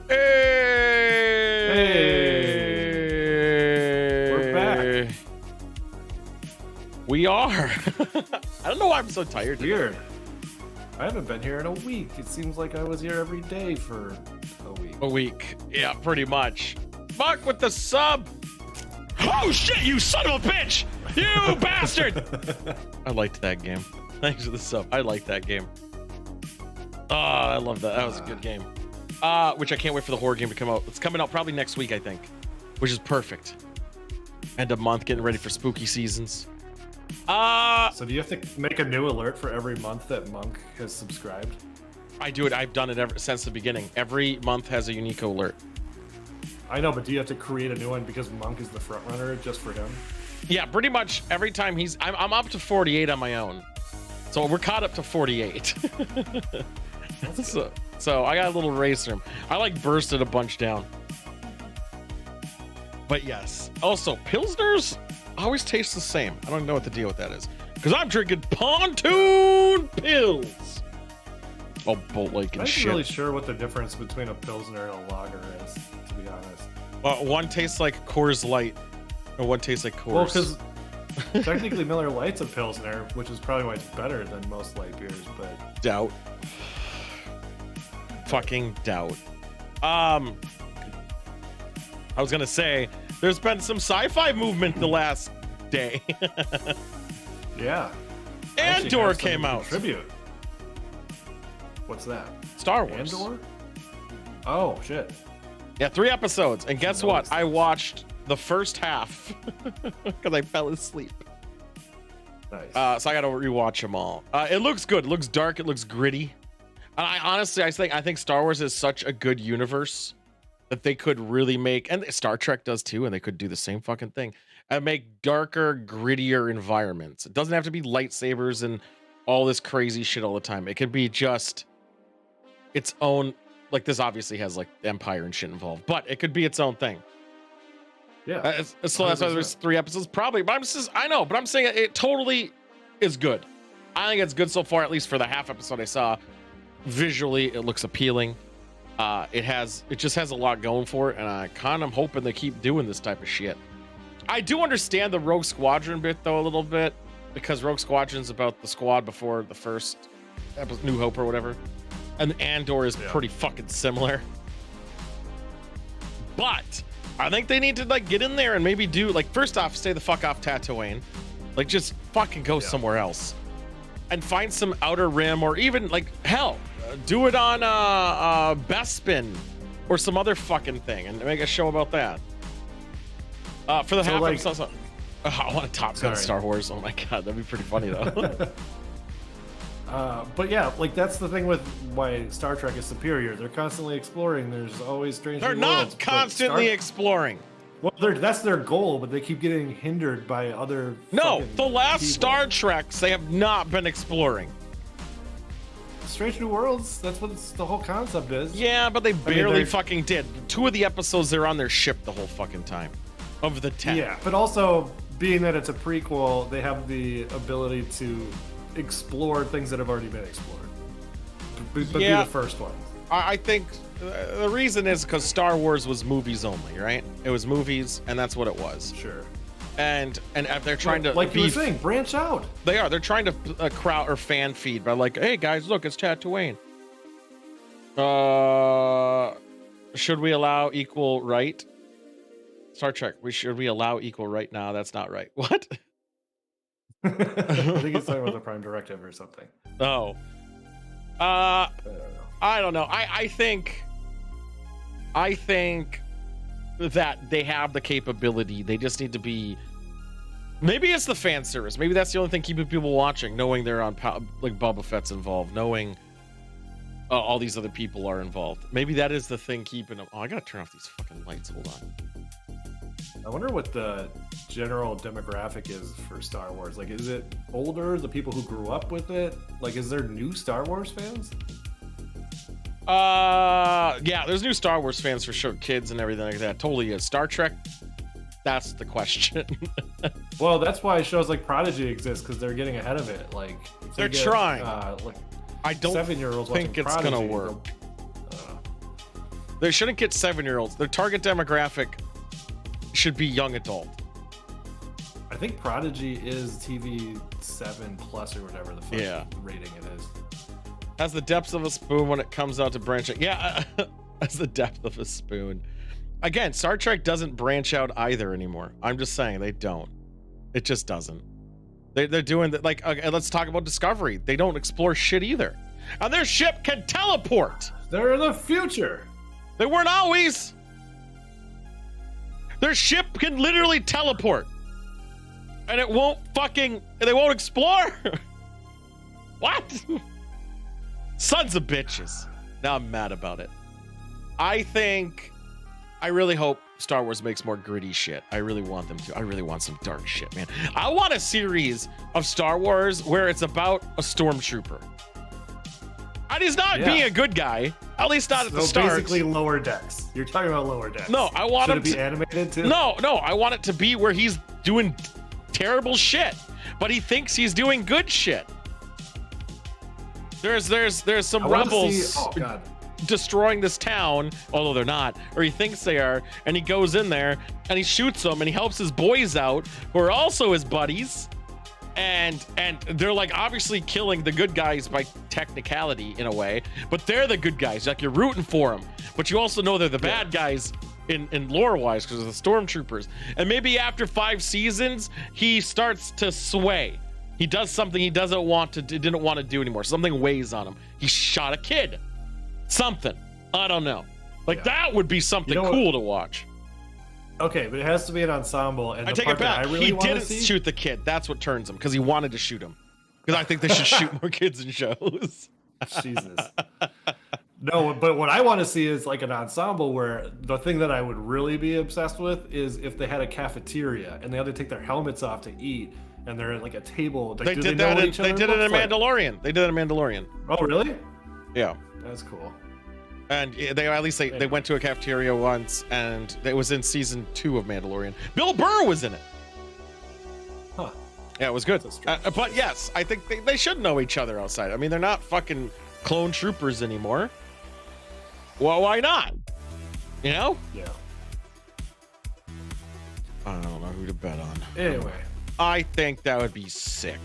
Hey! We're back. We are. I don't know why I'm so tired today. Weird. I haven't been here in a week. It seems like I was here every day for a week. A week. Yeah, pretty much. Fuck with the sub. Oh shit, you son of a bitch! You bastard! I liked that game. Thanks for the sub. I liked that game. Oh, I love that. That was a good game. Which I can't wait for the horror game to come out. It's coming out probably next week, I think. Which is perfect. End of month, getting ready for spooky seasons. So do you have to make a new alert for every month that Monk has subscribed? I do it. I've done it ever since the beginning. Every month has a unique alert. I know, but do you have to create a new one because Monk is the front runner just for him? Yeah, pretty much every time I'm up to 48 on my own. So we're caught up to 48. so I got a little race room. I like bursted a bunch down. But yes. Also, Pilsners always taste the same. I don't know what the deal with that is. Because I'm drinking Pontoon Pills. Oh, Bolt Lake and I'm shit. not really sure what the difference between a Pilsner and a lager is, to be honest. One tastes like Coors Light, and one tastes like Coors. Well, because technically Miller Lite's a Pilsner, which is probably why it's better than most light beers, but... Doubt. Fucking doubt. I was gonna say, there's been some sci-fi movement the last day. Yeah. Andor came out. Tribute. What's that? Star Wars. Andor? Oh, shit. Yeah, 3 episodes. And guess what? I watched the first half because I fell asleep. Nice. So I gotta rewatch them all. It looks good. It looks dark. It looks gritty. And I think Star Wars is such a good universe that they could really make, and Star Trek does too, and they could do the same fucking thing and make darker, grittier environments. It doesn't have to be lightsabers and all this crazy shit all the time. It could be just its own, like this obviously has like Empire and shit involved, but it could be its own thing. Yeah. So that's why there's 3 episodes probably, but I'm saying it totally is good. I think it's good so far, at least for the half episode I saw. Visually, it looks appealing. It just has a lot going for it, and I kind of hoping they keep doing this type of shit. I do understand the Rogue Squadron bit though a little bit, because Rogue Squadron's about the squad before the first episode, New Hope or whatever, and Andor is pretty fucking similar. But I think they need to like get in there and maybe do like, first off, stay the fuck off Tatooine, like just fucking go somewhere else and find some Outer Rim, or even like hell, do it on Bespin or some other fucking thing and make a show about that. For the half episode. I want a Top Gun Star Wars. Oh my god, that'd be pretty funny though. But yeah, like that's the thing with why Star Trek is superior. They're constantly exploring. There's always strange. They're not constantly exploring. Well, that's their goal, but they keep getting hindered by other. No, the last people. Star Treks, they have not been exploring. Strange New Worlds. That's what the whole concept is. Yeah, but they barely fucking did. 2 of the episodes, they're on their ship the whole fucking time. Of the 10. Yeah, but also being that it's a prequel, they have the ability to explore things that have already been explored. But be the first ones. I think the reason is because Star Wars was movies only, right? It was movies, and that's what it was. Sure. And they're trying to, like you were saying, branch out. They are. They're trying to crowd or fan feed by like, hey guys, look, it's Tatooine. Should we allow equal right? Star Trek. Should we allow equal right? No, that's not right. What? I think he's talking about the Prime Directive or something. Oh. I don't know. I think that they have the capability. They just need to be. Maybe it's the fan service. Maybe that's the only thing keeping people watching, knowing they're on like Boba Fett's involved, knowing all these other people are involved. Maybe that is the thing keeping them. Oh, I gotta turn off these fucking lights. Hold on. I wonder what the general demographic is for Star Wars. Like, is it older, the people who grew up with it? Like, is there new Star Wars fans? Yeah, there's new Star Wars fans for sure, kids and everything like that. Totally is. Star Trek, that's the question. Well, that's why shows like Prodigy exist, because they're getting ahead of it. Like, they're trying. Like I don't 7-year-olds think it's Prodigy, gonna work. They shouldn't get 7-year-olds. Their target demographic should be young adult. I think Prodigy is TV 7+ or whatever the fuck rating it is. Has the depths of a spoon when it comes out to branching. Yeah, has the depth of a spoon. Again, Star Trek doesn't branch out either anymore. I'm just saying they don't. It just doesn't. They're doing that. Like, okay, let's talk about Discovery. They don't explore shit either. And their ship can teleport. They're in the future. They weren't always. Their ship can literally teleport. And it won't they won't explore. What? Sons of bitches. Now I'm mad about it. I really hope Star Wars makes more gritty shit. I really want them to. I really want some dark shit, man. I want a series of Star Wars where it's about a stormtrooper. And he's not being a good guy. At least not at the start. Basically Lower Decks. You're talking about Lower Decks. No, I want him to be animated too. No, I want it to be where he's doing terrible shit, but he thinks he's doing good shit. There's some rebels destroying this town, although they're not, or he thinks they are, and he goes in there and he shoots them and he helps his boys out who are also his buddies, and they're like obviously killing the good guys by technicality in a way, but they're the good guys, like you're rooting for them, but you also know they're the bad guys in lore wise because of the stormtroopers. And maybe after 5 seasons he starts to sway. He does something he didn't want to do anymore. Something weighs on him. He shot a kid. Something. I don't know. Like that would be something cool to watch. Okay, but it has to be an ensemble. And I take it back. He didn't shoot the kid. That's what turns him, because he wanted to shoot him. Because I think they should shoot more kids in shows. Jesus. No, but what I want to see is like an ensemble where the thing that I would really be obsessed with is if they had a cafeteria and they had to take their helmets off to eat, and they're at like a table. Like, they did it in Mandalorian. They did it in Mandalorian. Oh, really? Yeah. That's cool. And they at least they went to a cafeteria once, and it was in season 2 of Mandalorian. Bill Burr was in it. Huh. Yeah, it was good. But yes, I think they should know each other outside. I mean, they're not fucking clone troopers anymore. Well, why not? You know? Yeah. I don't know who to bet on. Anyway. I think that would be sick.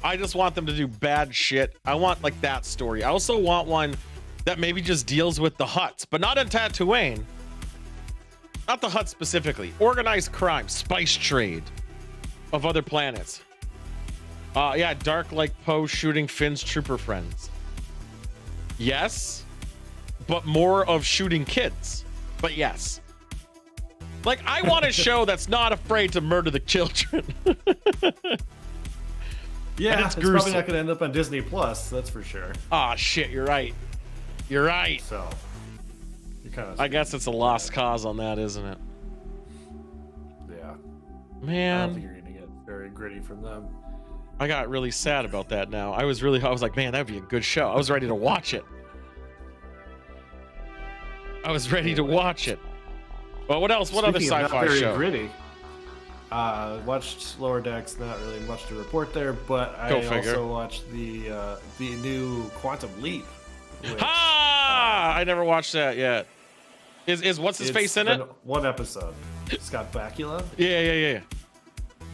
I just want them to do bad shit. I want like that story. I also want one that maybe just deals with the Hutts, but not in Tatooine. Not the Hutts specifically. Organized crime, spice trade of other planets. Yeah, Dark like Poe shooting Finn's trooper friends. Yes, but more of shooting kids. But yes. Like, I want a show that's not afraid to murder the children. Yeah, it's probably not going to end up on Disney Plus, that's for sure. Ah, shit, you're right. You're right. So, I guess it's a lost cause on that, isn't it? Yeah. Man. I don't think you're going to get very gritty from them. I got really sad about that now. I was like, man, that'd be a good show. I was ready to watch it. I was ready to watch it. Well, what else? What other sci-fi show? Gritty. Watched Lower Decks. Not really much to report there, but I also watched the new Quantum Leap. Which, I never watched that yet. Is what's his face in it? One episode. Scott Bakula. Yeah.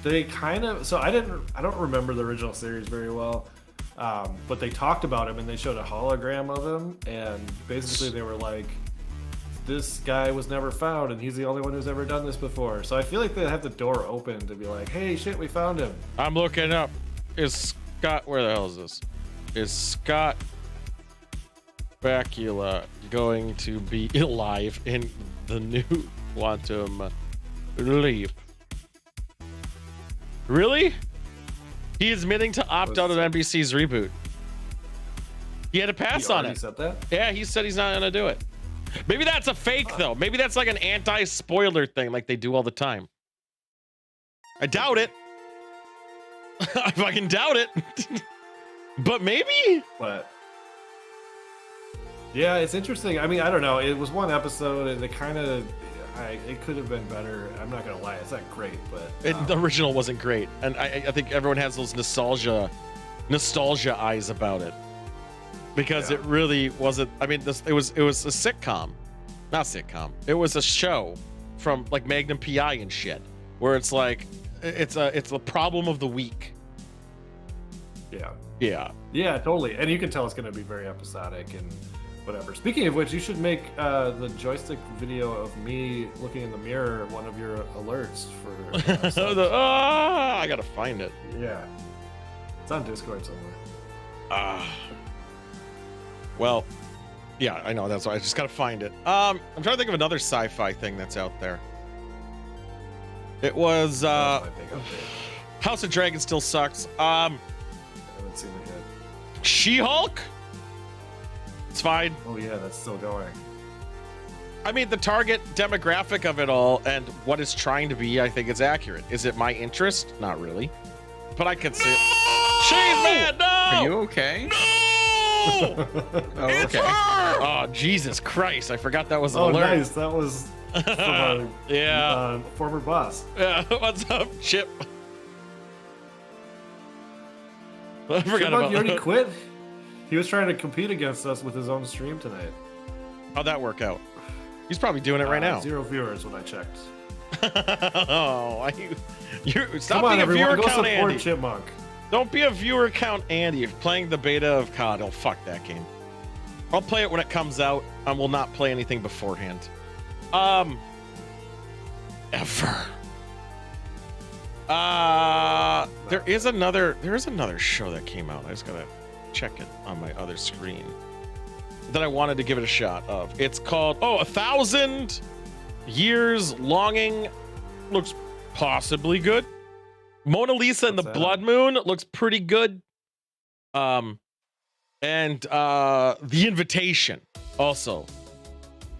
They kind of I don't remember the original series very well, but they talked about him and they showed a hologram of him, and basically they were like, this guy was never found and he's the only one who's ever done this before. So I feel like they have the door open to be like, hey, shit, we found him. I'm looking up. Is Scott, where the hell is this? Is Scott Bakula going to be alive in the new Quantum Leap? Really? He is admitting to opt out of NBC's reboot. He had to pass on it. He said that? Yeah, he said he's not going to do it. Maybe that's a fake, though. Maybe that's like an anti-spoiler thing like they do all the time. I doubt it. I fucking doubt it. But maybe? But yeah, it's interesting. I mean, I don't know. It was one episode and it kind of... it could have been better. I'm not going to lie. It's not great, but... The original wasn't great. And I think everyone has those nostalgia eyes about it. Because it really wasn't. I mean, it was a sitcom, not sitcom. It was a show from like Magnum PI and shit, where it's like it's the problem of the week. Yeah, totally. And you can tell it's going to be very episodic and whatever. Speaking of which, you should make the joystick video of me looking in the mirror one of your alerts for. I gotta find it. Yeah, it's on Discord somewhere. Well, yeah, I know. That's why I just gotta find it. I'm trying to think of another sci-fi thing that's out there. It was That's my big update. House of Dragon still sucks. I haven't seen it yet. She-Hulk. It's fine. Oh yeah, that's still going. I mean, the target demographic of it all and what it's trying to be, I think it's accurate. Is it my interest? Not really. But I can see it. Shave man, no! Are you okay? No! Oh, It's okay. her! Oh, Jesus Christ. I forgot that was an Oh, alert. nice. That was from a Yeah. former boss. Yeah. What's up, Chip? I forgot Chipmunk, about you already quit? He was trying to compete against us with his own stream tonight. How'd that work out? He's probably doing it right now. 0 viewers when I checked. Oh, you stop Come on, being a everyone, viewer go count, support Andy. Chipmunk. Don't be a viewer count, Andy. If you're playing the beta of COD, oh, fuck that game. I'll play it when it comes out. I will not play anything beforehand. Ever. There is another show that came out. I just gotta check it on my other screen that I wanted to give it a shot of. It's called 1,000 Years Longing. Looks possibly good. Mona Lisa and the What's that? Blood Moon looks pretty good. And The Invitation also.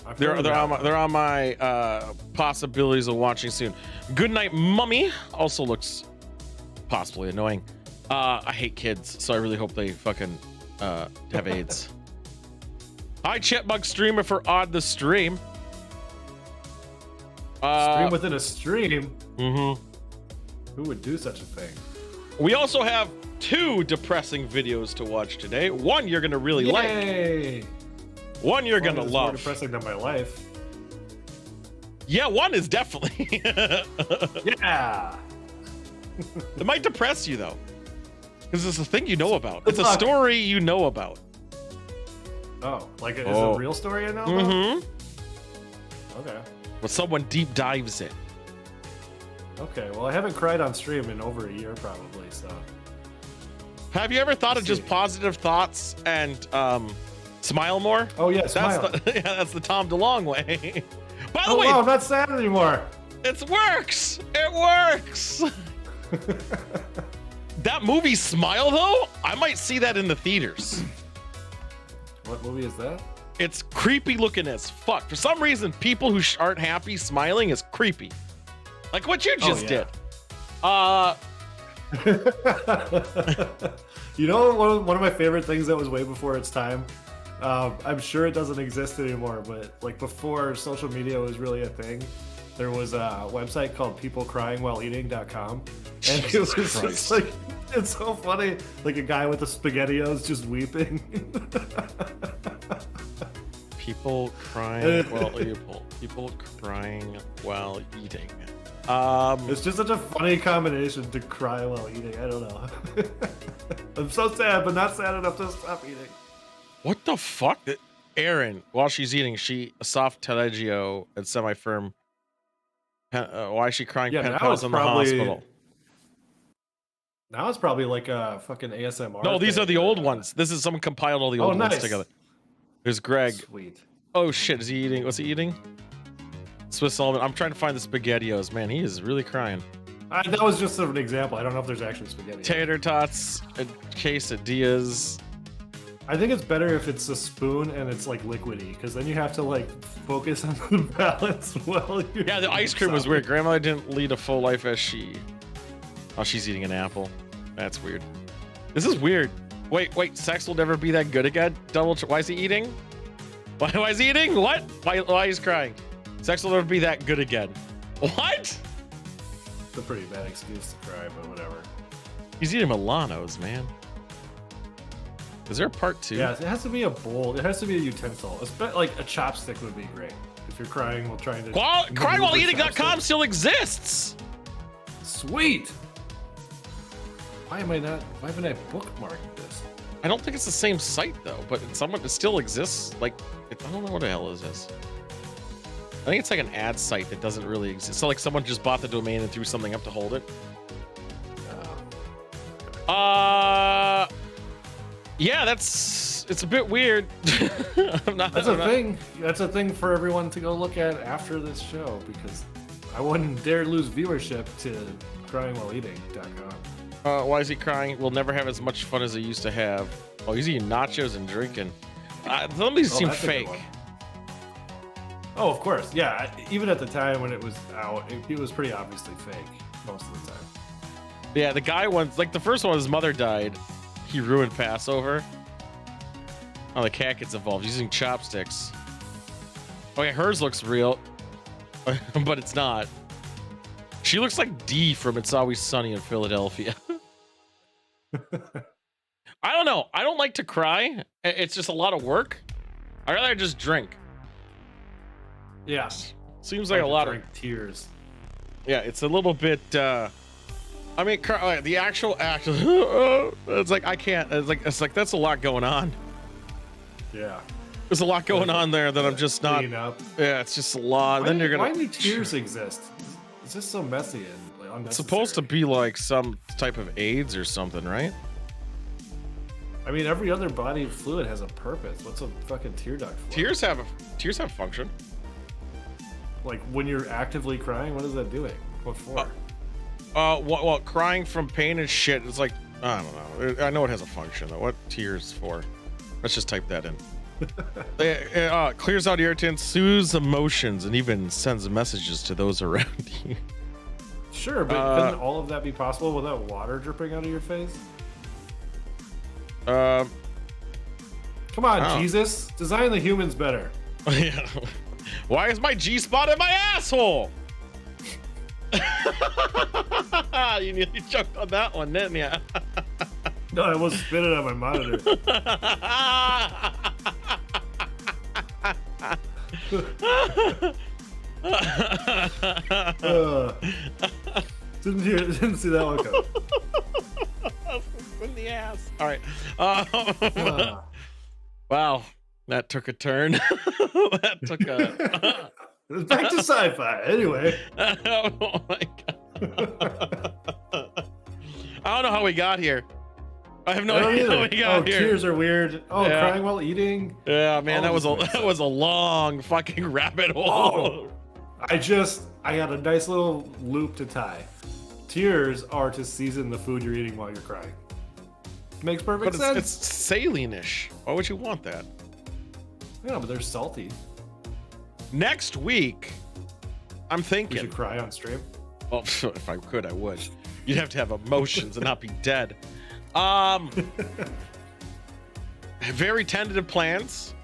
I've They're heard of that. on my possibilities of watching soon. Goodnight Mummy also looks possibly annoying. I hate kids, so I really hope they fucking have AIDS. Hi, Chipmunk streamer for Odd the Stream. Stream within a stream? Mm-hmm. Who would do such a thing? We also have 2 depressing videos to watch today. One you're gonna really like. Yay! One you're One gonna is more love. depressing than my life. Yeah, one is definitely. Yeah! It might depress you though, because it's a thing you know about. It's a Fuck. story you know about. Oh, like is it Oh. a real story I know about? Mm-hmm. Okay. When someone deep dives it. Okay, well I haven't cried on stream in over a year probably, so. Have you ever thought of just positive thoughts and smile more? Oh yeah, That's smile. that's the Tom DeLonge way. By the Oh way, wow, I'm not sad anymore! it works. It works. That movie Smile though, I might see that in the theaters. What movie is that? It's creepy looking as fuck. For some reason, people who aren't happy smiling is creepy. Like what you just yeah. did. You know, one of my favorite things that was way before its time. I'm sure it doesn't exist anymore, but like before social media was really a thing, there was a website called peoplecryingwhileleating.com, and it was Jesus just Christ. like, it's so funny, like a guy with the SpaghettiOs just weeping. People crying while eating. It's just such a funny combination to cry while eating. I don't know. I'm so sad, but not sad enough to stop eating. What the fuck? Erin, while she's eating, she soft telegio and semi-firm. Why is she crying? Yeah, Pen now pals it's in the probably- hospital. Now it's probably like a fucking ASMR. No, these thing. are the old ones. This is someone compiled all the old ones nice. together. There's Greg. Sweet. Oh shit, is he eating? What's he eating? Swiss almond. I'm trying to find the SpaghettiOs. Man, he is really crying. That was just sort of an example. I don't know if there's actually spaghetti. Tater tots, and quesadillas. I think it's better if it's a spoon and it's like liquidy, because then you have to like focus on the balance while you. Yeah, the ice cream was weird. Grandmother didn't lead a full life as she. Oh, she's eating an apple. That's weird. This is weird. Wait. Sex will never be that good again. Why is he eating? Why is he eating? What? Why he's crying? Sex will never be that good again. What? It's a pretty bad excuse to cry, but whatever. He's eating Milanos, man. Is there a part 2? Yeah, it has to be a bowl. It has to be a utensil. Like a chopstick would be great if you're crying while trying to. Crywhileeating.com still exists. Sweet. Why haven't I bookmarked this? I don't think it's the same site though, but it still exists. Like, I don't know what the hell is this. I think it's like an ad site that doesn't really exist. So like someone just bought the domain and threw something up to hold it. Yeah, it's a bit weird. That's a thing for everyone to go look at after this show, because I wouldn't dare lose viewership to cryingwhileeating.com. Why is he crying? We'll never have as much fun as he used to have. Oh, he's eating nachos and drinking. Some of these seem fake. Oh, of course. Yeah, even at the time when it was out, it was pretty obviously fake most of the time. Yeah, the guy once, like the first one, his mother died. He ruined Passover. Oh, the cat gets involved using chopsticks. Oh yeah, hers looks real, but it's not. She looks like Dee from It's Always Sunny in Philadelphia. I don't know. I don't like to cry. It's just a lot of work. I'd rather just drink. Yeah. Seems like a lot of tears. Yeah, it's a little bit. I mean, the actual act. It's like I can't. It's like that's a lot going on. Yeah. There's a lot going on there that I'm just not. Up. Yeah, it's just a lot. Then you're gonna. Why do tears exist? It's just so messy and like, unnecessary. It's supposed to be like some type of AIDS or something, right? I mean, every other body fluid has a purpose. What's a fucking tear duct for? Tears have function. Like when you're actively crying, what is that doing? What for? Well, crying from pain and shit. It's like, I don't know. I know it has a function though. What tears for? Let's just type that in. It clears out irritants, soothes emotions, and even sends messages to those around you. Sure, but couldn't all of that be possible without water dripping out of your face? Come on, Jesus. Design the humans better. Yeah. Why is my G-spot in my asshole? You nearly choked on that one, didn't you? No, I was spinning on my monitor. Didn't see that one coming. In the ass. All right. Wow, that took a turn. That took a. Back to sci-fi. Anyway. Oh my god. I don't know how we got here. I have no idea how we got here. Tears are weird. Oh, yeah. Crying while eating. Yeah, man, that was a long fucking rabbit hole. Oh, I got a nice little loop to tie. Tears are to season the food you're eating while you're crying. Makes perfect sense. It's saline-ish. Why would you want that? Yeah, but they're salty. Next week, I'm thinking. We should cry on stream. Well, if I could, I would. You'd have to have emotions and not be dead. Very tentative plans.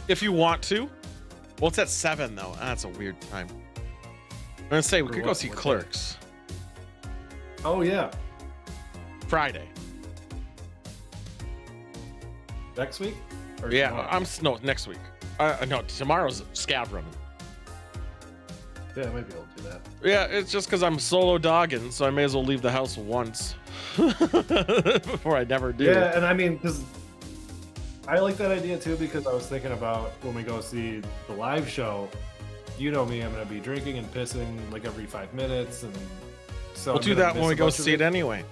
If you want to. Well, it's at 7 though. That's a weird time. I'm gonna say we could go see Clerks. Oh yeah. Friday. Next week? Or yeah, tomorrow? no, next week. No, tomorrow's Scav running. Yeah, I might be able to do that. Yeah, it's just because I'm solo dogging, so I may as well leave the house once before I never do. Yeah, and I mean, because I like that idea too, because I was thinking about when we go see the live show, you know me, I'm going to be drinking and pissing like every 5 minutes, and so we'll do that when we go see it anyway.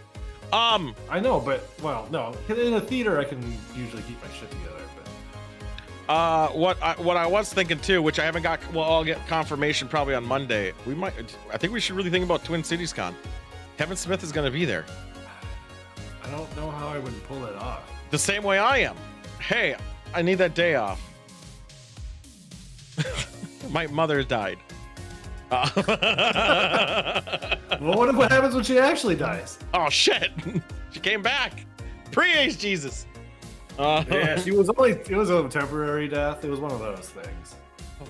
I know, but well, no, in a theater I can usually keep my shit together. What I was thinking too, which I haven't got. Well, I'll get confirmation probably on Monday. I think we should really think about Twin Cities Con. Kevin Smith is going to be there. I don't know how I would pull it off. The same way I am. Hey, I need that day off. My mother died. Well, what happens when she actually dies? Oh shit! She came back. Praise Jesus. Yeah, it was a temporary death. It was one of those things.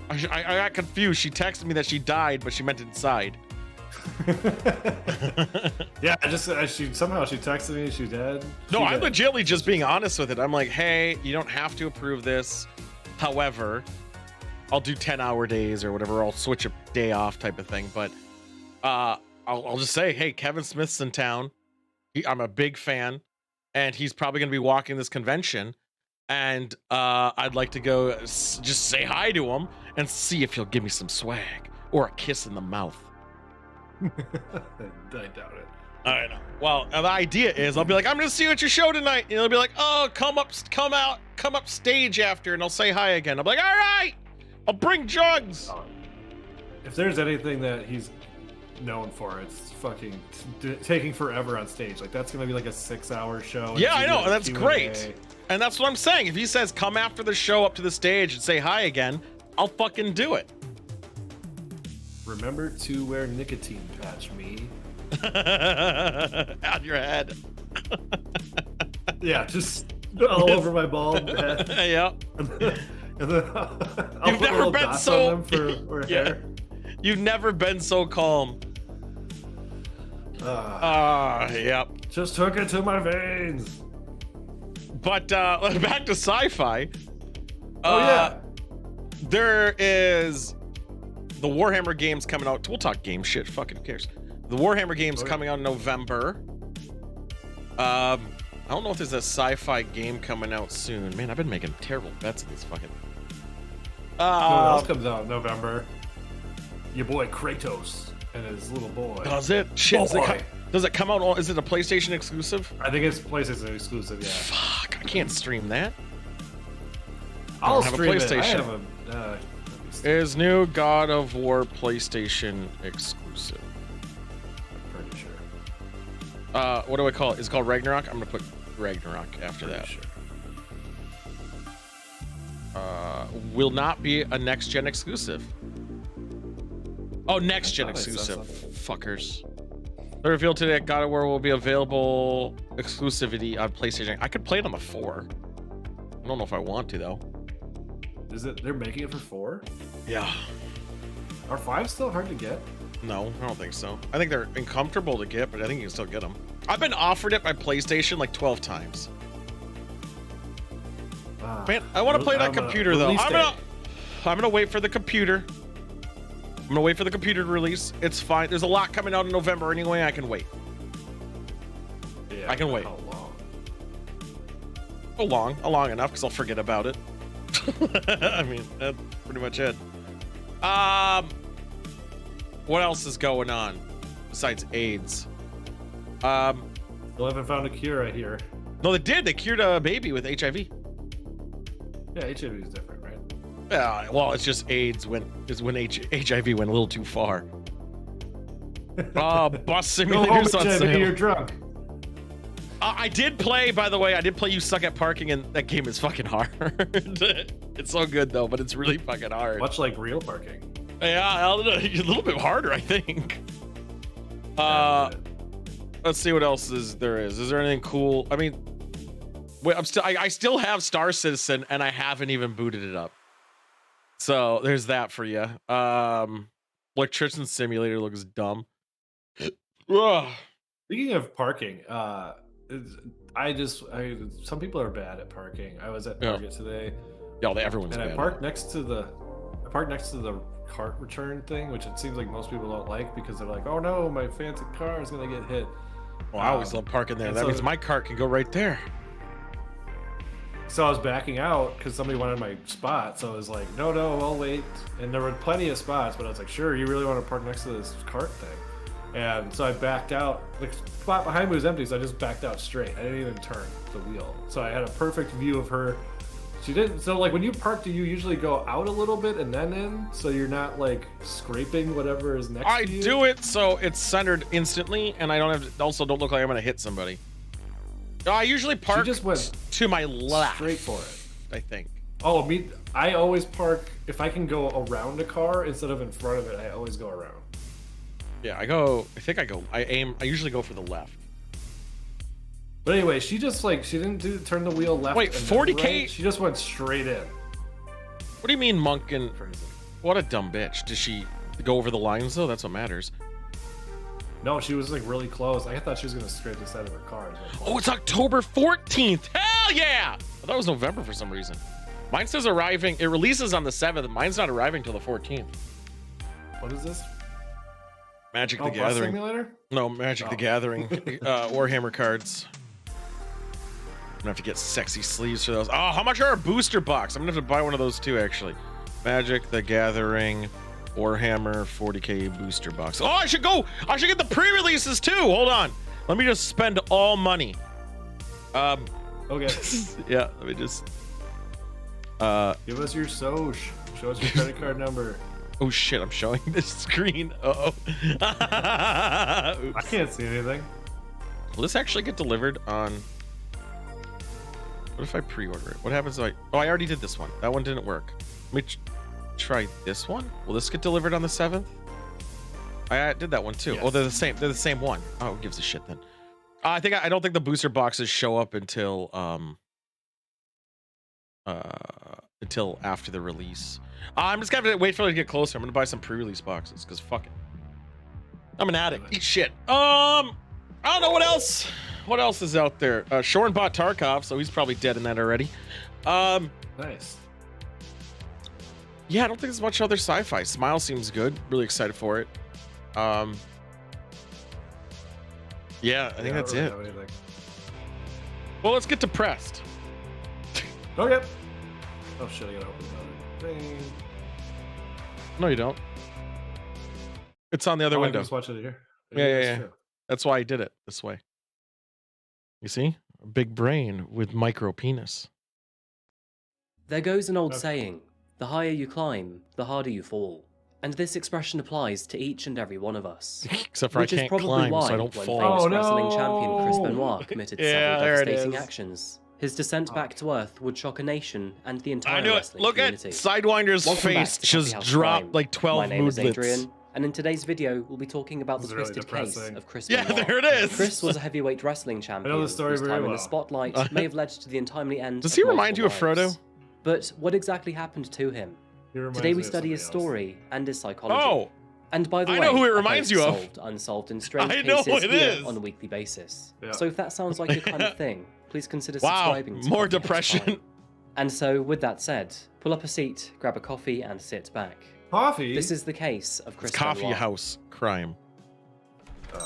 I got confused. She texted me that she died, but she meant inside. Yeah, I just she texted me she's dead. No, I'm legitimately just being honest with it. I'm like, hey, you don't have to approve this. However, I'll do 10-hour days or whatever. I'll switch a day off type of thing. But I'll just say, hey, Kevin Smith's in town. I'm a big fan, and he's probably going to be walking this convention. And I'd like to go just say hi to him and see if he'll give me some swag or a kiss in the mouth. I doubt it. I know. Well, the idea is I'll be like, I'm going to see you at your show tonight. And he'll be like, oh, come up stage after, and I'll say hi again. I'm like, all right, I'll bring drugs. If there's anything that he's known for, it's fucking taking forever on stage. Like, that's gonna be like a 6-hour show. Yeah, I know, and that's great. And that's what I'm saying. If he says come after the show up to the stage and say hi again, I'll fucking do it. Remember to wear nicotine patch, me. Out your head. Yeah, just all over my bald head. Yeah. And then I'll You've put never little been dots so on them for yeah. hair. You've never been so calm. Yep. Just took it to my veins. But back to sci-fi. Oh yeah. There is the Warhammer games coming out. We'll talk game shit. Fucking who cares? The Warhammer games coming out in November. I don't know if there's a sci-fi game coming out soon. Man, I've been making terrible bets in this fucking. What else comes out in November? Your boy Kratos and his little boy. Does it? Shit. Does it come out? Is it a PlayStation exclusive? I think it's PlayStation exclusive. Yeah. Fuck! I can't stream that. I'll have a stream PlayStation. It. I have Is new God of War PlayStation exclusive? I'm pretty sure. What do I call it? Is it called Ragnarok? I'm gonna put Ragnarok after that. Sure. Will not be a next gen exclusive. Oh, next gen exclusive. Fuckers. They revealed today that God of War will be available exclusivity on PlayStation. I could play it on the 4. I don't know if I want to though. Is it? They're making it for 4? Yeah. Are 5 still hard to get? No, I don't think so. I think they're uncomfortable to get, but I think you can still get them. I've been offered it by PlayStation like 12 times. Man, I want to play that computer though. I'm gonna wait for the computer. I'm gonna wait for the computer to release. It's fine. There's a lot coming out in November anyway. I can wait. Yeah, I can wait. How long? Long enough because I'll forget about it. I mean, that's pretty much it. What else is going on besides AIDS? Still haven't found a cure, I hear. No, they did. They cured a baby with HIV. Yeah, HIV is different, right? Yeah, well, it's just AIDS when HIV went a little too far. Bus simulators on sale. You're drunk. I did play, by the way. I did play You Suck at Parking, and that game is fucking hard. It's so good though, but it's really fucking hard. Much like real parking. Yeah, a little bit harder, I think. Let's see what else there is. Is there anything cool? I mean, wait, I still have Star Citizen, and I haven't even booted it up. So there's that for you. Electrician Simulator looks dumb. Speaking of parking, some people are bad at parking. I was at Target today. Yeah, everyone's and bad. I parked next to the cart return thing, which it seems like most people don't like because they're like, oh no, my fancy car is gonna get hit. Well, I always love parking there. That means my cart can go right there. So I was backing out because somebody wanted my spot. So I was like, no, I'll wait. And there were plenty of spots, but I was like, sure, you really want to park next to this cart thing? And so I backed out. The spot behind me was empty, so I just backed out straight. I didn't even turn the wheel. So I had a perfect view of her. She didn't. So like when you park, do you usually go out a little bit and then in, so you're not like scraping whatever is next to you? I do it so it's centered instantly, and I don't look like I'm gonna hit somebody. I usually park just went to my left. Straight for it. I think. Oh, I always park if I can go around a car instead of in front of it. I always go around. Yeah, I usually go for the left. But anyway, she just she didn't turn the wheel left. Wait, 40K? Right. She just went straight in. What do you mean, Monk? And what a dumb bitch. Did she go over the lines though? That's what matters. No, she was like really close. I thought she was gonna scrape the side of her car. Oh, it's October 14th. Hell yeah! I thought it was November for some reason. Mine says arriving. It releases on the 7th. Mine's not arriving till the 14th. What is this? Magic the Bus Gathering. Simulator? No, Magic the Gathering. Warhammer cards. I'm gonna have to get sexy sleeves for those. Oh, how much are a booster box? I'm gonna have to buy one of those too, actually. Magic the Gathering, Warhammer 40k booster box. Oh, I should get the pre-releases too. Hold on. Let me just spend all money. Okay. Yeah, let me just. Give us your SOCH. Show us your credit card number. Oh shit! I'm showing this screen. Uh oh. I can't see anything. Will this actually get delivered on? What if I pre-order it? What happens if I... Oh, I already did this one. That one didn't work. Let me try this one. Will this get delivered on the 7th? I did that one too. Yes. Oh, they're the same. They're the same one. Oh, who gives a shit then? I don't think the booster boxes show up until after the release. I'm just gonna wait for it to get closer. I'm gonna buy some pre-release boxes because fuck it. I'm an addict. Eat shit. I don't know what else. What else is out there? Shorn bought Tarkov, so he's probably dead in that already. Nice. Yeah, I don't think there's much other sci-fi. Smile seems good. Really excited for it. Yeah, I think that's it. Well, let's get depressed. Okay. Oh shit! I gotta open another thing. No, you don't. It's on the other I window. can just watch it here. Yeah. That's why I did it this way. You see? A big brain with micro penis. There goes an old saying, the higher you climb, the harder you fall. And this expression applies to each and every one of us. Except for which I is can't probably climb, why so I don't when fall. famous Oh, no. wrestling champion Chris Benoit committed Yeah, several there it devastating is. actions. His descent back to Earth would shock a nation and the I entire knew it. wrestling Look at community. Sidewinder's Welcome back face to just Coffee House dropped Crime. like 12 My name is moodlets. Adrian, and in today's video, we'll be talking about the This is really twisted case depressing. of Chris Yeah, Benoit. there it is. Chris was a heavyweight wrestling champion the story whose very time in well. the spotlight may have led to the untimely end Does of he remind you of multiple Frodo? lives. But what exactly happened to him? He reminds Today me we of study his somebody else. story and his psychology. Oh, And by the I way, know who it I reminds post you of. solved, unsolved, and strange I know cases it here is. on a weekly basis. Yeah. So if that sounds like your kind of thing, please consider wow. subscribing to More Coffee House depression. Crime. And so, with that said, pull up a seat, grab a coffee, and sit back. Coffee. This is the case of Chris It's coffee Benoit. house crime. Oh,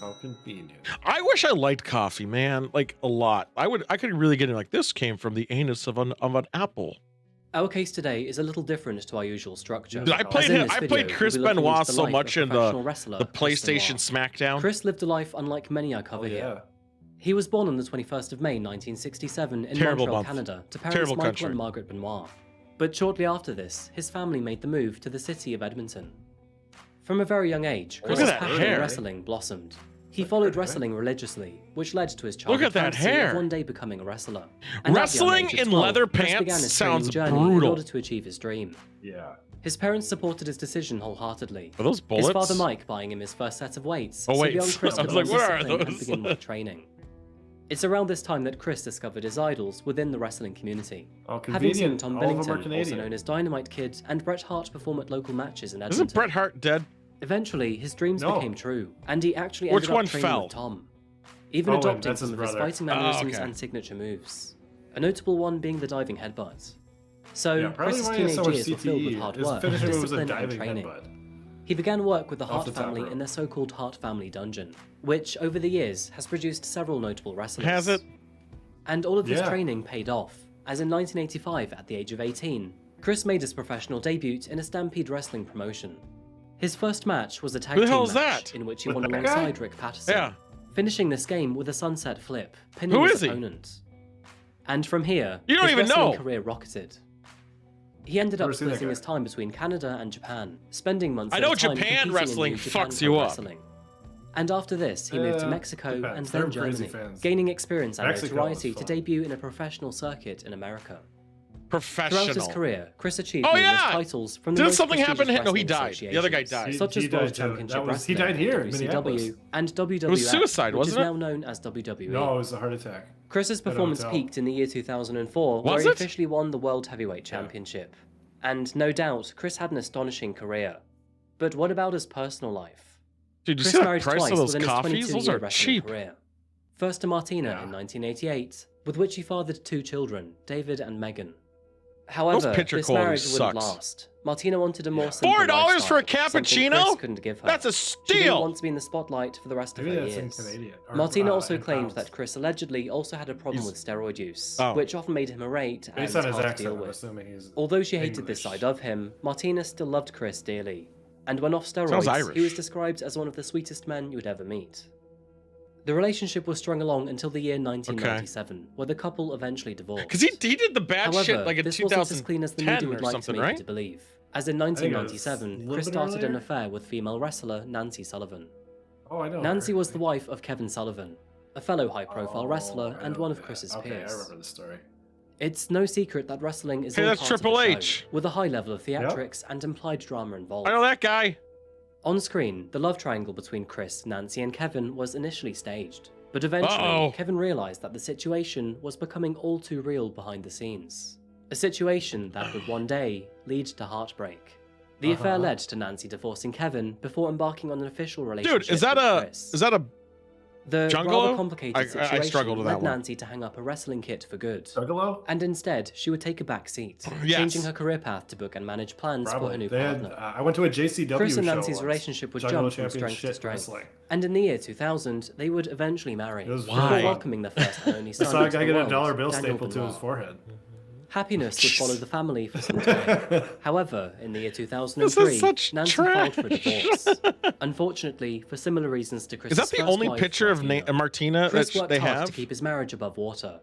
how convenient. I wish I liked coffee, man. Like a lot. I could really get in like this came from the anus of an apple. Our case today is a little different to our usual structure. Dude, I As played in him. this I video, played we'll Chris be looking Benoit into the so life much of in professional wrestler the Chris PlayStation Benoit. SmackDown. Chris lived a life unlike many I cover Oh, here. yeah. He was born on the 21st of May 1967 in Terrible Montreal, month. Canada, to parents Terrible Michael country. and Margaret Benoit. But shortly after this, his family made the move to the city of Edmonton. From a very young age, Look at Chris's that passion hair. in wrestling blossomed. He followed wrestling religiously, which led to his Look childhood at that fantasy hair. of one day becoming a wrestler. And at the young Wrestling age of in 12, leather Chris pants began his sounds training journey in brutal. order to achieve his dream. Yeah. His parents supported his decision wholeheartedly. Are those bullets? His father Mike buying him his first set of weights, Oh, so wait. young Chris I could was like, learn what are discipline and those? begin with training. It's around this time that Chris discovered his idols within the wrestling community. Oh, Having seen convenient. Tom All of them are Billington, also Canadian. known as Dynamite Kid, and Bret Hart perform at local matches in Edmonton. Isn't Bret Hart dead? Eventually, his dreams No. became true, and he actually Which ended one up training fell? with Tom, even Owen, adopting that's his some of his brother. fighting mannerisms okay. and signature moves. A notable one being the diving headbutt. So, Yeah, probably Chris's why he has so teenage much years were filled with CTE. hard His work, finishing move was a discipline, and diving training. headbutt. He began work with the Off Hart the top family rope. in their so-called Hart family dungeon, which over the years has produced several notable wrestlers. Has it? And all of this Yeah. training paid off, as in 1985, at the age of 18, Chris made his professional debut in a Stampede Wrestling promotion. His first match was a tag Who the team hell is match that? in which he With won that guy? alongside Rick Patterson, Yeah. finishing this game with a sunset flip, pinning Who his is he? opponent. And from here, You don't his even wrestling know. career rocketed. He ended up Never seen that splitting guy. his time between Canada and Japan, spending months I at know a time Japan competing in wrestling New Japan fucks Pro you up. Wrestling. And after this, he moved to Yeah, Mexico Japan. and They're then crazy Germany, fans. gaining experience and Mexico notoriety is to fun. debut in a professional circuit in America. Professional. Throughout his career, Chris achieved Oh, numerous yeah! titles from the Didn't most something happen prestigious to him? No, he wrestling died. The other guy associations, died. such He as World died too. Championship That was- he Wrestling, died here in WCW, Minneapolis. and WWF, suicide, which wasn't is it? now known as WWE. No, it was a heart attack. Chris's performance hotel. peaked in the year 2004, where Was he it? officially won the World Heavyweight Championship. And no doubt, Chris had an astonishing career. But what about his personal life? Dude, you Chris see the married price twice of those within his coffees? 22-year Those are wrestling cheap. career. First to Martina Yeah. in 1988, with which he fathered 2 children, David and Megan. However, picture this quality marriage wouldn't sucks. last. Martina wanted a more simple $4 for a lifestyle, something cappuccino? Chris couldn't give her. That's a She didn't steal. want to be in the spotlight for the rest Maybe of her that's in years. Canadian. Or, Martina also in claimed pounds. that Chris allegedly also had a problem with steroid use, Oh. which often made him irate and Based on his hard to accent, deal I'm with. assuming he's Although she hated English. this side of him, Martina still loved Chris dearly. And when off Sounds steroids, Irish. he was described as one of the sweetest men you'd ever meet. The relationship was strung along until the year 1997, where the couple eventually divorced. Because he did the bad However, shit like in this wasn't as clean as the 2010 media or would like to something, make right? you to believe. As in think it was 1997, a little Chris bit started an earlier. affair with female wrestler Nancy Sullivan. Oh, I know. Nancy her. was the wife of Kevin Sullivan, a fellow high-profile Oh, wrestler I and know one of that. Chris's Okay, peers. I remember the story. It's no secret that wrestling is Hey, all that's part of Triple the show, H. with a high level of theatrics and implied drama involved. I know that guy. On screen, the love triangle between Chris, Nancy, and Kevin was initially staged, but eventually, Uh-oh. Kevin realized that the situation was becoming all too real behind the scenes. A situation that would one day lead to heartbreak. The affair led to Nancy divorcing Kevin before embarking on an official relationship Dude, is that with a Chris. the The Jungalo? rather complicated I situation struggled with that led one. Nancy to hang up a wrestling kit for good. Juggalo? And instead, she would take a back seat, Yes. changing her career path to book and manage plans for her new They had, partner. I went to a JCW Chris and show Nancy's once. relationship would Juggalo jump from strength Championship to strength. Wrestling. And in the year 2000, they would eventually marry, It was before Why? welcoming their first and only I son saw a into guy the get a world, dollar bill Daniel stapled to his Benoit. forehead. Happiness would follow the family for some time. However, in the year 2003, This is such Nancy trash. filed for divorce. Unfortunately, for similar reasons to Is Chris's that the first only wife, picture of Martina Chris that worked they hard have? to keep his marriage above water,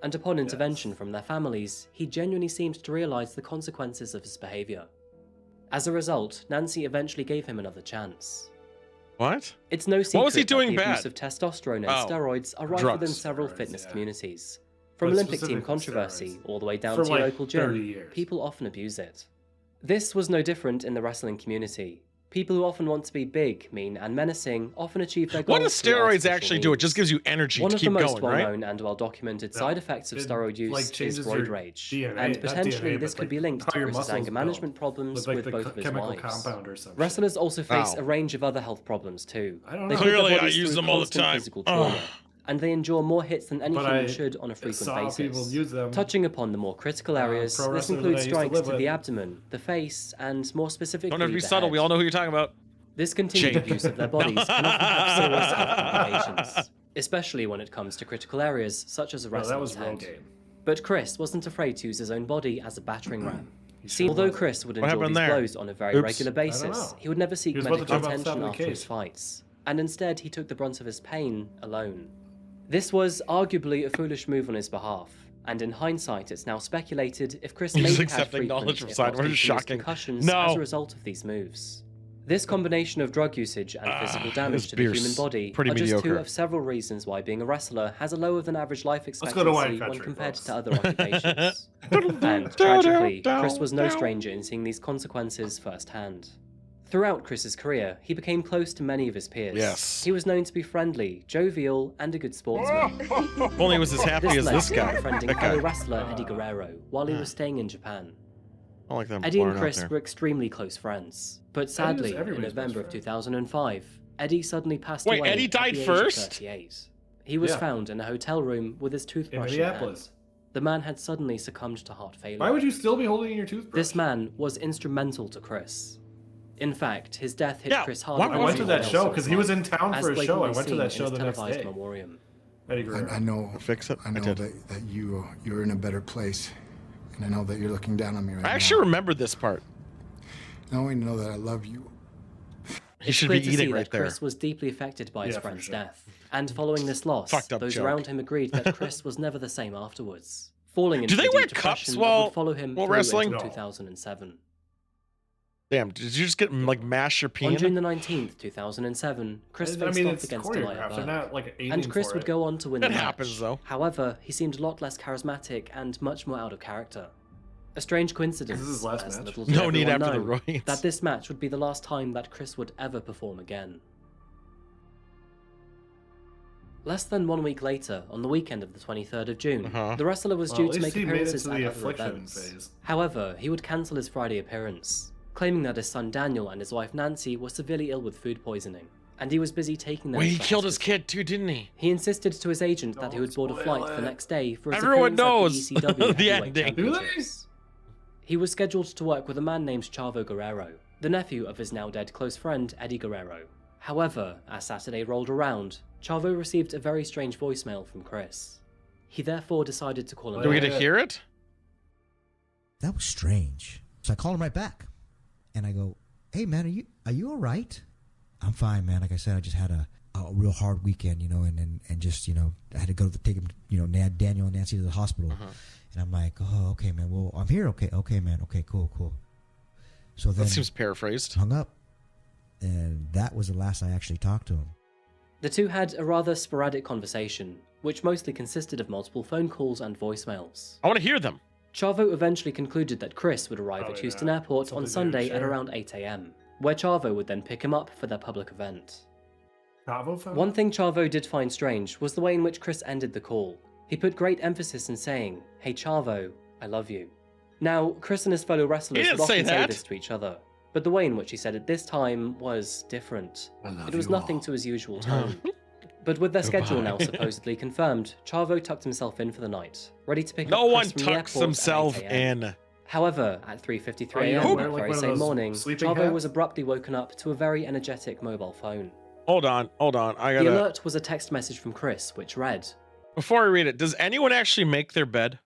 and upon intervention from their families, he genuinely seemed to realize the consequences of his behavior. As a result, Nancy eventually gave him another chance. What? It's no secret was he doing that the abuse bad? of testosterone and Oh, steroids are rife drugs. within several Steroids, fitness yeah. communities. From But Olympic team specifically controversy steroids. all the way down For to your like local 30 gym, years. people often abuse it. This was no different in the wrestling community. People who often want to be big, mean, and menacing often achieve their goals. What does through steroids artificial actually do? It just means. gives you energy One to of the keep most going, right? well-known and well-documented No, side effects of it, steroid use like, is changes roid your rage, DNA, and not potentially DNA, this but, could be like, linked to how your Chris's muscles anger build. management problems With like with the both of his chemical wives. compound or something. Wrestlers also face Oh. a range of other health problems too. I don't They know. put their Clearly, I bodies use through them all the constant time. physical trauma, and they endure more hits than any But human I should on a frequent saw basis. people use them. Touching upon the more critical areas, pro this wrestlers that I includes used to strikes live to the with. abdomen, the face, and more specifically Don't have to be the subtle. head. We all know who you're talking about. This continued Jake. abuse of their bodies can often have serious health complications, especially when it comes to critical areas such as a No, that wrestler's was real head. game. But Chris wasn't afraid to use his own body as a battering ram. sure Although wasn't. Chris would What endure happened these there? blows on a very Oops. regular I don't basis, know. he would never seek He was about to medical jump off the top attention of the after his cage. fights, and instead he took the brunt of his pain alone. This was arguably a foolish move on his behalf, and in hindsight it's now speculated if Chris He's may have had accepting knowledge frequent, from if side. not What is continuous shocking. concussions No. as a result of these moves. This combination of drug usage and physical damage this to the human beer's body pretty are just two mediocre. of several reasons why being a wrestler has a lower than average life go expectancy to Wine when Country, compared folks. to other occupations. And tragically, Chris was no stranger in seeing these consequences firsthand. Throughout Chris's career, he became close to many of his peers. Yes. He was known to be friendly, jovial, and a good sportsman. If only he was as happy This as led this to guy. befriending That fellow guy. wrestler Eddie Guerrero while he was staying in Japan. I like them Eddie and blurring out Chris there. were extremely close friends, but sadly, in everybody's best November of friend. 2005, Eddie suddenly passed Wait, away. Eddie at died the age first? Of 38. He was Yeah. found in a hotel room with his In toothbrush in hand. Minneapolis. The man had suddenly succumbed to heart failure. Why would you still be holding your toothbrush? This man was instrumental to Chris. In fact, his death hit Yeah, Chris why- harder I than went to anyone that else show in 'cause his he was life, in town as for a show. I blatantly went to seen that in show his the next televised day. memoriam. Eddie Guerrero. I know. Fix it? I I know did. that you're in a better place, and I know that you're looking down on me right now. I actually remember this part. Knowing know that I love you. He It's should clear be to eating see right that there. Chris was deeply affected by his Yeah, for friend's sure. death, and following this loss, Fucked up those joke. around him agreed that Chris was never the same afterwards, falling into Do they a wear deep cups depression that while- would follow him while through wrestling? until No. 2007. Damn, did you just get like mash your On penis? June the 19th, 2007, Chris faced off it's against choreographed. Delia They're Burke. not like aiming And Chris for would it. go on to win the It match. happens, though. However, he seemed a lot less charismatic and much more out of character. A strange coincidence, This is his last as match? little did No need everyone after the know, roids. that this match would be the last time that Chris would ever perform again. Less than 1 week later, on the weekend of the 23rd of June, Uh-huh. the wrestler was Well, due at to least make he made it appearances to at the other affliction events. phase. However, he would cancel his Friday appearance, claiming that his son Daniel and his wife Nancy were severely ill with food poisoning, and he was busy taking them. Wait, to he the killed his hospital. kid too, didn't he? He insisted to his agent that he would board a flight the next day for his appearance Everyone at the knows ECW the Heavyweight ending. Championships. He was scheduled to work with a man named Chavo Guerrero, the nephew of his now dead close friend Eddie Guerrero. However, as Saturday rolled around, Chavo received a very strange voicemail from Chris. He therefore decided to call him. Do we get to hear it? That was strange. So I called him right back, and I go, "Hey man, are you all right?" "I'm fine, man. Like I said, I just had a real hard weekend, and just I had to go take him, Daniel and Nancy to the hospital." And I'm like, "Oh, okay, man. Well, I'm here. Okay, man. Okay, cool." So then That seems paraphrased. hung up, and that was the last I actually talked to him. The two had a rather sporadic conversation, which mostly consisted of multiple phone calls and voicemails. I want to hear them. Chavo eventually concluded that Chris would arrive Oh, at Houston yeah. Airport Something on to Sunday at share. around 8 a.m., where Chavo would then pick him up for their public event. Chavo phone? One thing Chavo did find strange was the way in which Chris ended the call. He put great emphasis in saying, "Hey Chavo, I love you." Now, Chris and his fellow wrestlers didn't would often say say that. this to each other, but the way in which he said it this time was different. It was nothing to his usual tone. But with their schedule now supposedly confirmed, Chavo tucked himself in for the night, ready to pick No up one Chris from the tucks airport himself at 8 a.m. in. However, at 3:53 Oh, you a.m. don't on wear, that like, very one of same those morning, sleeping Chavo hats? was abruptly woken up to a very energetic mobile phone. Hold on. I The gotta. alert was a text message from Chris, which read, Before I read it, does anyone actually make their bed?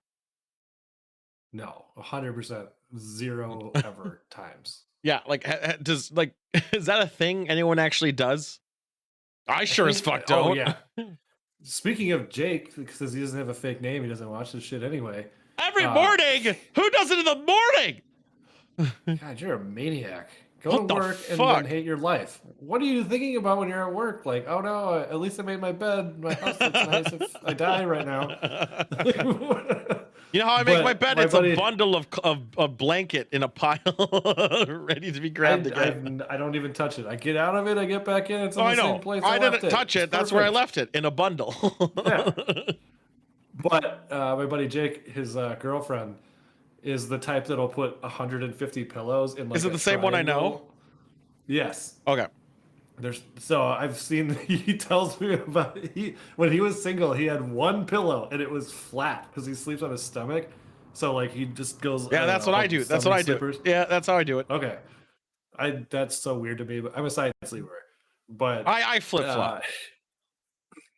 No, 100%. Zero ever times. Yeah, like does like is that a thing anyone actually does? I sure as fuck don't. Oh, yeah. Speaking of Jake, because he doesn't have a fake name, he doesn't watch this shit anyway. Every morning. Who does it in the morning? God, you're a maniac. What Go the to work and fuck? then hate your life. What are you thinking about when you're at work? Like, oh no, at least I made my bed. My house looks nice if I die right now. You know how I make But my bed? my It's buddy- a bundle of blanket in a pile, ready to be grabbed again. I don't even touch it. I get out of it, I get back in. It's in Oh, the I know. same place I left didn't touch it. It's That's where I perfect. left it in a bundle. Yeah. But my buddy Jake, his girlfriend, is the type that'll put 150 pillows in. Like, Is it a the same one I know? triangle. Yes. Okay. So I've seen. He tells me about when he was single, he had one pillow and it was flat because he sleeps on his stomach. So like he just goes. Yeah, that's what I do. That's what I do. Yeah, that's how I do it. Okay. That's so weird to me, but I'm a side sleeper. But I flip flop.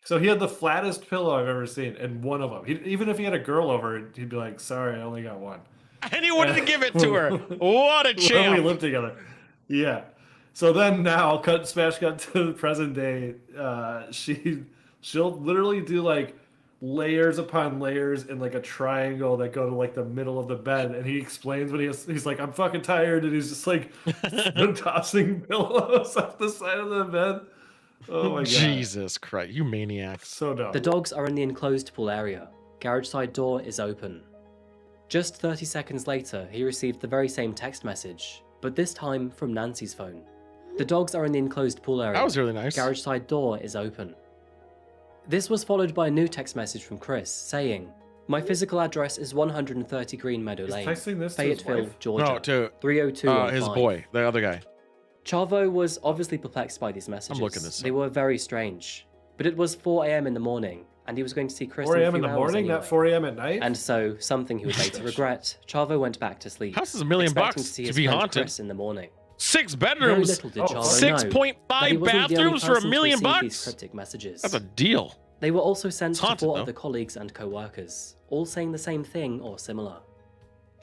so he had the flattest pillow I've ever seen, and one of them. Even if he had a girl over, he'd be like, "Sorry, I only got one." And he wanted to give it to her. What a When we champ! lived together. Yeah. So then now, smash cut to the present day. She'll literally do like layers upon layers in like a triangle that go to like the middle of the bed, and he explains when he's like, "I'm fucking tired," and he's just like tossing pillows off the side of the bed. Oh my god! Jesus Christ, you maniacs! So dumb. The dogs are in the enclosed pool area. Garage side door is open. Just 30 seconds later, he received the very same text message, but this time from Nancy's phone. The dogs are in the enclosed pool area. That was really nice. Garage side door is open. This was followed by a new text message from Chris saying, "My physical address is 130 Green Meadow He's Lane, texting this to his Fayetteville, wife? Georgia, No, to 30215. his boy, the other guy. Chavo was obviously perplexed by these messages. looking this They up. were very strange. But it was 4 a.m. in the morning, and he was going to see Chris 4 in a a.m. in few the hours morning, anyway. not 4 a.m. at night. And so, something he would later regret, Chavo went back to sleep. House is $1 million expecting to see to his be friend haunted. Chris in the morning. 6 Very bedrooms, little did Oh, Chavo know that he 6.5 wasn't the only bathrooms for person $1 to million receive these bucks. cryptic messages. That's a deal. They were also sent It's to haunted, 4 though. other colleagues and co-workers, all saying the same thing or similar.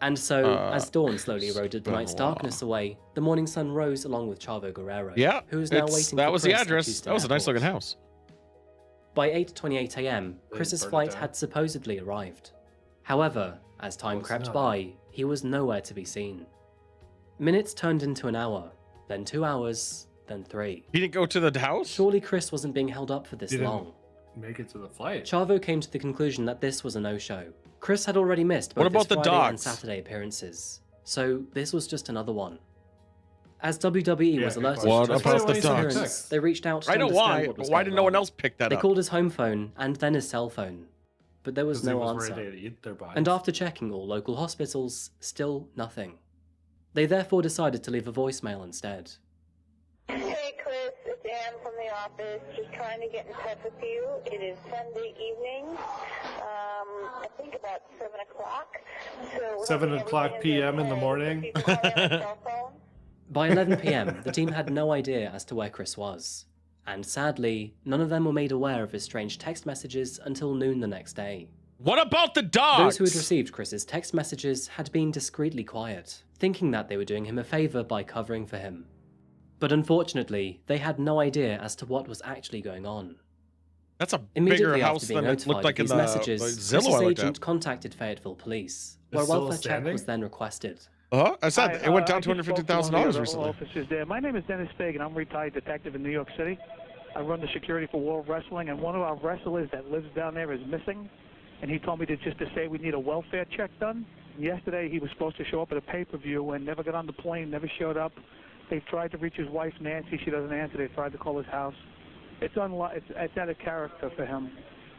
And so, as dawn slowly eroded the night's darkness away, the morning sun rose along with Chavo Guerrero, Yeah, who was now waiting that for was Chris the at address. Houston That was a nice looking Airport. house. By 8:28 a.m., They Chris's burned it flight down. had supposedly arrived. However, as time Close crept enough. by, he was nowhere to be seen. Minutes turned into an hour, then 2 hours, then 3. He didn't go to the house? Surely Chris wasn't being held up for this Didn't. long. Make it to the flight. Chavo came to the conclusion that this was a no-show. Chris had already missed What both his about the Friday and dogs? Saturday appearances, so this was just another one. As WWE Yeah, was good alerted question. What to about Chris' the disappearance, dogs? they reached out to I know understand why, what but was why going did no one on. else pick that They up? called his home phone and then his cell phone, but there was 'Cause he no was answer. ready to eat their bodies. And after checking all local hospitals, still nothing. They therefore decided to leave a voicemail instead. Hey Chris, it's Ann from the office, just trying to get in touch with you. It is Sunday evening, I think about 7 o'clock. So 7 o'clock p.m. in the morning. By 11 p.m., the team had no idea as to where Chris was. And sadly, none of them were made aware of his strange text messages until noon the next day. What about the dogs? Those who had received Chris's text messages had been discreetly quiet, thinking that they were doing him a favor by covering for him. But unfortunately, they had no idea as to what was actually going on. That's a Immediately bigger after house being than it notified looked like of in these the messages, Zillow Chris's I looked agent at. contacted Fayetteville Police, where a still welfare check standing? was then requested. I said it went down $250,000 recently. recently. Officers there. My name is Dennis Fagan. I'm a retired detective in New York City. I run the security for World Wrestling, and one of our wrestlers that lives down there is missing. And he told me to say we need a welfare check done. Yesterday he was supposed to show up at a pay-per-view and never got on the plane, never showed up. They tried to reach his wife Nancy. She doesn't answer. They tried to call his house. It's out of character for him.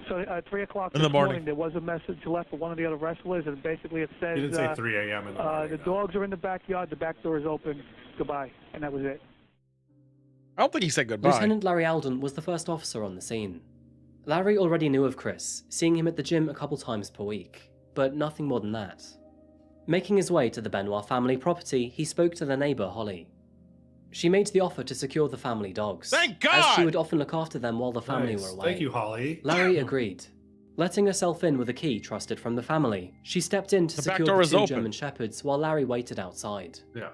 So at 3 o'clock in the this morning, there was a message left for one of the other wrestlers, and basically it says, You didn't say 3 a.m. in the morning. the dogs are in the backyard, the back door is open, goodbye. And that was it. I don't think he said goodbye. Lieutenant Larry Alden was the first officer on the scene. Larry already knew of Chris, seeing him at the gym a couple times per week, but nothing more than that. Making his way to the Benoit family property, he spoke to their neighbour, Holly. She made the offer to secure the family dogs, Thank God! as she would often look after them while the family Nice. were away. Thank you, Holly. Larry agreed. Letting herself in with a key trusted from the family, she stepped in to The back secure door the is two open. German shepherds while Larry waited outside. Yeah.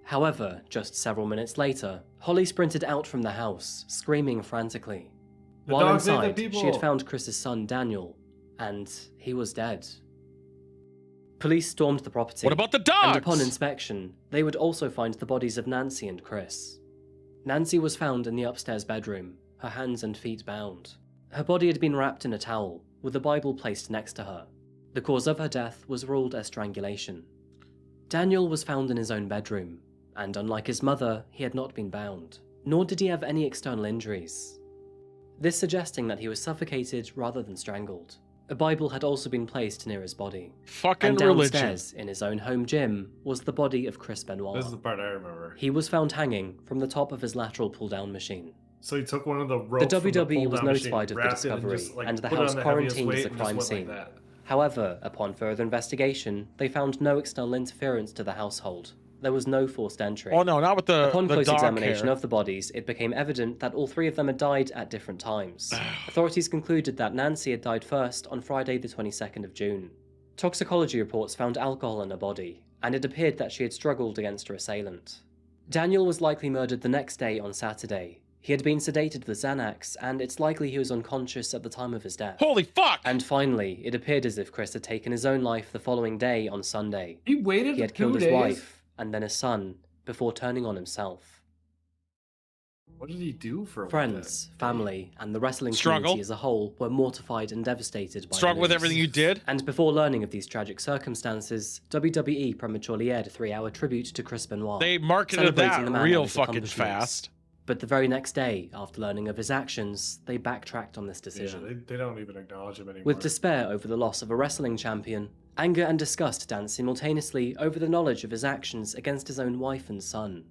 However, just several minutes later, Holly sprinted out from the house, screaming frantically. The While dogs ate the inside, people. she had found Chris's son, Daniel, and he was dead. Police stormed the property. What about the dogs? And upon inspection, they would also find the bodies of Nancy and Chris. Nancy was found in the upstairs bedroom, her hands and feet bound. Her body had been wrapped in a towel, with a Bible placed next to her. The cause of her death was ruled as strangulation. Daniel was found in his own bedroom, and unlike his mother, he had not been bound, nor did he have any external injuries. This suggesting that he was suffocated rather than strangled. A Bible had also been placed near his body. Fucking And religion. downstairs, in his own home gym, was the body of Chris Benoit. This is the part I remember. He was found hanging from the top of his lateral pull-down machine. So he took one of the ropes. The from WWE was pull-down notified of machine, the wrapped it, discovery, just, like, and the put it on house the heaviest quarantined weight the and crime just went scene. like that. However, upon further investigation, they found no external interference to the household. There was no forced entry. Oh no, not with the Upon the close dog examination hair. of the bodies, it became evident that all three of them had died at different times. Authorities concluded that Nancy had died first on Friday the 22nd of June. Toxicology reports found alcohol in her body, and it appeared that she had struggled against her assailant. Daniel was likely murdered the next day on Saturday. He had been sedated with Xanax, and it's likely he was unconscious at the time of his death. Holy fuck! And finally, it appeared as if Chris had taken his own life the following day on Sunday. He waited He had 2 killed his days? wife, and then his son, before turning on himself. What did he do for a Friends, family, and the wrestling Struggle. community as a whole were mortified and devastated by Struggle the with news. everything you did? And before learning of these tragic circumstances, WWE prematurely aired a 3-hour tribute to Chris Benoit. They marketed celebrating that the man real and his fucking accomplishments. fast. But the very next day, after learning of his actions, they backtracked on this Yeah, decision. they don't even acknowledge him anymore. With despair over the loss of a wrestling champion, anger and disgust danced simultaneously over the knowledge of his actions against his own wife and son.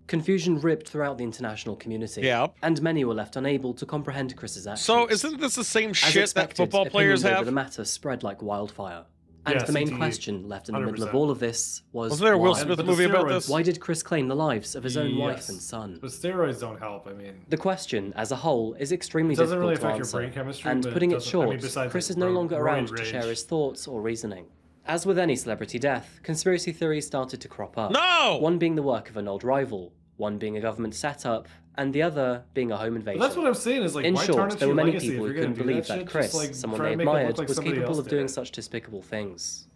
Confusion ripped throughout the international community, Yep. and many were left unable to comprehend Chris's actions. So isn't this the same As shit that expected, football players opinions over have? the matter spread like wildfire. And Yeah, the main CTE, question left in the middle of 100%. all of this was Wasn't there a Will why? Smith But the movie about steroids- this? Why did Chris claim the lives of his own wife Yes. and son? But steroids don't help. I mean, The question, as a whole, is extremely It doesn't difficult really to affect your answer. brain chemistry, and but it putting it doesn't- I short, mean, besides Chris the is no longer roid around to rage. share his thoughts or reasoning. As with any celebrity death, conspiracy theories started to crop up. No! One being the work of an old rival, one being a government setup, and the other being a home invasion. but that's what I'm saying is like, In why short, tarnish there were your many legacy people if who you're gonna couldn't do believe that that shit? Chris, Just, like, someone try they and make it look admired, like was somebody capable else of doing did it. such despicable things.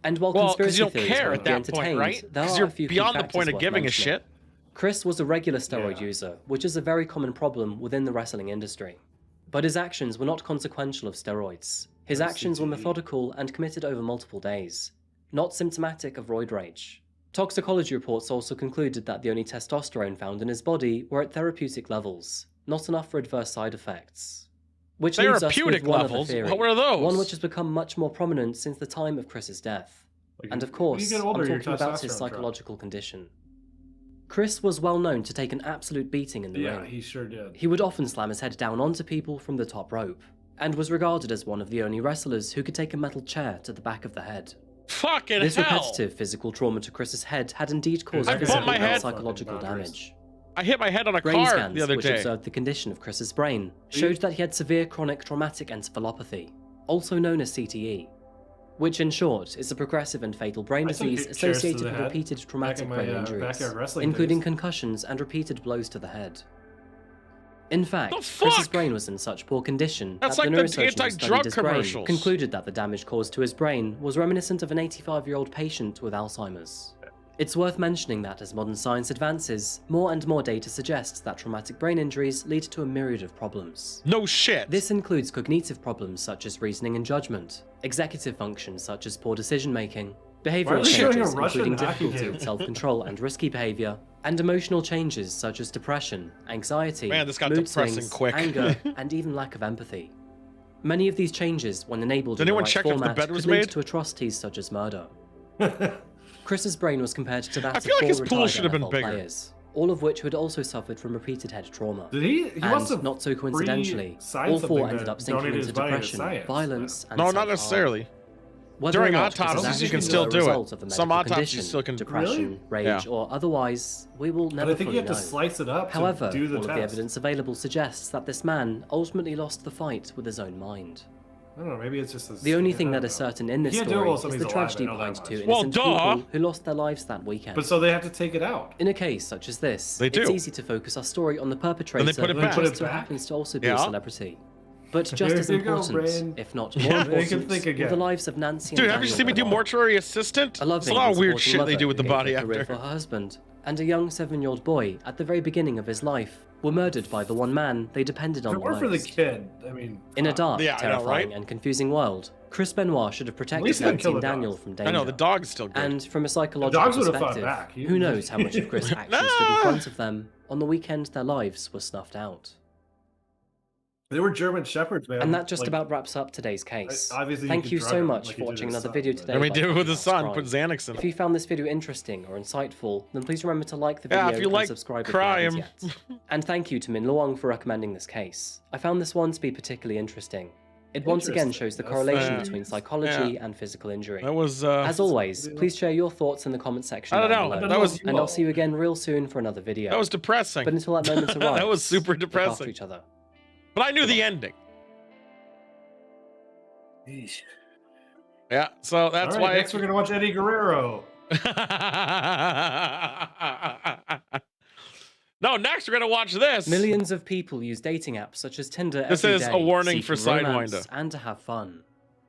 And while Well, because conspiracy you don't theories care were at that point, entertained, right? there Because are you're a few key beyond the factors point of worth giving a mentioning. shit. Chris was a regular steroid Yeah. user, which is a very common problem within the wrestling industry. But his actions were not consequential of steroids. His actions were methodical and committed over multiple days, not symptomatic of roid rage. Toxicology reports also concluded that the only testosterone found in his body were at therapeutic levels, not enough for adverse side effects. Which leaves us with Therapeutic one levels? other theory, What were those? one which has become much more prominent since the time of Chris's death. Like, And of when course, you get older, I'm your talking about his testosterone drops. psychological condition. Chris was well known to take an absolute beating in the Yeah, ring. he sure did. He would often slam his head down onto people from the top rope, and was regarded as one of the only wrestlers who could take a metal chair to the back of the head. Fucking This hell! repetitive physical trauma to Chris's head had indeed caused I physical bumped my and head. psychological damage. I hit my head on a Brain car scans, the other which day. observed the condition of Chris's brain, showed that he had severe chronic traumatic encephalopathy, also known as CTE, which in short is a progressive and fatal brain I took disease chairs to associated the with head repeated back traumatic in my, brain injuries, backyard wrestling including days. concussions and repeated blows to the head. In fact, The Chris's fuck? brain was in such poor condition That's that like the the neurosurgeon who anti-drug studied his brain commercials. concluded that the damage caused to his brain was reminiscent of an 85-year-old patient with Alzheimer's. It's worth mentioning that as modern science advances, more and more data suggests that traumatic brain injuries lead to a myriad of problems. No shit. This includes cognitive problems such as reasoning and judgment, executive functions such as poor decision-making, Why are behavioral they showing a changes Russian including hockey difficulty game? with self-control and risky behavior, and emotional changes such as depression, anxiety, Man, this got mood depressing swings, quick. anger, and even lack of empathy. Many of these changes, when enabled Did in the anyone right check if the format, bed was could lead made? to atrocities such as murder. Chris's brain was compared to that I feel of like his four pool retired should have been NFL bigger. players, all of which had also suffered from repeated head trauma. Did he must have And not so coincidentally, pre-signed all four something ended to up sinking donate into his body to depression, science. violence, and No, not self-harm. necessarily. Whether During or not this is autopsies, you can actually still the do it. result of a Some medical autopsies condition, still can- depression, rage, Yeah. or otherwise, we will But never I think fully you have to know. slice it up However, to do the all of test. the evidence available suggests that this man ultimately lost the fight with his own mind. I don't know, maybe it's just The only thing I that don't is know. certain in this He can't do it story while is somebody's the alive, tragedy I know that behind much. two Well, innocent duh. people who lost their lives that weekend. But so they have to take it out. In a case such as this, They it's do. easy to focus our story on the perpetrator put it who back. just so Put it back? happens to also be Yeah. a celebrity. But just as There you go, important, brain. if not Yeah. more They can important, think were again. the lives of Nancy Dude, and have you Daniel seen me do Benoit. mortuary assistant? A It's loving a lot of and weird supporting shit mother they do with the who gave body her career after. for her husband, and a young 7-year-old boy at the very beginning of his life were murdered by the one man they depended If on it the weren't for the most. kid, I mean, In a fuck. dark, Yeah, I know, terrifying, right? and confusing world, Chris Benoit should have protected least he didn't Nancy kill and the Daniel dogs. from danger. I know, the dog's still good. And from a psychological dogs would have fought perspective, back. who knows how much of Chris' actions stood in front of them on the weekend their lives were snuffed out. They were German shepherds, man. And that just Like, about wraps up today's case. obviously you Thank could you drug so him much like for you did watching his another son, video but- today. And we by do it with the Coffee sun, House put Crime. Xanax in If it. you found this video interesting or insightful, then please remember to like the Yeah, video if you and like subscribe crime. if you haven't yet. And thank you to Min Luong for recommending this case. I found this one to be particularly interesting. It once again Interesting. shows the That's, correlation uh, between psychology and physical injury. That was, As always, please share your thoughts in the comment section I don't down know, below. that was- And I'll see you again real soon for another video. that was depressing. But until that moment arrives, That was super look after depressing. each other. But I knew the ending. Yeah, so that's All right, why. next we're gonna watch Eddie Guerrero. No, next we're gonna watch this. Millions of people use dating apps such as Tinder This every is day, a warning for seeking romance Sidewinder. and to have fun.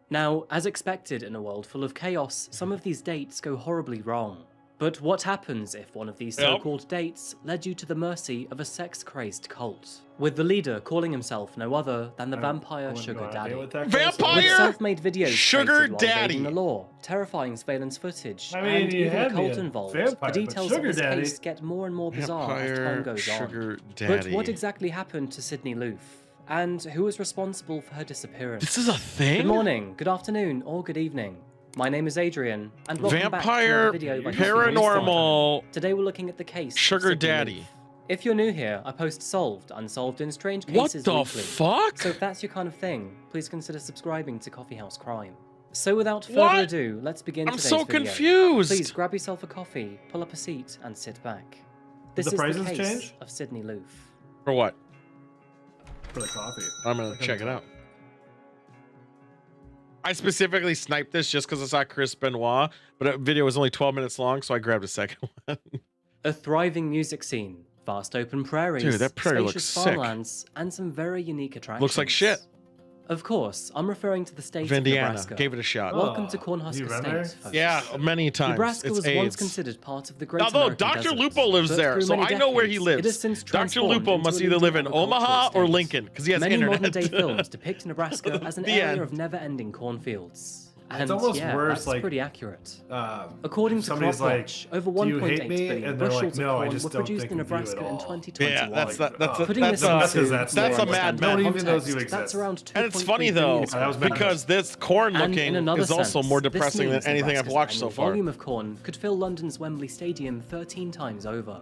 Now, as expected in a world full of chaos, some of these dates go horribly wrong. But what happens if one of these Yep. so-called dates led you to the mercy of a sex-crazed cult? With the leader calling himself no other than the vampire sugar daddy. With Vampire self-made videos Sugar created while daddy. evading the law, terrifying surveillance footage, I mean, and you even a had me cult at involved, vampire, the but details of sugar this daddy. case get more and more bizarre as time Vampire goes sugar on. daddy. But what exactly happened to Sydney Loof? And who was responsible for her disappearance? This is a thing? Good morning, good afternoon, or good evening. My name is Adrian, and welcome back to Vampire another video by Coffee House paranormal Crime. Today we're looking at the case of sugar Sydney daddy. Loof. If you're new here, I post solved, unsolved, and strange What cases the weekly. fuck? So if that's your kind of thing, please consider subscribing to Coffee House Crime. So without further What? ado, let's begin I'm today's so video. confused. Please grab yourself a coffee, pull up a seat, and sit back. This the is the prices case change? of Sydney Loof. For what? For the coffee. I'm gonna check it out. I specifically sniped this just because I saw Chris Benoit, but the video was only 12 minutes long, so I grabbed a second one. A thriving music scene, vast open prairies, Dude, that prairie spacious looks sick. farmlands, and some very unique attractions. Looks like shit. Of course, I'm referring to the state of Indiana. Nebraska. Gave it a shot. Welcome to Oh, Cornhusker you been State. there? folks. Yeah, many times. Nebraska it's was AIDS. once considered part of the Great Although American Dr. Desert, Lupo lives but there, through so many I know where he decades, lives. It has since Dr. transformed Lupo into must a either leading live in agricultural Omaha or state. Lincoln, because he has Many internet. modern-day films depict Nebraska as an The area end. of never-ending cornfields. And It's almost yeah, worse, that's like, pretty accurate. According According to somebody's like, CropWatch, over "Do you 1.8 hate me?" billion And they're like, bushels "No, of I corn just were don't produced think in of you at Nebraska in all." 2021. Yeah, that's Putting this a into that's a normal. Mad No one Men. even knows you context, that's exist. around And it's 2.3 funny though, billion That was Mad Men. because this corn And looking in another is also sense, more this depressing than means anything I've Nebraska's watched so annual far. volume of corn could fill London's Wembley Stadium 13 times over.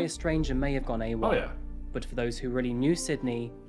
a stranger may have gone AWOL. Oh yeah. But for those who really knew Sydney,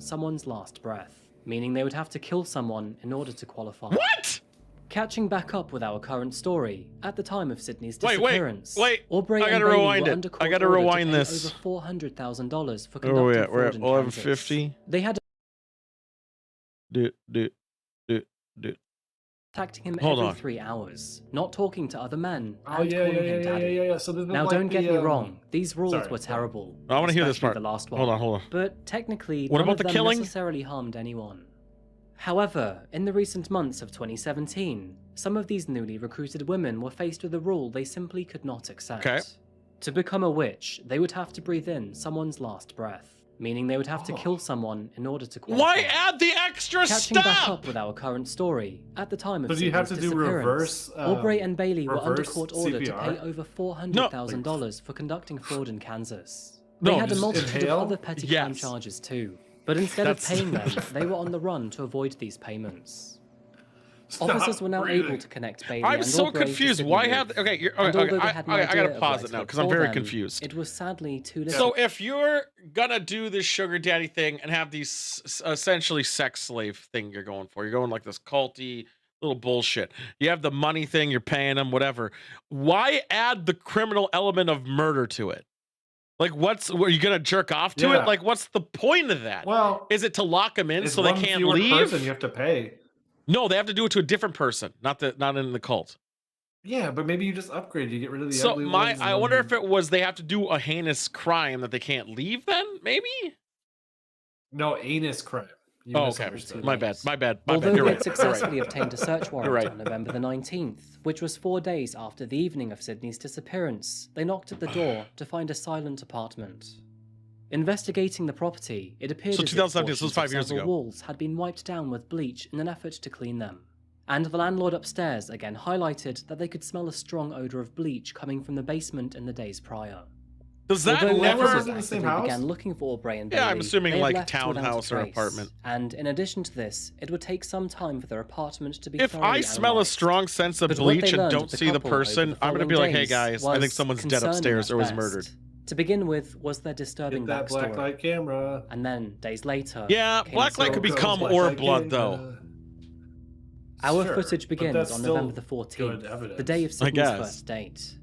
someone's last breath, meaning they would have to kill someone in order to qualify. What? Catching back up with our current story, at the time of Sydney's Wait, disappearance, wait. Aubrey I and gotta Bailey rewind were it. under I court gotta order to rewind pay this. over $400,000 for Where are we conducting at? We're fraud at in 1150. Kansas. They had Do. contacting him Hold every on. 3 hours, not talking to other men, Oh and yeah, calling yeah, him yeah, daddy. yeah, yeah. So this is Now, like don't get the, me wrong; these rules sorry, were sorry. terrible. I want to hear this especially part. The last one. Hold on. But technically, What none about of the them killing? necessarily harmed anyone. However, in the recent months of 2017, some of these newly recruited women were faced with a rule they simply could not accept. Okay. To become a witch, they would have to breathe in someone's last breath, meaning they would have to kill someone in order to qualify. Why add the extra Catching back step? up with our current story, at the time of So do you have to Sydney's do disappearance, reverse, Aubrey and Bailey were under reverse court order to CPR? pay over $400,000 for conducting fraud in Kansas. No, They had a just multitude inhale? of other petty crime Yes. charges too, but instead of That's- paying them, they were on the run to avoid these payments. Stop Officers were now breathing. able to connect Bailey I'm and so Aubrey to confused. Sydney Why Lou. have? Okay, And although they I had no gotta idea of pause where it to now look because I'm for very them, confused. It was sadly too little. So if you're gonna do this sugar daddy thing and have these essentially sex slave thing you're going for, you're going like this culty little bullshit. You have the money thing, you're paying them, whatever. Why add the criminal element of murder to it? Like, are you gonna jerk off to Yeah. it? Like, what's the point of that? Well, Is it to lock them in it's so they one can't fewer leave? person you have to pay. No, they have to do it to a different person, not in the cult. Yeah, but maybe you just upgrade. You get rid of the So ugly ones. I and wonder then- if it was they have to do a heinous crime that they can't leave. Then maybe. No, anus crime. You Oh, okay. misunderstood. My bad. Although You're they right. had successfully obtained a search warrant right. on November the 19th, which was 4 days after the evening of Sydney's disappearance, they knocked at the door to find a silent apartment. Investigating the property, it appeared So as if 2017, so it was portions of 5 years several ago. walls had been wiped down with bleach in an effort to clean them. And the landlord upstairs again highlighted that they could smell a strong odor of bleach coming from the basement in the days prior. Does that Although never? officers in the same actively house? began looking for Aubrey and Bailey, Yeah, I'm assuming they had like left without a townhouse or trace. apartment. And in addition to this, it would take some time for their apartment to be If thoroughly I smell a analysed. strong sense of But what they bleach and learned don't of the see the couple over person, the I'm gonna following be like, "Hey days guys, I think was someone's dead concerning upstairs at or was best. murdered." To begin with was their disturbing Get that black backstory, light camera. and then days later, Yeah, came black light the could real become result. or blood though. Our Sure, footage but begins that's on still November the good 14th, evidence. the day of I Sydney's guess. first date.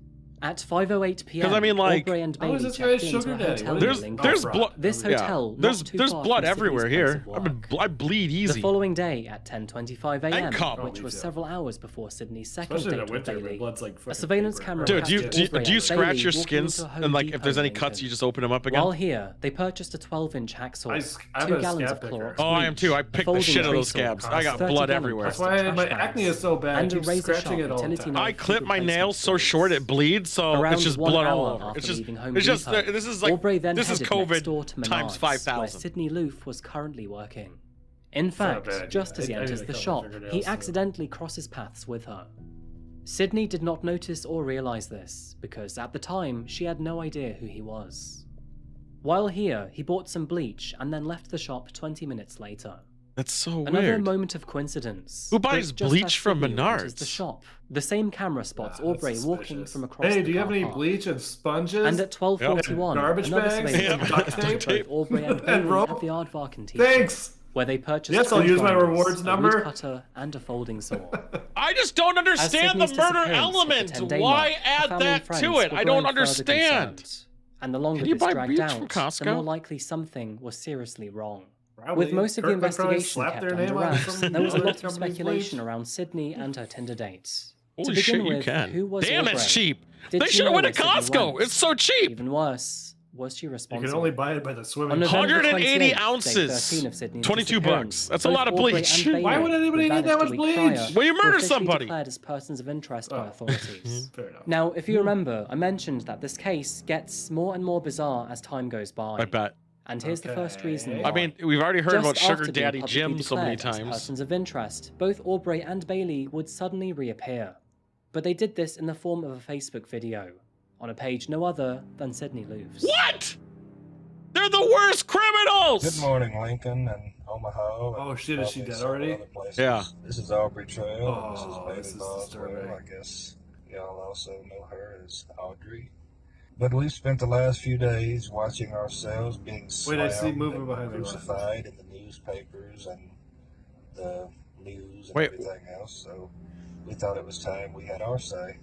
At 5:08 p.m., 'Cause I mean, like- Aubrey and How is Bailey this checked guy's into sugar a daddy? hotel What in is- Lincoln. There's fraud. blood. This Yeah. hotel, not There's too there's far blood from Sydney's everywhere place here. of I work. bleed The easy. following day at 10:25 a.m., And cum. which was several hours before Sydney's second Especially in date the with winter, my Bailey, blood's like a fucking surveillance paper. camera Dude, do you captured Aubrey do you and scratch Bailey your walking skins into a Home and like if Depot there's in any cuts, Lincoln. you just open them up again? While here, they purchased a 12-inch hacksaw, I'm 2 a gallons scab of picker. Clorox Oh, I am too. I bleach, picked a the shit folding out of those tree saw, scabs. I got 30 blood gallon everywhere. That's plastic why my trash acne bags, is so bad. I and a keep razor-sharp scratching it all the utility time. knife I clip my replacement nails so blades. short it bleeds, so Around it's just 1 blood hour all over. after It's just leaving Home it's just Depot, this is like Aubrey then this is headed next door to COVID times Menards, 5,000. where Sydney Loof was currently working. In fact, bad idea. just as he I need enters to the cut my shop, fingernails, he too. accidentally crosses paths with her. Sydney did not notice or realize this, because at the time, she had no idea who he was. While here, he bought some bleach and then left the shop 20 minutes later. That's so Another weird. moment of coincidence. Who buys but just bleach as from Sydney enters Menards? The shop. The same camera spots Ah, Aubrey that's walking suspicious. from across Hey, the do you have car any park. bleach and sponges? And at 12:41, Garbage another bags? surveillance Yeah, camera duct captured tape? both Aubrey and And Bailey rope? at the Aardvark tea Thanks. where they purchased Yes, I'll food use my grinders, rewards a number. wood cutter, and a folding saw. I just don't understand the Sydney's murder disappearance hit the element. 10-day Why mark, her add family and that friends to it? were I don't growing further understand. concerned. And the longer Can you this buy dragged bleach out, from the Costco? more likely something was seriously wrong. Probably. With most of the Kirk would probably investigation slap kept their under name on wraps, some there was a other lot of company's speculation bleach. around Sydney and her Tinder dates. Holy to begin shit, you with, can. who was Damn, Aubrey? it's cheap. Did They she should have know went to where Sydney Costco. went? It's so cheap. Even worse, was she You responsible? can only buy it by the On swimming. November 180 28th, day ounces. 13 of Sydney's 22 disappearance, bucks. That's a both lot of Aubrey bleach. and Bailey, Why would anybody who need that vanished a much week bleach? prior, Well, you were murder officially somebody. declared as persons of interest by Oh. authorities. Fair enough. Now, if you remember, I mentioned that this case gets more and more bizarre as time goes by. I bet. And here's the first reason Okay. why. I mean, we've already heard Just about Sugar after being Daddy publicly Jim so many declared as times. persons of interest, both Aubrey and Bailey would suddenly reappear. But they did this in the form of a Facebook video, on a page no other than Sydney Loof's. What? They're the worst criminals! Good morning, Lincoln and Omaha. Oh, and shit, is she probably dead several already? other places. Yeah. This is Aubrey Trail. Oh, and this is this Bailey is Boswell. disturbing. I guess y'all also know her as Audrey. But we've spent the last few days watching ourselves being Wait, I see slammed movement and behind the crucified in the newspapers and the news and Wait. everything else. So we thought it was time we had our say.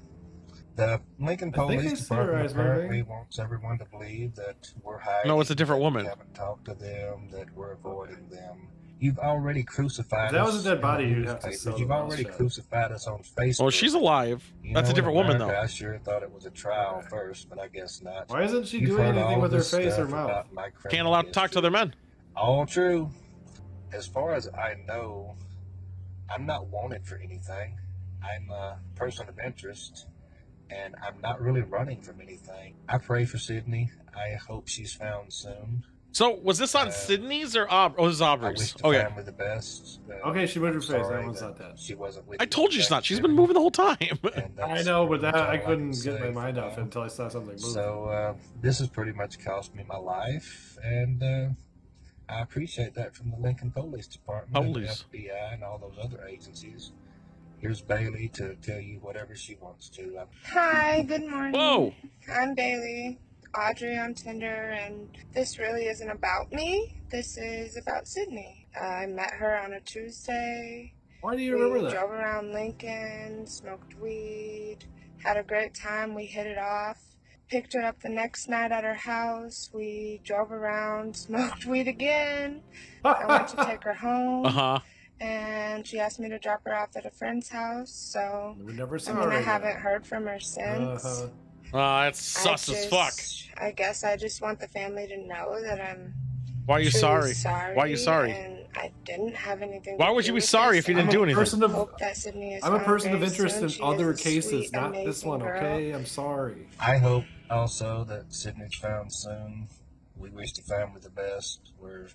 The Lincoln I think they Police Department serialized apparently moving. wants everyone to believe that we're hiding. No, it's a different that woman. We haven't talked to them, that we're avoiding them. You've already crucified If that us. was a dead body, in the you'd have to newspapers. sew You've the mouth already shut. crucified us on Facebook. Well, she's alive. You That's a know, different in woman, America, though. I sure thought it was a trial first, but I guess not. Why isn't she You've doing heard anything all with her this face or stuff mouth? about my criminal Can't allow to talk to history. other men. All true. As far as I know, I'm not wanted for anything. I'm a person of interest, and I'm not really running from anything. I pray for Sydney. I hope she's found soon. So was this on Sydney's or this is I Aubrey's? wish the Okay. family the best. Okay, she moved her I'm face. That sorry one's not that. She wasn't with I you told you for she's not. She's been Thanksgiving, moving the whole time. and I that's know, but pretty that much I all couldn't can get my say mind for off it now. until I saw something moving. So this has pretty much cost me my life, and I appreciate that from the Lincoln Police Department, and the Police. FBI, and all those other agencies. Here's Bailey to tell you whatever she wants to. Hi, good morning. Whoa. I'm Bailey, Audrey on Tinder, and this really isn't about me. This is about Sydney. I met her on a Tuesday. Why do you remember We that? drove around Lincoln, smoked weed, had a great time. We hit it off. Picked her up the next night at her house. We drove around, smoked weed again. I went to take her home. Uh-huh. And she asked me to drop her off at a friend's house, so We never saw I mean, her I again. haven't heard from her since. It's sus as fuck. I guess I just want the family to know that I'm Why are you truly sorry? Why are you sorry? And I didn't have anything Why to would do you be with sorry this. if you didn't I do anything? Person of, hope that Sydney is I'm a home person of very interest soon. in She other is a cases, sweet, not this amazing one, girl. okay? I'm sorry. I hope also that Sydney's found soon. We wish the family the best. We're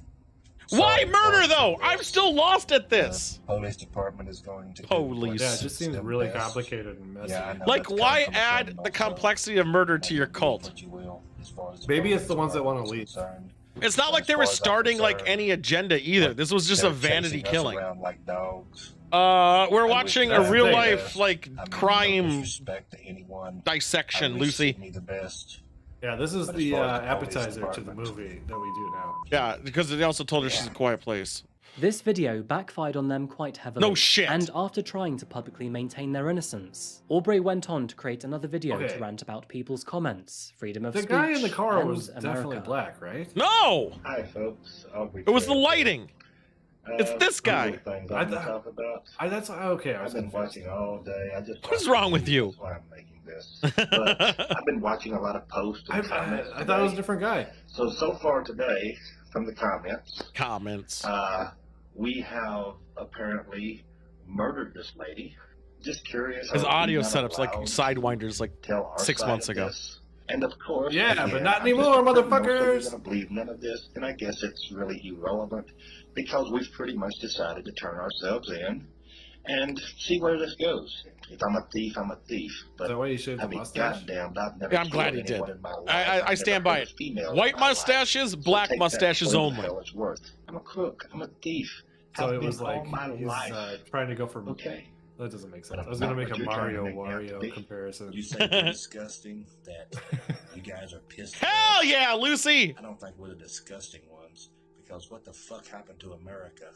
Why sorry murder for though? this. I'm still lost at this. The police department is going to. do Police. Yeah, it what's just seems them really best. complicated and messy. Yeah, I know Like, that's why coming from add them the also. complexity of murder to your Make cult? what you will, as far as the Maybe it's police the ones that want to department's lead. concerned. It's not like As they were far as I'm starting like concerned, any agenda either. This was just a they're vanity chasing us killing. around like dogs. We're I watching wish a them real the life best. like I mean, no crime disrespect to anyone. dissection, I wish Lucy. Sydney the best. Yeah, this is But as the far as the police appetizer to the department- movie that we do now. Yeah, because they also told her she's a quiet place. This video backfired on them quite heavily. No shit. And after trying to publicly maintain their innocence, Aubrey went on to create another video Okay. to rant about people's comments, freedom of The speech, guy in the car and was definitely America. black, right? No! Hi, folks. It was the lighting. It's this guy. Things I I can thought- talk about. That's okay. I was I've been confused. watching all day. I just What is wrong with you? That's why I'm making this. But I've been watching a lot of posts and comments. I thought it was a today. different guy. So far today, from the comments, Comments. we have apparently murdered this lady. Just curious. His are we audio not setup's like allowed Sidewinders like to tell our 6 side months of ago. this? And of course, Yeah, but again, not I'm just anymore, afraid most of you motherfuckers. are gonna believe none of this, and I guess it's really irrelevant because we've pretty much decided to turn ourselves in and see where this goes. If I'm a thief, I'm a thief. But Is that why you shaved I the mean, mustache? goddamn, I've never Yeah, I'm glad killed he anyone did. in my life. I I've stand never by hurt it. a female White in my life. mustaches, So black take that mustaches for what only. the hell it's worth. I'm a crook. I'm a thief. So Have it was been like all my he's life. trying to go for. Okay. That doesn't make sense. But I was I'm gonna not make a what you're trying to Mario make me out to Wario be. comparison. You say we're disgusting, that you guys are pissed. Hell yeah, Lucy! I don't think we're the disgusting ones, because what the fuck happened to America?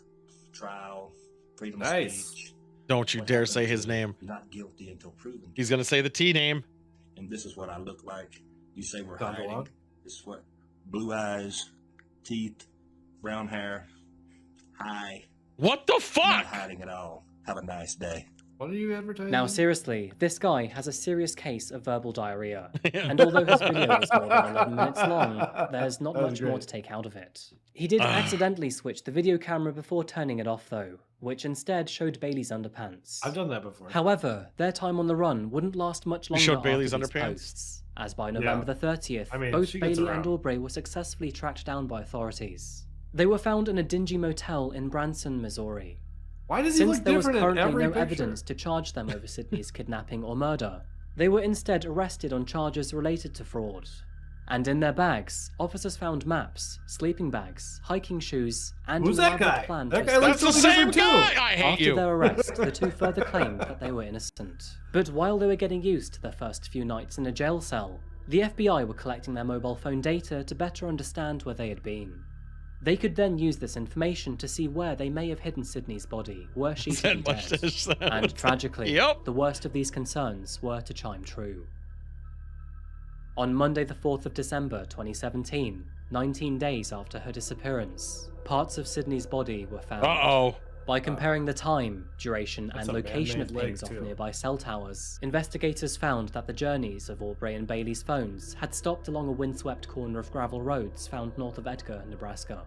Trial, freedom of Nice. speech. Don't you What dare happened say to his name. Not guilty until proven. He's gonna say the T name. And this is what I look like. You say we're Don hiding. DeLonge? This is what? Blue eyes, teeth, brown hair. Hi. What the Not fuck? hiding at all. Have a nice day. What are you advertising? Now seriously, this guy has a serious case of verbal diarrhea, and although his video is more than 11 minutes long, there's not That was much more great. to take out of it. He did accidentally switch the video camera before turning it off though, which instead showed Bailey's underpants. I've done that before. However, their time on the run wouldn't last much longer showed after Bailey's these underpants? posts, as by November the 30th, I mean, both she gets Bailey around. and Aubrey were successfully tracked down by authorities. They were found in a dingy motel in Branson, Missouri. Why does he Since look there was different in currently every no picture? evidence to charge them over Sydney's kidnapping or murder, they were instead arrested on charges related to fraud. And in their bags, officers found maps, sleeping bags, hiking shoes, and Who's an that elaborate guy? plan That to guy looks That's the totally same different guy! too. I hate After you. their arrest, the two further claimed that they were innocent. But while they were getting used to their first few nights in a jail cell, the FBI were collecting their mobile phone data to better understand where they had been. They could then use this information to see where they may have hidden Sydney's body were she to be dead. And tragically, the worst of these concerns were to chime true. On Monday the 4th of December 2017, 19 days after her disappearance, parts of Sydney's body were found. By comparing the time, duration, and location of pings off nearby cell towers, investigators found that the journeys of Aubrey and Bailey's phones had stopped along a windswept corner of gravel roads found north of Edgar, Nebraska.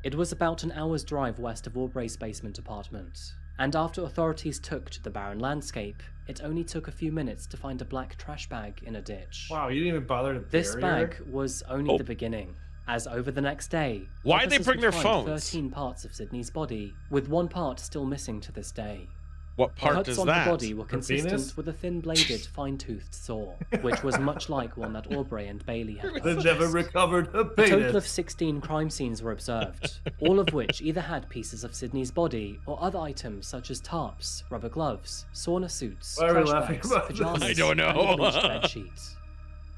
It was about an hour's drive west of Aubrey's basement apartment, and after authorities took to the barren landscape, it only took a few minutes to find a black trash bag in a ditch. Wow, you didn't even bother to bury This bag her? was only the beginning, as over the next day, why'd they officers bring would their find phones? 13 parts of Sydney's body, with one part still missing to this day. What part the cuts is on that? her body were Her consistent penis? with a thin-bladed, fine-toothed saw, which was much like one that Aubrey and Bailey had They purchased. never recovered a A penis. total of 16 crime scenes were observed, all of which either had pieces of Sydney's body or other items such as tarps, rubber gloves, sauna suits, Why are we trash laughing bags, about this? pajamas, I don't know. and a bleached bedsheet.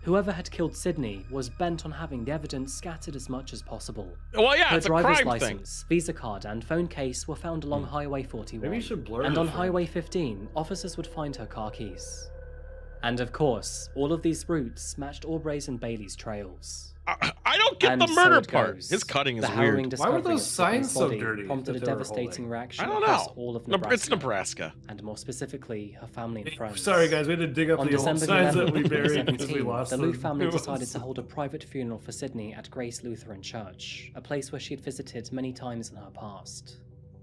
Whoever had killed Sydney was bent on having the evidence scattered as much as possible. Well, yeah, Her it's a driver's crime thing. license, visa card, and phone case were found along Highway 41. Maybe you should blur And the on front. Highway 15, officers would find her car keys. And of course, all of these routes matched Aubrey's and Bailey's trails. I don't get And the so murder it part. goes. His cutting is The harrowing weird. discovery those of signs Sydney's so body dirty prompted a that they were devastating holding? reaction I don't across know. all of No, Nebraska. it's Nebraska. And more specifically, her family and friends. Sorry, guys, we had to dig up On the old December signs that 11th, we buried because we 2017, lost the them. Lou family It was- decided to hold a private funeral for Sydney at Grace Lutheran Church, a place where she had visited many times in her past.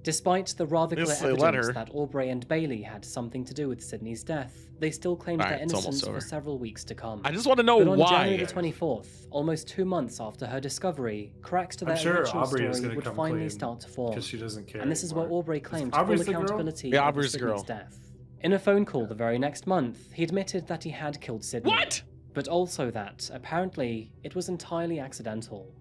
Despite the rather clear Yes, they let evidence her. that Aubrey and Bailey had something to do with Sydney's death, they still claimed Alright, their it's almost innocence for over. several weeks to come. I just want to know But on why. January the 24th, almost 2 months after her discovery, cracks to I'm their sure original Aubrey is story gonna would come finally clean start to form. 'cause she doesn't care And this is where anymore. Aubrey claimed Aubrey's full the girl? accountability Yeah, over Aubrey's the Sydney's girl. death. In a phone call the very next month, he admitted that he had killed Sydney. What? But also that, apparently, it was entirely accidental.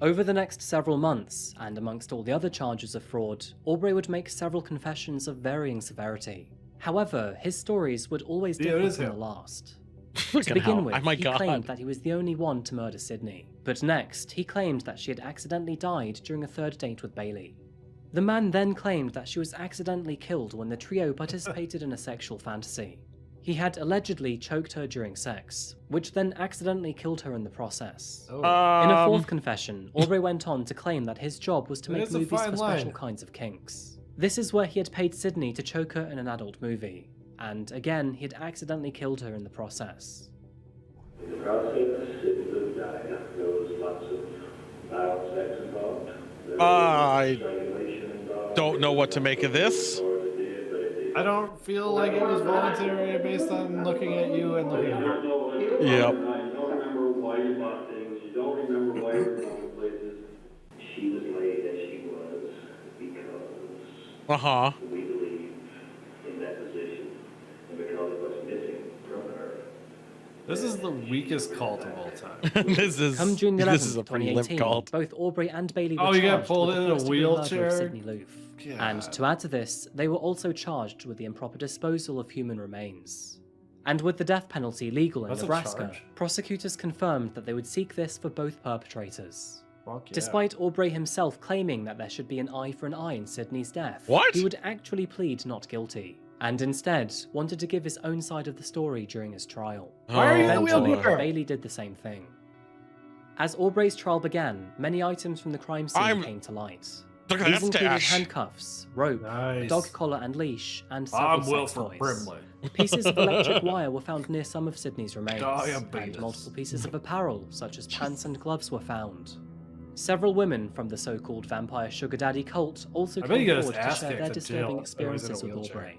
Over the next several months, and amongst all the other charges of fraud, Aubrey would make several confessions of varying severity. However, his stories would always Yeah, it differ is from him. the last. Look To at begin how- with, oh my he God. claimed that he was the only one to murder Sydney. But next, he claimed that she had accidentally died during a third date with Bailey. The man then claimed that she was accidentally killed when the trio participated in a sexual fantasy. He had allegedly choked her during sex, which then accidentally killed her in the process. Oh. In a fourth confession, Aubrey went on to claim that his job was to make It's a movies fine for special line. kinds of kinks. This is where he had paid Sydney to choke her in an adult movie, and again, he had accidentally killed her in the process. In the process, Sydney Lou died. There was lots of violent sex involved. There was strangulation involved. Don't know what to make of this. I don't feel like it was voluntary based on looking at you and looking at her. Yep. You don't remember why you bought things. You don't remember why you were going places. She was laid as she was because Uh-huh. we believe in that position and because of what's missing from her. This is the weakest cult of all time. This is Come June 11th, this is a pretty limp 2018, cult. both Aubrey and Bailey were Oh, you got charged pulled with the in a first-degree murder of wheelchair? Sydney Loof. And to add to this, they were also charged with the improper disposal of human remains. And with the death penalty legal in That's a Nebraska, charge. prosecutors confirmed that they would seek this for both perpetrators. Fuck yeah. Despite Aubrey himself claiming that there should be an eye for an eye in Sydney's death, What? he would actually plead not guilty, and instead wanted to give his own side of the story during his trial. Why are you in the Eventually, wheelchair? Bailey did the same thing. As Aubrey's trial began, many items from the crime scene came to light. Look at These that included stash. handcuffs, rope, Nice. dog collar and leash, and several I'm sex Wilford toys. Brimley. Pieces of electric wire were found near some of Sydney's remains, Oh, yeah, and beat us. multiple pieces of apparel, such as pants and gloves, were found. Several women from the so-called vampire sugar daddy cult also I bet he came got his forward to ass share kicked their in disturbing jail. Oh, he's in a experiences with wheelchair. Aubrey.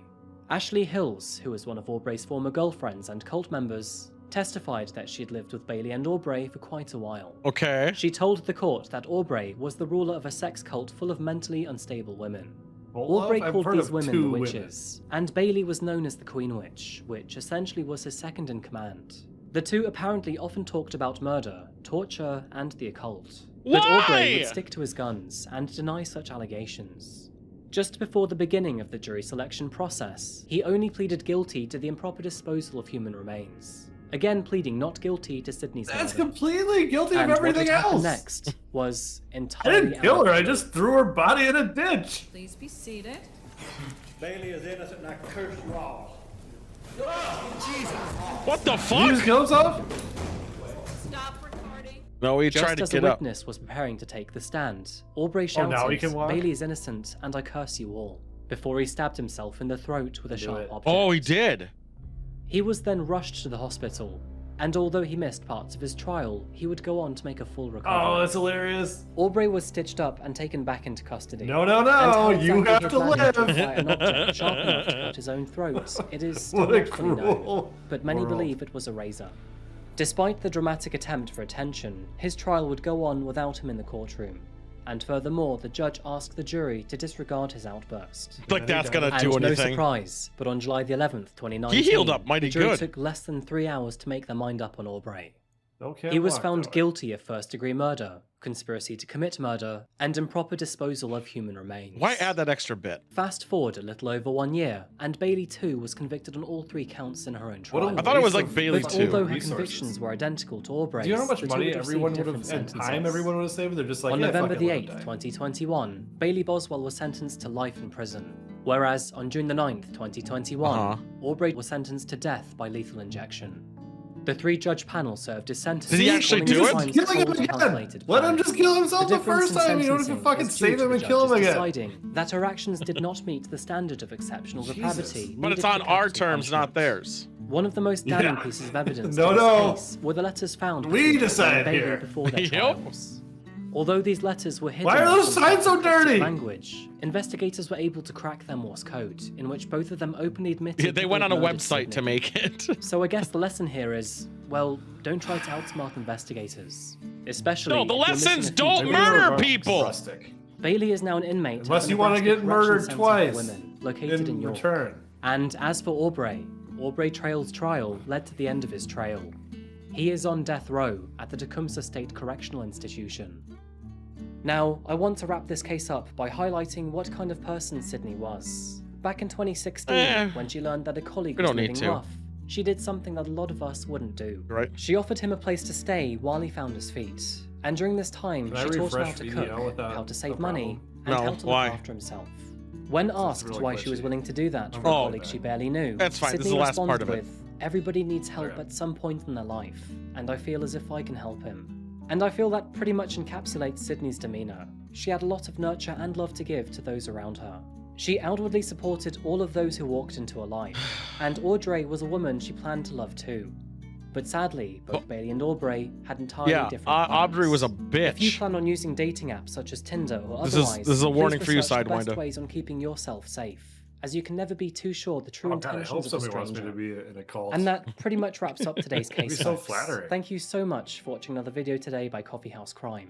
Ashley Hills, who was one of Aubrey's former girlfriends and cult members, testified that she had lived with Bailey and Aubrey for quite a while. Okay. She told the court that Aubrey was the ruler of a sex cult full of mentally unstable women. Full of? Aubrey I've called heard these of women two the women. witches, and Bailey was known as the Queen Witch, which essentially was his second in command. The two apparently often talked about murder, torture, and the occult. But Aubrey Why? would stick to his guns and deny such allegations. Just before the beginning of the jury selection process, he only pleaded guilty to the improper disposal of human remains. again pleading not guilty to Sydney's That's murder. completely guilty of And what everything would happen else. next was I entirely didn't kill her. I out. just threw her body in a ditch. Please be seated. Bailey is innocent and I curse you all. What the Did he fuck? just kill himself? Stop recording. No, he Just tried to as get the up. witness was preparing to take the stand, Aubrey Oh, shouted, now he can walk? Bailey is innocent and I curse you all, before he stabbed himself in the throat with a sharp object. Oh, he did. He was then rushed to the hospital, and although he missed parts of his trial, he would go on to make a full recovery. Oh, that's hilarious. Aubrey was stitched up and taken back into custody. No, no, And no, how you exactly have he'd to managed live. acquire an object sharp enough to cut his own throat, it is still What a not fully known, cruel but many world. believe it was a razor. Despite the dramatic attempt for attention, his trial would go on without him in the courtroom. And furthermore, the judge asked the jury to disregard his outburst. Like that's gonna And do no anything. surprise, but on July the 11th, 2019, He healed up mighty the jury good. took less than 3 hours to make their mind up on Aubrey. Okay, He was walk, found though. guilty of first-degree murder, conspiracy to commit murder, and improper disposal of human remains. Why add that extra bit? Fast forward a little over 1 year, and Bailey too was convicted on all 3 counts in her own trial. I thought it was like Bailey But too. although her convictions were identical to Aubrey's, Do you know how much the two money would receive everyone would different have, and time sentences. everyone would have saved? They're just like, On yeah, November fuck the it, let 8th, him die. 2021, Bailey Boswell was sentenced to life in prison. Whereas on June the 9th, 2021, Aubrey was sentenced to death by lethal injection. The 3-judge panel served his sentence. Did he actually do it? Just killing him again. Let him just kill himself the first time. You don't have to fucking save him and kill him again. Deciding that her actions did not meet the standard of exceptional depravity. But it's needed on for our capital terms, not punishment. theirs. One of the most damning Yeah. pieces of evidence No, in this no. case were the letters found We between decide Aubrey and Bailey here. before their Yep. trials. Although these letters were hidden Why are those from signs so encrypted dirty? language, investigators were able to crack their Morse code, in which both of them openly admitted Yeah, they that went they'd on a murdered website to Sydney. make it. So I guess the lesson here is, well, don't try to outsmart investigators. Especially No, the if you're missing lessons a few don't details. murder people. Rustic. Bailey is now an inmate Unless at the you want to Nebraska get Correctional murdered Center for twice Women, located in in York. return. And as for Aubrey Trail's trial led to the end of his trail. He is on death row at the Tecumseh State Correctional Institution. Now, I want to wrap this case up by highlighting what kind of person Sydney was. Back in 2016, when she learned that a colleague we was don't need living to. rough, she did something that a lot of us wouldn't do. Right. She offered him a place to stay while he found his feet. And during this time, Can I she taught him how refresh to video cook, without how to save a money, problem? and No, how to why? look after himself. When asked really why she was glitchy. willing to do that for a Oh. colleague she barely knew, That's fine, this is Sydney the last part responded of it. with, "Everybody needs help Okay. at some point in their life, and I feel as if I can help him." And I feel that pretty much encapsulates Sydney's demeanour. She had a lot of nurture and love to give to those around her. She outwardly supported all of those who walked into her life, and Audrey was a woman she planned to love too. But sadly, both Bailey and Aubrey had entirely Yeah, different Aubrey plans. was a If you bitch. plan on using dating apps such as Tinder or This is- otherwise, this is a please warning for you, research the best Sidewinder. ways on keeping yourself safe, as you can never be too sure the true Oh, God, I hope intentions of a somebody wants me stranger. to be in a cult. And that pretty much wraps up today's It'd be case. so folks. flattering. Thank you so much for watching another video today by Coffee House Crime.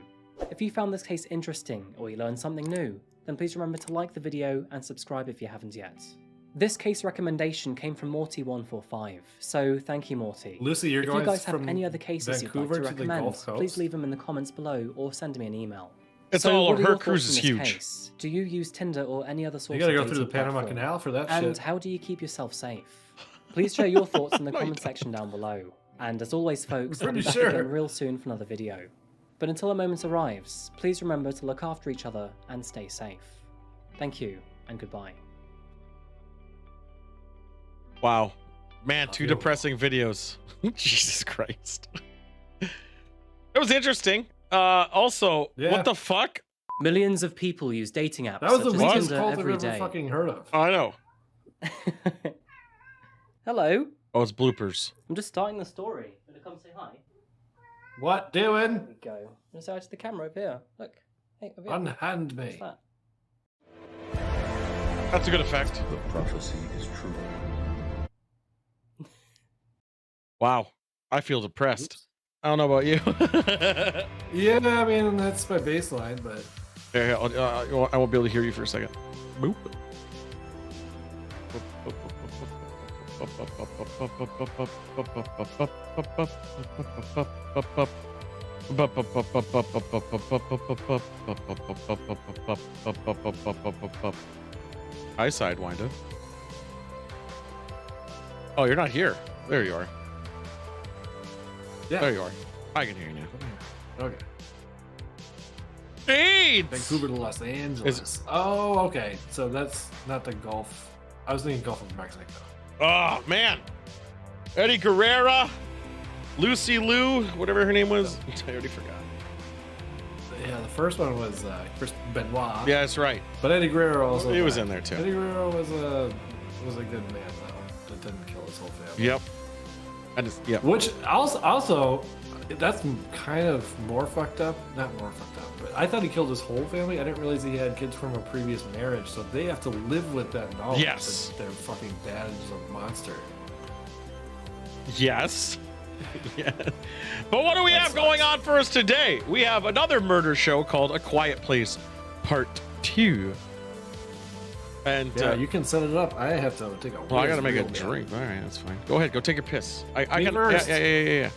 If you found this case interesting or you learned something new, then please remember to like the video and subscribe if you haven't yet. This case recommendation came from Morty145, so thank you, Morty. Lucy, you're if going you guys have from any other cases Vancouver you'd like to to the recommend, Gulf Coast? please leave them in the comments below or send me an email. It's So all what are her your cruise thoughts is on this huge. case? Do you use Tinder or any other sort You gotta of go through the dating Panama platform? Canal for that And shit. how do you keep yourself safe? Please share your thoughts in the comment section down below. And as always, folks, I'll be Pretty back sure. again real soon for another video. But until a moment arrives, please remember to look after each other and stay safe. Thank you, and goodbye. Wow. Man, 2 depressing videos. Jesus Christ. It was interesting. Also, Yeah. what the fuck? Millions of people use dating apps That was the such as weakest Tinder cult I've every ever day. fucking heard of. I know. Hello, Oh, it's bloopers. I'm just starting the story. Gonna come say hi? What There doing? we go. I'm gonna say hi to the camera over here. Look. Hey, over here. Unhand What's me. that? That's a good effect. The prophecy is true. Wow. I feel depressed. I don't know about you. Yeah, I mean, that's my baseline, but... Here, I won't be able to hear you for a second. Boop. Hi, Sidewinder. Oh, you're not here. There you are. Yeah. There you are. I can hear you now. Okay. AIDS! Vancouver to Los Angeles. Oh, okay. So that's not the Gulf. I was thinking Gulf of Mexico. Oh, man. Eddie Guerrera, Lucy Liu, whatever her name was. I already forgot. Yeah, the first one was Chris Benoit. Yeah, that's right. But Eddie Guerrero also. He was in there too. Eddie Guerrero was a good man though. That didn't kill his whole family. Yep. Yep. Which also that's kind of more fucked up. Not more fucked up, but I thought he killed his whole family. I didn't realize he had kids from a previous marriage, so they have to live with that knowledge. Yes. That their fucking dad is a monster. Yes. Yeah. But what do we have going on for us today? We have another murder show called A Quiet Place Part 2. And yeah, you can set it up. I have to take a. Well, I gotta make a drink. All right, that's fine. Go ahead, go take your piss. I can. First. Yeah.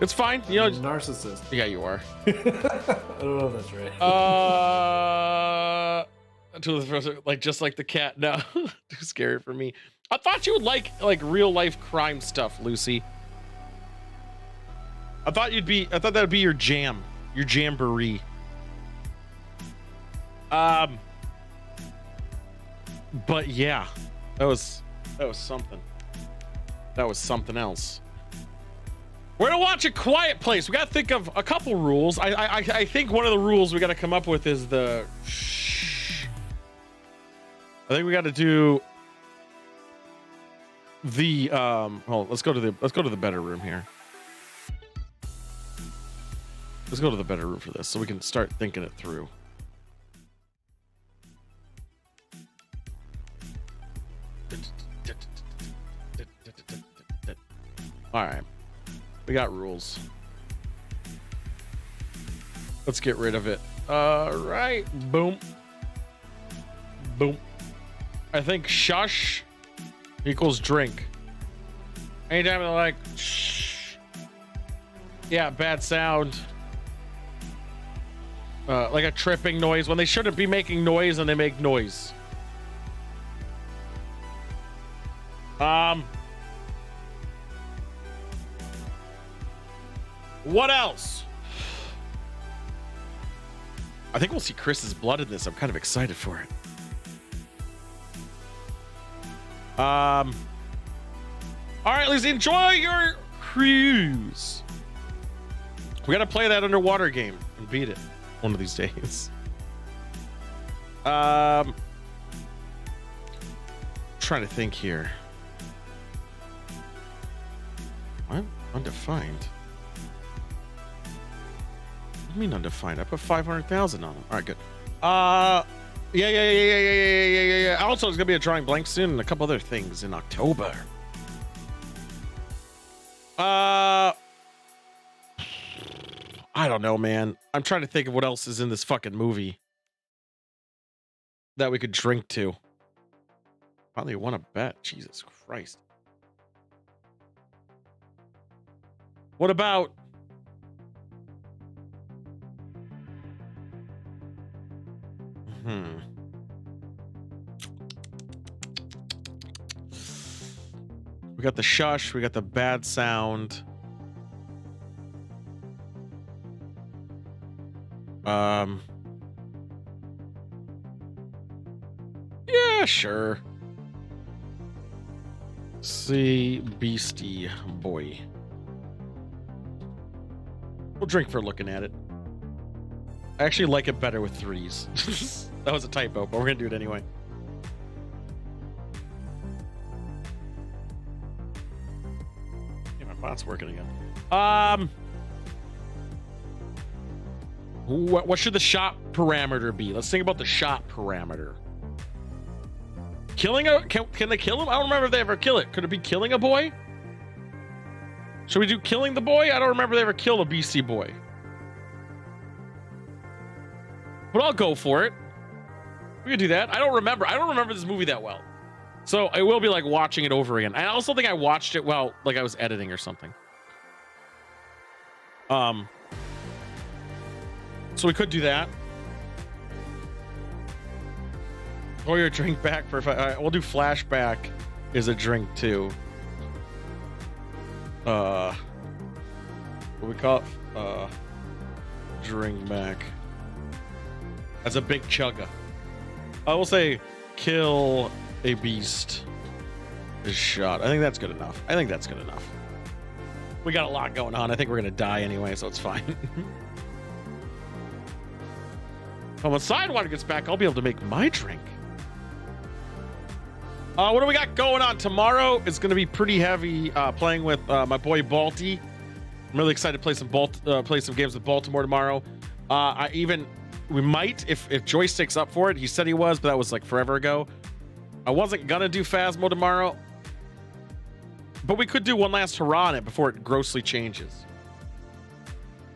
It's fine. You know, narcissist. Yeah, you are. I don't know if that's right. To the first, like just like the cat. No, too scary for me. I thought you would like real life crime stuff, Lucy. I thought that would be your jam, your jamboree. But yeah, that was something. That was something else. We're gonna watch A Quiet Place. We gotta think of a couple rules. I think one of the rules we gotta come up with is the shh. I think we gotta do the well, let's go to the better room here. Let's go to the better room for this so we can start thinking it through. All right. We got rules. Let's get rid of it. All right. Boom. Boom. I think shush equals drink. Anytime they're like, shh. Yeah, bad sound. Like a tripping noise when they shouldn't be making noise and they make noise. What else? I think we'll see Chris's blood in this. I'm kind of excited for it. All right, Lizzie, enjoy your cruise. We gotta play that underwater game and beat it one of these days. Trying to think here. What? Undefined. What do you mean undefined? I put 500,000 on them. All right, good. Yeah. Also, there's gonna be a drawing blank soon and a couple other things in October. I don't know, man. I'm trying to think of what else is in this fucking movie that we could drink to. Finally won a bet. Jesus Christ. What about we got the shush, we got the bad sound. Yeah, sure. See Beastie Boy. We'll drink for looking at it. I actually like it better with threes. That was a typo, but we're gonna do it anyway. Yeah, my bot's working again. What should the shot parameter be? Let's think about the shot parameter. Killing a can they kill him? I don't remember if they ever kill it. Could it be killing a boy? Should we do killing the boy? I don't remember they ever kill a BC boy. But I'll go for it. We can do that. I don't remember this movie that well. So I will be like watching it over again. I also think I watched it while like I was editing or something. So we could do that. Or your drink back for we'll do flashback is a drink too. what we call it? Drink back. That's a big chugga. I will say kill a beast is shot. I think that's good enough. We got a lot going on. I think we're gonna die anyway, so it's fine. When Sidewater gets back, I'll be able to make my drink. What do we got going on tomorrow? It's gonna be pretty heavy. Playing with my boy Balti. I'm really excited to play some games with Baltimore tomorrow. We might, if Joystick's up for it. He said he was, but that was like forever ago. I wasn't gonna do Phasmo tomorrow, but we could do one last hurrah on it before it grossly changes.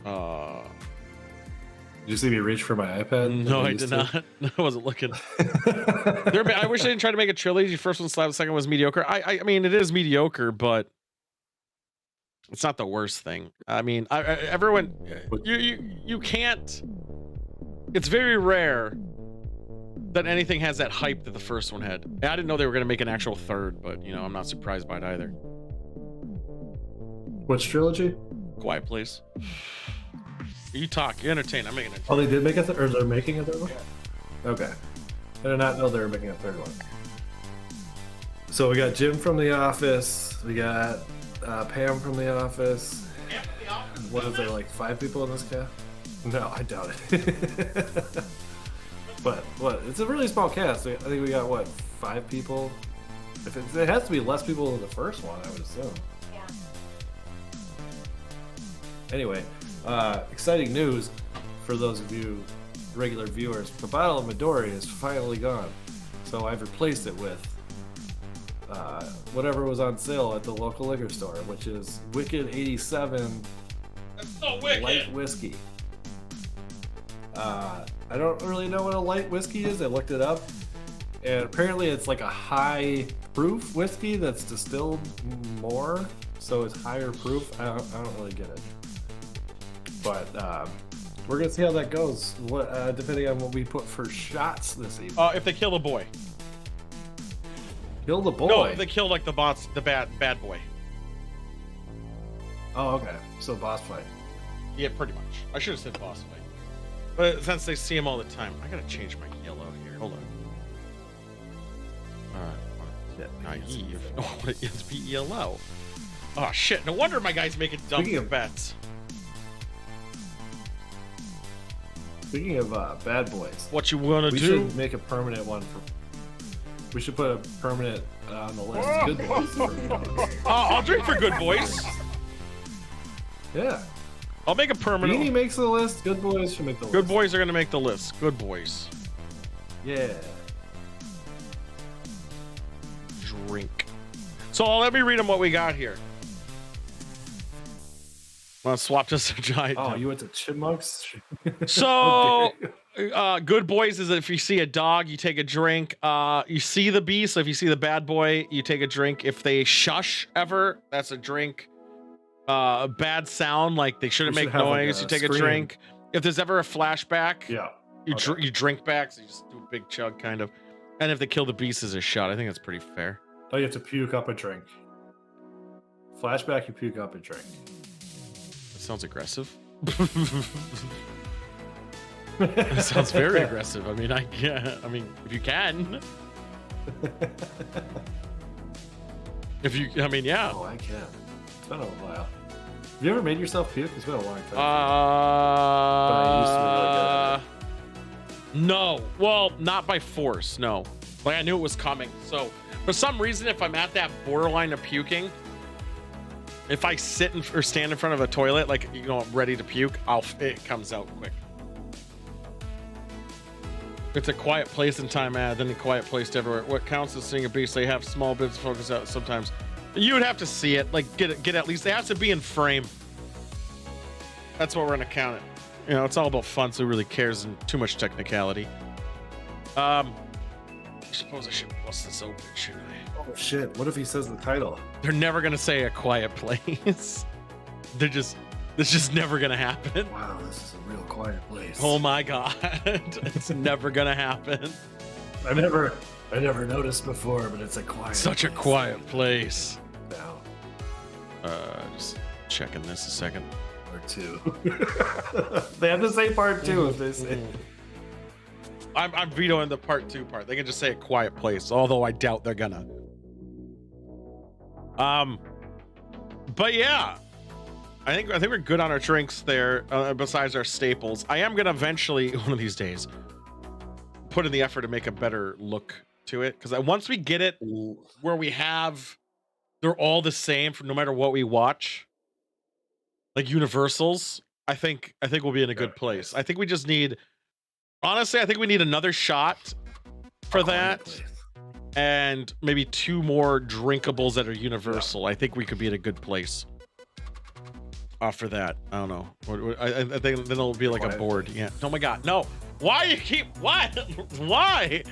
Did you see me reach for my iPad? No, I did not. I wasn't looking. I wish I didn't try to make a trilogy. First one slapped, the second was mediocre. I mean, it is mediocre, but it's not the worst thing. I mean, everyone, you can't. It's very rare that anything has that hype that the first one had. I didn't know they were going to make an actual third, but I'm not surprised by it either. Which trilogy? Quiet Place. You talk, you entertain. I'm making it. Oh, they did make a third, or they're making a third one? Okay. I did not know they were making a third one. So we got Jim from The Office. We got Pam from The Office. What is there, like 5 people in this cast? No, I doubt it. But what? It's a really small cast. I think we got what, 5 people? It has to be less people than the first one, I would assume. Yeah. Anyway, exciting news for those of you regular viewers. The bottle of Midori is finally gone. So I've replaced it with whatever was on sale at the local liquor store, which is Wicked 87 Light Whiskey. I don't really know what a light whiskey is. I looked it up, and apparently it's like a high proof whiskey that's distilled more, so it's higher proof. I don't really get it, but we're gonna see how that goes. Depending on what we put for shots this evening. If they kill the boy. Kill the boy? No, if they kill like the bad boy. Oh, okay. So boss fight. Yeah, pretty much. I should have said boss fight. But since they see him all the time, I gotta change my yellow here. Hold on. Naive. Oh, it's BELO. Oh shit! No wonder my guy's making dumb bets. Speaking of bad boys, what you wanna do? We should make a permanent one for. We should put a permanent on the list. Good boys. I'll drink for good boys. Yeah. I'll make a permanent. Beanie makes the list. Good boys should make the list. Good boys are gonna make the list. Good boys. Yeah. Drink. So let me read them what we got here. Want to swap to a giant? Oh, you went to Chipmunks? So, good boys is if you see a dog, you take a drink. You see the beast. So if you see the bad boy, you take a drink. If they shush ever, that's a drink. Bad sound, like they shouldn't make noise, you take a drink. If there's ever a flashback, you drink back, so you just do a big chug kind of. And if they kill the beast is a shot. I think that's pretty fair. Oh, you have to puke up a drink. Flashback, you puke up a drink. That sounds aggressive. That sounds very aggressive. I mean, if you can. Yeah. Oh, I can. It's been a while. Have you ever made yourself puke? It's been a long time. But I used to be really good at it. No. Well, not by force, no. Like, I knew it was coming. So, for some reason, if I'm at that borderline of puking, if I sit or stand in front of a toilet, like, I'm ready to puke, it comes out quick. It's a quiet place in time, then a quiet place to everywhere. What counts as seeing a beast? They have small bits of focus out sometimes. You would have to see it, like get at least. They have to be in frame. That's what we're gonna count it. It's all about fun, so who really cares and too much technicality. I suppose I should bust this open, shouldn't I? Oh shit! What if he says the title? They're never gonna say A Quiet Place. It's just never gonna happen. Wow, this is a real quiet place. Oh my god, it's never gonna happen. I never noticed before, but it's a quiet. Such a quiet place. Now. Just checking this a second. part 2. They have to say part 2 if they say. I'm vetoing the part 2 part. They can just say a quiet place, although I doubt they're gonna. But yeah, I think we're good on our drinks there. Besides our staples, I am gonna eventually one of these days put in the effort to make a better look to it, because once we get it where they're all the same for no matter what we watch, like universals, I think we'll be in a good place. I think we just need, honestly, I think we need another shot for that, and maybe 2 more drinkables that are universal. I think we could be in a good place for that. I don't know. I think then it'll be like a board. Yeah. Oh my God, no. Why you keep what? Why?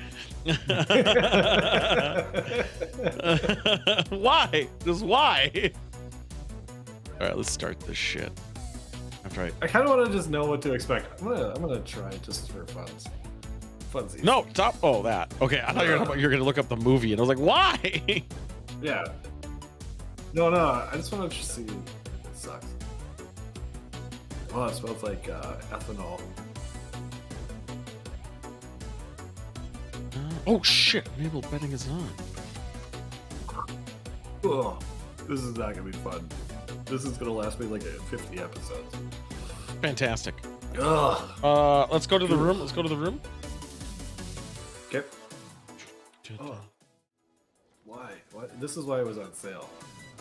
Why? Just why? All right, let's start this shit. After I kind of want to just know what to expect. I'm gonna try just for funs. Funsies. No, stop. Oh, that. Okay, I thought you were gonna look up the movie, and I was like, why? Yeah. No, I just want to see. It sucks. Oh, it smells like ethanol. Oh shit! Enable betting is on. Oh, this is not gonna be fun. This is gonna last me like 50 episodes. Fantastic. Ugh. Let's go to the room. Let's go to the room. Okay. Oh. Why? What? This is why it was on sale.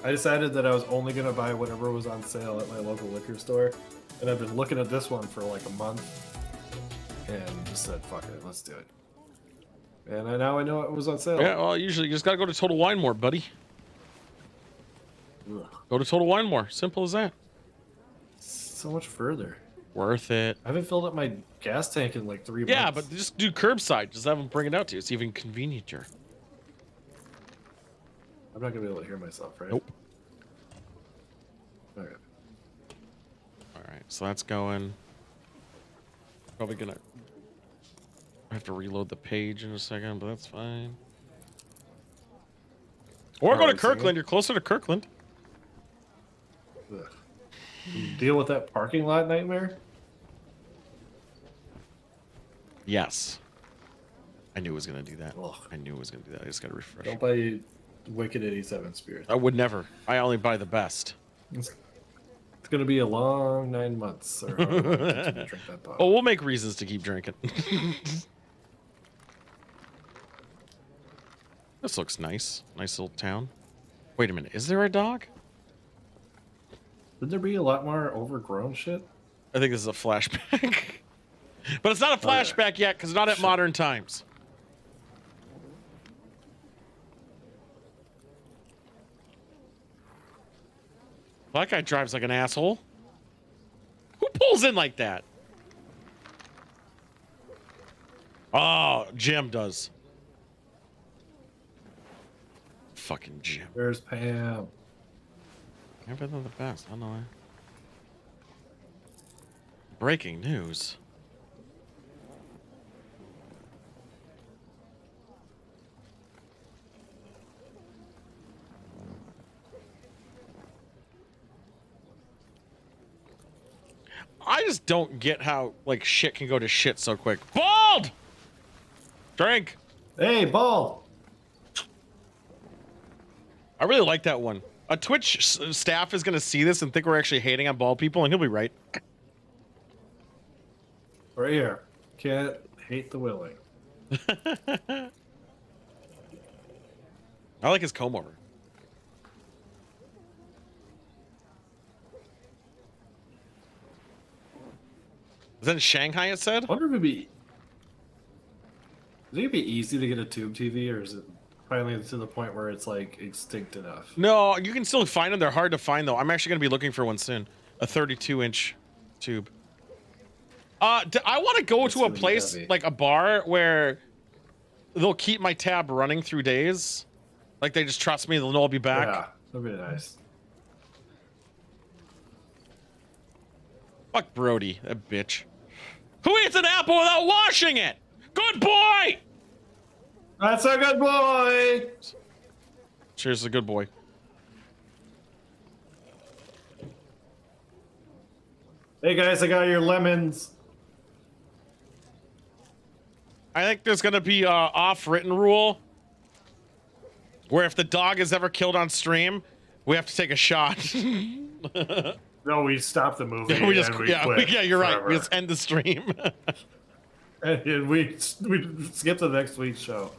I decided that I was only gonna buy whatever was on sale at my local liquor store, and I've been looking at this one for like a month, and just said, "Fuck it, let's do it." And now I know it was on sale. Yeah, well, usually you just gotta go to Total Wine More, buddy. Ugh. Go to Total Wine More. Simple as that. So much further. Worth it. I haven't filled up my gas tank in like 3 months. Yeah, but just do curbside. Just have them bring it out to you. It's even convenienter. I'm not gonna be able to hear myself, right? Nope. Okay. All right, so that's going. Probably gonna. I have to reload the page in a second, but that's fine. Or go to Kirkland. You're closer to Kirkland. Ugh. You deal with that parking lot nightmare? Yes. I knew it was gonna do that. Ugh. I knew it was gonna do that. I just gotta refresh. Don't buy Wicked 87 Spirit. I would never. I only buy the best. It's gonna be a long 9 months. Or however long it takes me to drink that bottle. Oh, we'll make reasons to keep drinking. This looks nice. Nice little town. Wait a minute. Is there a dog? Would there be a lot more overgrown shit? I think this is a flashback. But it's not a flashback yet, because it's not at modern times. That guy drives like an asshole. Who pulls in like that? Oh, Jim does. Fucking Jim. Where's Pam? Never been the best. I don't know why. Breaking news. I just don't get how like shit can go to shit so quick. Bald! Drink. Hey, Bald! I really like that one. A Twitch staff is going to see this and think we're actually hating on bald people, and he'll be right. Right here. Can't hate the willing. I like his comb over. Is that in Shanghai, it said? I wonder if it'd be... Is it gonna be easy to get a tube TV, or is it finally to the point where it's like extinct enough? No, you can still find them. They're hard to find, though. I'm actually going to be looking for one soon. A 32-inch tube. I want to go to a place, like a bar, where they'll keep my tab running through days. Like, they just trust me. They'll know I'll be back. Yeah, that'd be nice. Fuck Brody, that bitch. Who eats an apple without washing it? Good boy! That's a good boy! Cheers to good boy. Hey guys, I got your lemons. I think there's gonna be a off-written rule where if the dog is ever killed on stream, we have to take a shot. No, we stop the movie. we just, and we yeah, quit you're right. forever. We just end the stream. And we skip the next week's show.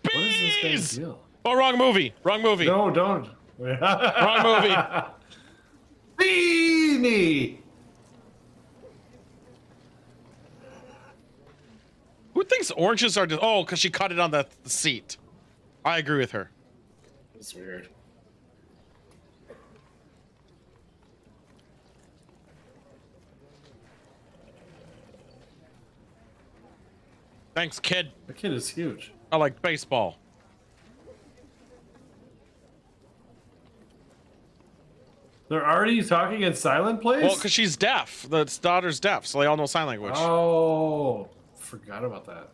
What is this guy's deal? Oh, wrong movie. Wrong movie. No, don't. Wrong movie. Beanie. Who thinks oranges are? Oh, because she cut it on the seat. I agree with her. That's weird. Thanks, kid. The kid is huge. I like baseball. They're already talking in silent place? Well, because she's deaf. The daughter's deaf, so they all know sign language. Oh, forgot about that.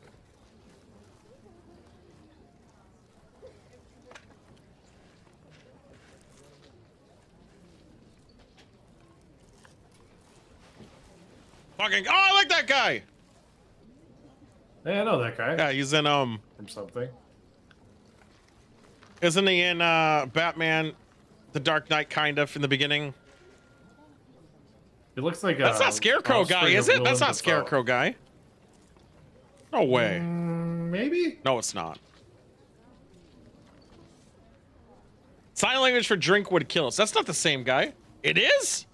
Fucking. Oh, I like that guy. Hey, I know that guy. Yeah, he's in from something. Isn't he in Batman, The Dark Knight, kind of in the beginning? It looks like that's not Scarecrow guy, is it? That's not Scarecrow guy. No way. Maybe. No, it's not. Sign language for drink would kill us. That's not the same guy. It is?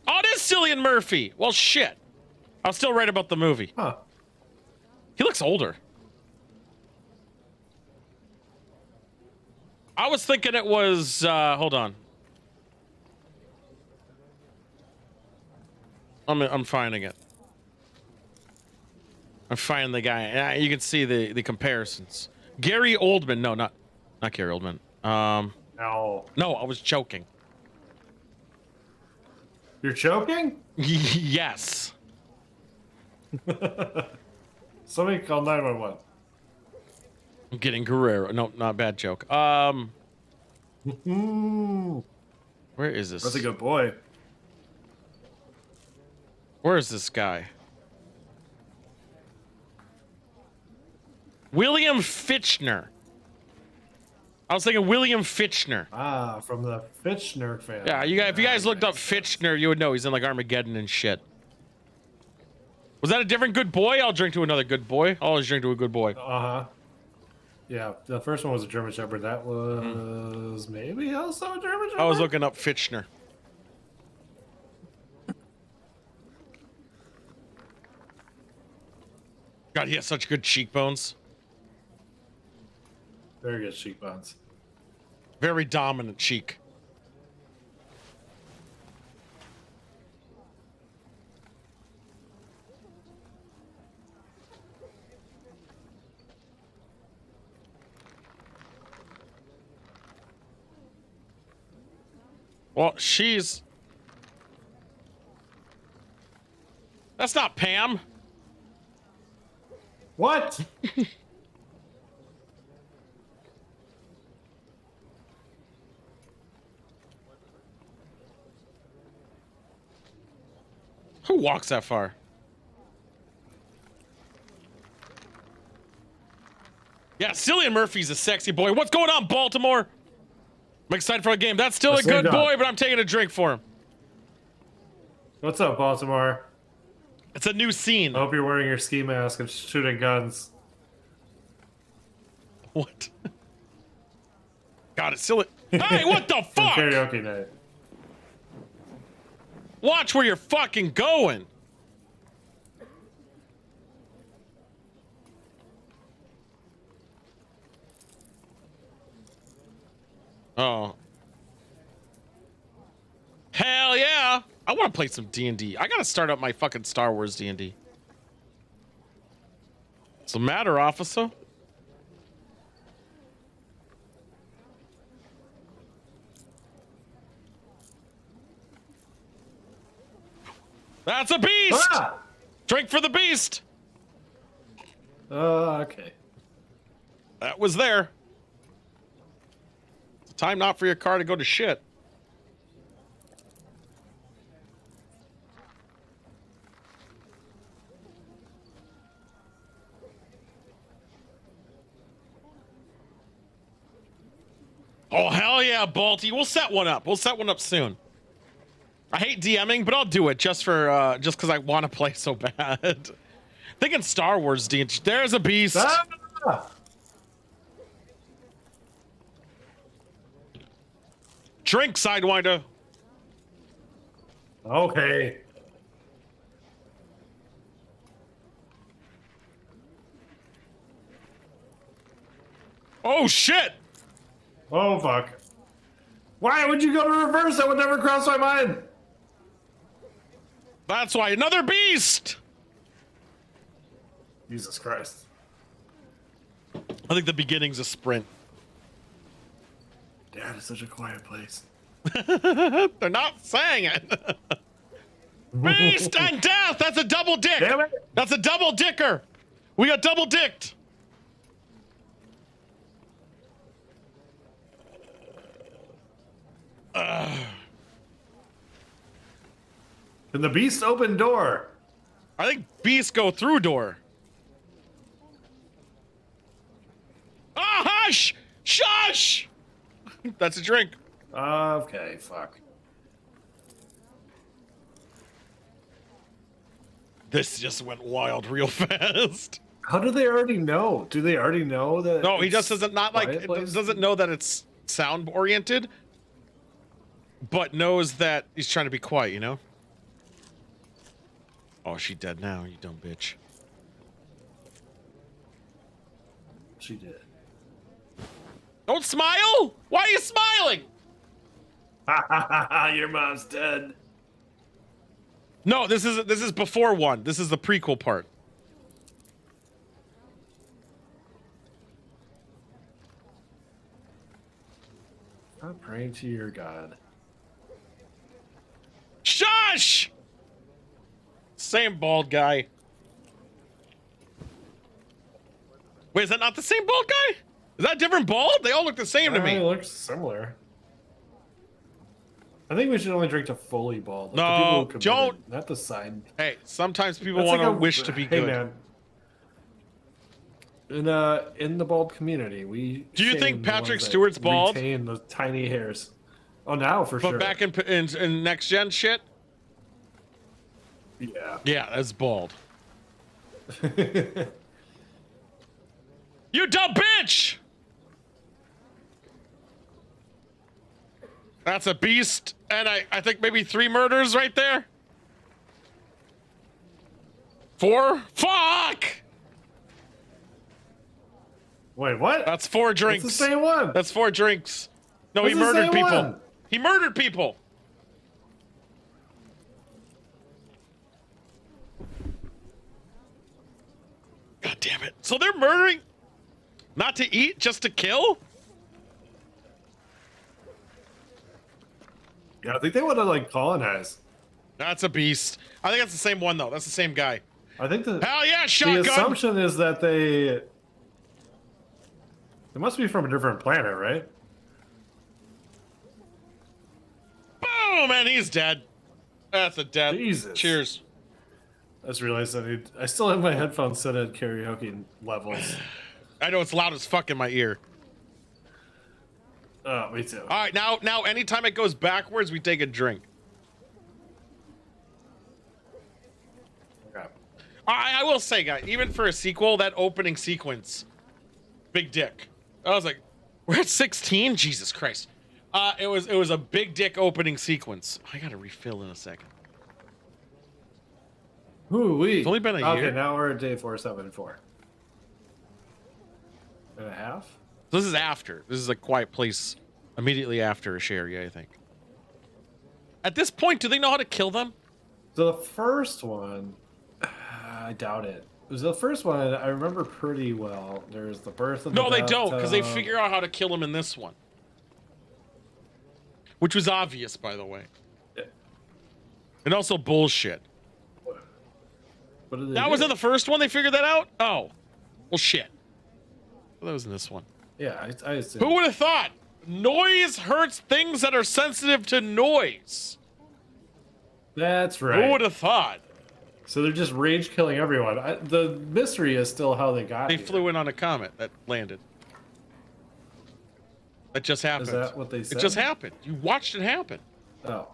Oh, it is Cillian Murphy. Well, shit. I was still right about the movie. Huh. He looks older. I was thinking it was, hold on. I'm finding it. I'm finding the guy. You can see the comparisons. Gary Oldman. No, not Gary Oldman. No, I was choking. You're choking? Yes. Somebody call 911. I'm getting Guerrero. No, not a bad joke. Where is this? That's a good boy. Where is this guy? William Fitchner. I was thinking William Fitchner. Ah, from the Fitchner fan. Yeah, if you guys looked up Fitchner, you would know he's in like Armageddon and shit. Was that a different good boy? I'll drink to another good boy. I'll always drink to a good boy. Uh-huh. Yeah, the first one was a German Shepherd. That was maybe also a German Shepherd? I was looking up Fitchner. God, he has such good cheekbones. Very good cheekbones. Very dominant cheek. Well, that's not Pam. What? Who walks that far? Yeah, Cillian Murphy's a sexy boy. What's going on, Baltimore? I'm excited for a game. That's still a good boy, but I'm taking a drink for him. What's up, Baltimore? It's a new scene. I hope you're wearing your ski mask and shooting guns. What? God, it's Cillian. Hey, what the fuck? Karaoke night. Watch where you're fucking going. Oh. Hell yeah. I want to play some D&D. I got to start up my fucking Star Wars D&D. What's the matter, officer? That's a beast! Ah! Drink for the beast. Okay. That was there. It's time not for your car to go to shit. Oh, hell yeah, Balti. We'll set one up. We'll set one up soon. I hate DMing, but I'll do it just for just because I want to play so bad. Thinking Star Wars D&D. There's a beast. Ah! Drink, Sidewinder. Okay. Oh, shit. Oh, fuck. Why would you go to reverse? That would never cross my mind. That's why. Another beast. Jesus Christ. I think the beginning's a sprint. Dad, it's such a quiet place. They're not saying it. Beast and death. That's a double dick. Damn it. That's a double dicker. We got double dicked. Can the beast open door? I think beasts go through door. Ah, hush! Shush! That's a drink. Okay, fuck. This just went wild real fast. How do they already know? Do they already know that? No, he it's just doesn't not like quiet place? doesn't know that it's sound oriented, but knows that he's trying to be quiet, you know? Oh, she dead now, you dumb bitch. She did. Don't smile! Why are you smiling? Ha ha ha ha! Your mom's dead. No, this is before one. This is the prequel part. I'm praying to your God. Shush! Same bald guy. Wait, is that not the same bald guy? Is that a different bald? They all look the same to me. It looks similar. I think we should only drink to fully bald. Like No, the people who committed, don't. Not the side. Hey, sometimes people That's want like to wish to be hey, good. Man. In the bald community, we. Do you shame think the Patrick ones that Stewart's bald? Retain the tiny hairs. Oh, now for But sure. back in next gen shit? Yeah. Yeah, that's bald. You dumb bitch! That's a beast, and I think maybe 3 murders right there. 4? Fuck! Wait, what? That's 4 drinks. It's the same one. That's 4 drinks. No, That's he the murdered same people. one. He murdered people. God damn it. So they're murdering not to eat, just to kill? Yeah, I think they want to like colonize. That's a beast. I think that's the same one though. That's the same guy. I think the Hell yeah, shotgun. the assumption is that they must be from a different planet, right? Boom, and he's dead. That's a dead. Jesus. Cheers. I just realized I still have my headphones set at karaoke levels. I know it's loud as fuck in my ear. Oh, me too. All right, now anytime it goes backwards, we take a drink. Okay. I will say, guys, even for a sequel, that opening sequence, big dick. I was like, we're at 16? Jesus Christ. It was a big dick opening sequence. I gotta refill in a second. Ooh-wee. It's only been a year. Okay, now we're at day 474. And a half? This is after. This is a quiet place immediately after a Sherry, I think. At this point, do they know how to kill them? So the first one, I doubt it. It was the first one I remember pretty well. There's the birth of the No, they don't, because they bathtub. figure out how to kill him in this one. Which was obvious, by the way. Yeah. And also bullshit. What did they That do? was in the first one. They figured that out. Oh, well, shit. Well, that was in this one. Yeah, I assume. Who would have thought? Noise hurts things that are sensitive to noise. That's right. Who would have thought? So they're just rage killing everyone. The mystery is still how they got They here. flew in on a comet that landed. That just happened. Is that what they said? It just happened. You watched it happen. Oh.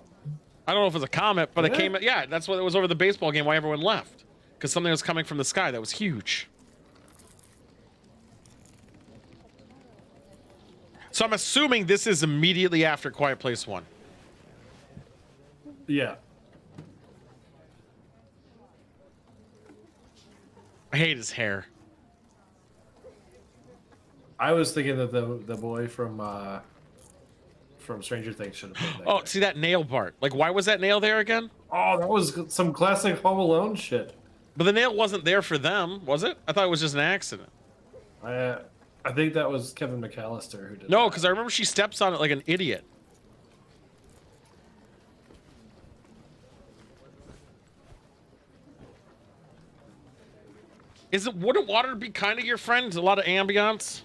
I don't know if it was a comet, but it Yeah. came. Yeah, that's what it was over the baseball game. Why everyone left? Because something was coming from the sky that was huge. So I'm assuming this is immediately after Quiet Place 1. Yeah. I hate his hair. I was thinking that the boy from Stranger Things should have been there. Oh, see that nail part. Like, why was that nail there again? Oh, that was some classic Home Alone shit. But the nail wasn't there for them, was it? I thought it was just an accident. I think that was Kevin McAllister who did No, because I remember she steps on it like an idiot. Wouldn't water be kind of your friend? A lot of ambiance.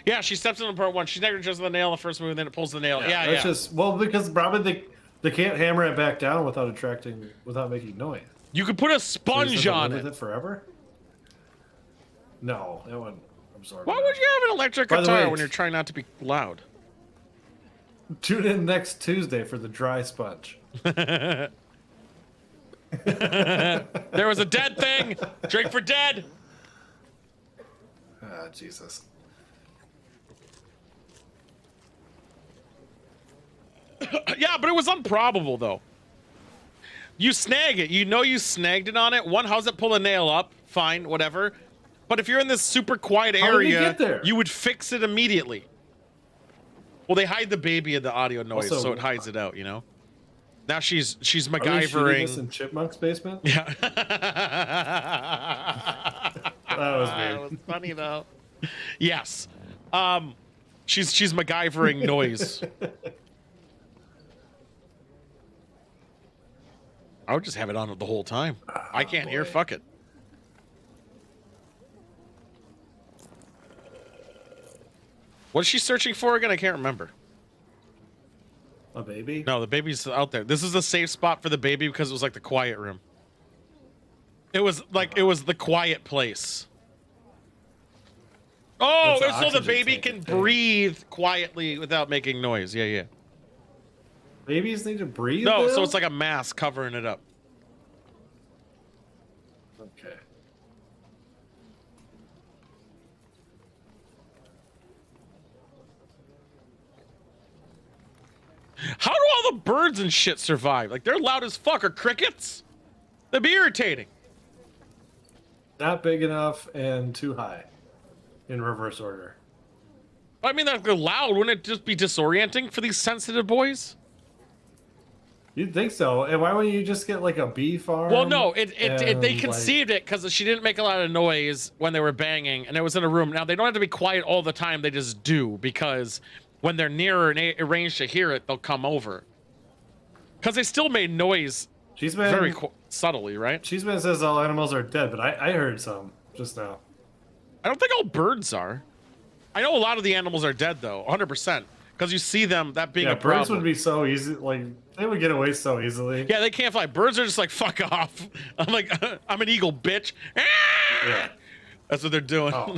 Yeah, she steps in part 1. She's never just the nail in the first move, and then it pulls the nail. Yeah, That's just because probably they can't hammer it back down without making noise. You could put a So sponge on with it. it forever. No, that one absorbed. Why would you have an electric By the guitar way, when you're trying not to be loud? Tune in next Tuesday for the dry sponge. There was a dead thing. Drink for dead. Ah, Jesus. Yeah, but it was improbable though. You snag it. You know you snagged it on it. One, how's it pull a nail up? Fine, whatever. But if you're in this super quiet How did you area, get there? you would fix it immediately. Well, they hide the baby in the audio noise, Also- so it hides it out, you know? Now she's Are they shooting MacGyvering. this in Chipmunk's basement? Yeah. That was That weird. was funny though. Yes. She's MacGyvering noise. I would just have it on the whole time. I can't hear. Fuck it. What's she searching for again? I can't remember. A baby? No, the baby's out there. This is a safe spot for the baby because it was like the quiet room. It was like it was the quiet place. Oh, That's so the oxygen baby tank, can I think. breathe quietly without making noise. Yeah, yeah. Babies need to breathe. No, now? so it's like a mask covering it up. Okay. How do all the birds and shit survive? Like, they're loud as fuck. Are crickets? That'd be irritating. Not big enough and too high. In reverse order. I mean, they're loud. Wouldn't it just be disorienting for these sensitive boys? You'd think so. And why wouldn't you just get like a bee farm? Well, no, they and, conceived it because she didn't make a lot of noise when they were banging, and it was in a room. Now, they don't have to be quiet all the time. They just do, because when they're nearer and range to hear it, they'll come over. Because they still made noise very subtly, right? Cheeseman says all animals are dead, but I heard some just now. I don't think all birds are. I know a lot of the animals are dead, though, 100%. Because you see them, that being Yeah, a birds problem. would be so easy. Like, they would get away so easily. Yeah, they can't fly. Birds are just like, fuck off. I'm like, I'm an eagle, bitch. Yeah. That's what they're doing. Oh,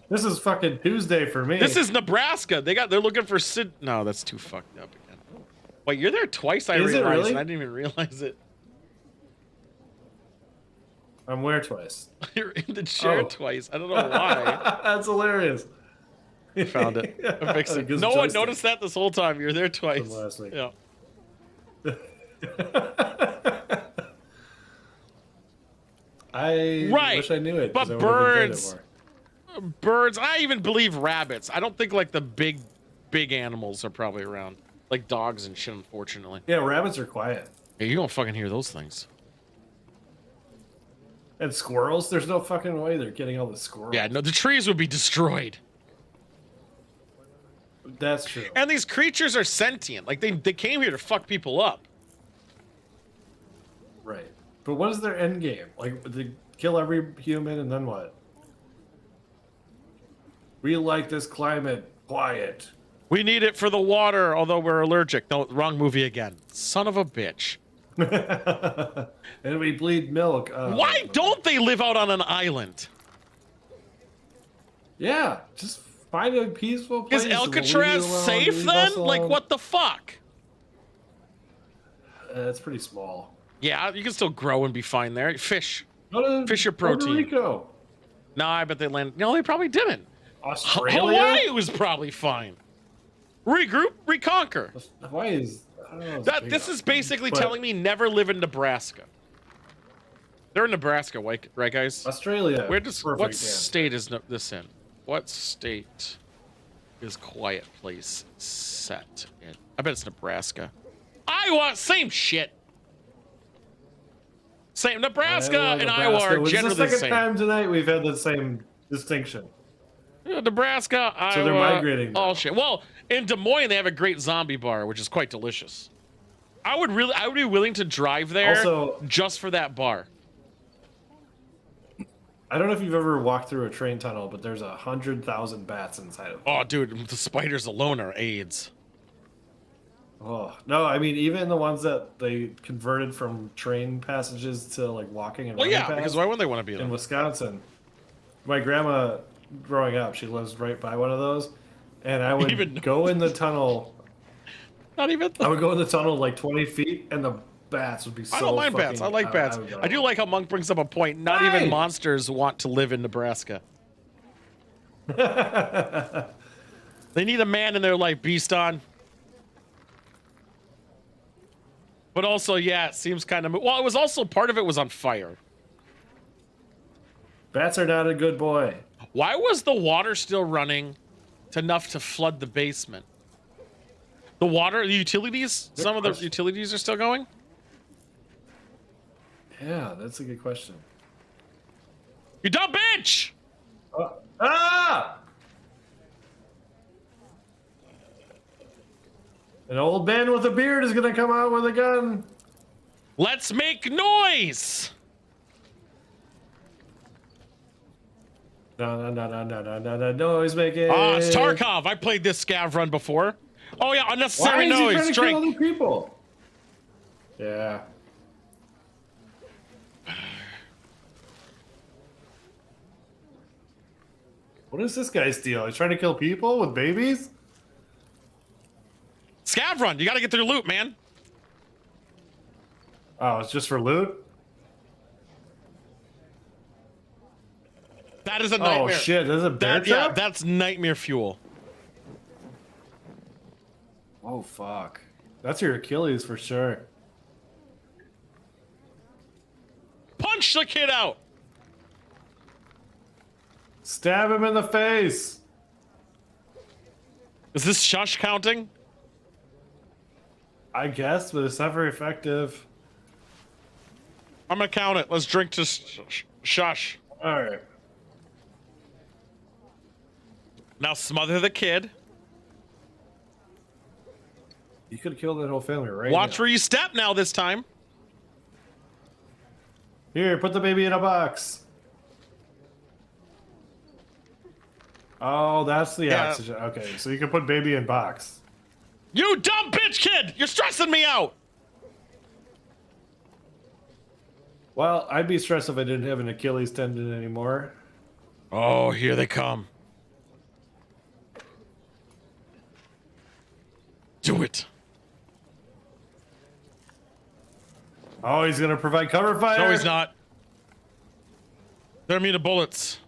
this is fucking Tuesday for me. This is Nebraska. They're looking for Sid. No, that's too fucked up again. Wait, you're there twice. I Is it realized. really? And I didn't even realize it. I'm where twice? You're in the chair Oh. twice. I don't know why. That's hilarious. I found it. I fixed it. Good No one joystick. noticed that this whole time. You're there twice. From last week. Yeah. I Right. wish I knew it. 'cause But I would've enjoyed it birds, more. birds. I even believe rabbits. I don't think like the big animals are probably around, like dogs and shit. Unfortunately. Yeah, rabbits are quiet. Yeah, you don't fucking hear those things. And squirrels, there's no fucking way they're getting all the squirrels. Yeah, no, the trees would be destroyed. That's true. And these creatures are sentient. Like they came here to fuck people up. Right. But what is their end game? Like, they kill every human and then what? We like this climate. Quiet. We need it for the water, although we're allergic. No, wrong movie again. Son of a bitch. And we bleed milk. Why don't they live out on an island? Yeah, just find a peaceful place. Is Alcatraz safe then? Like, what the fuck? It's pretty small. Yeah, you can still grow and be fine there. Fish. Fish your Puerto protein. Rico. No, I bet they land. No, they probably didn't. Australia? Hawaii was probably fine. Regroup, reconquer. Hawaii is. I don't know, That this is basically telling me never live in Nebraska. They're in Nebraska, right, guys? Australia. Where does Perfect, what yeah. state is this in? What state is Quiet Place set in? I bet it's Nebraska. Iowa, same shit. Same. Nebraska and Iowa are generally the the second same. time tonight we've had the same distinction. Yeah, Nebraska, Iowa. So they're migrating now. All shit. Well, in Des Moines they have a great zombie bar, which is quite delicious. I would be willing to drive there Also, just for that bar. I don't know if you've ever walked through a train tunnel, but there's 100,000 bats inside of it. Oh, dude, the spiders alone are AIDS. Oh no, I mean even the ones that they converted from train passages to like walking and Well, running yeah, past because why wouldn't they want to be in there? Wisconsin? My grandma, growing up, she lives right by one of those, and I would go in the tunnel. Not even. I would go in the tunnel like 20 feet, and the bats would be so. I don't mind bats. I fucking- like bats. I do like how Monk brings up a point. Not even monsters want to live in Nebraska. They need a man in their life, Beast on. But also, yeah, it seems kind of. Well, it was also part of it was on fire. Bats are not a good boy. Why was the water still running enough to flood the basement? The water, the utilities, some of the utilities are still going? Yeah, that's a good question. You dumb bitch! Ah! An old man with a beard is gonna come out with a gun. Let's make noise! No, noise making. It's Tarkov. I played this scav run before. Oh yeah, unnecessary Why is he noise. trying to Drink. kill other people? Yeah. What is this guy's deal? He's trying to kill people with babies? Scav run. You got to get their loot, man. Oh, it's just for loot? That is a nightmare. Oh shit, there's a bear Yeah, trap? that's nightmare fuel. Oh fuck. That's your Achilles for sure. Punch the kid out. Stab him in the face. Is this shush counting? I guess, but it's not very effective. I'm gonna count it. Let's drink to shush. All right. Now smother the kid. You could have killed that whole family right Watch now. where you step now this time. Here, put the baby in a box. Oh, that's the oxygen. Okay, so you can put baby in box. You dumb bitch kid! You're stressing me out! Well, I'd be stressed if I didn't have an Achilles tendon anymore. Oh, here they come. Do it. Oh, he's gonna provide cover fire? No, he's not. They're immune to bullets.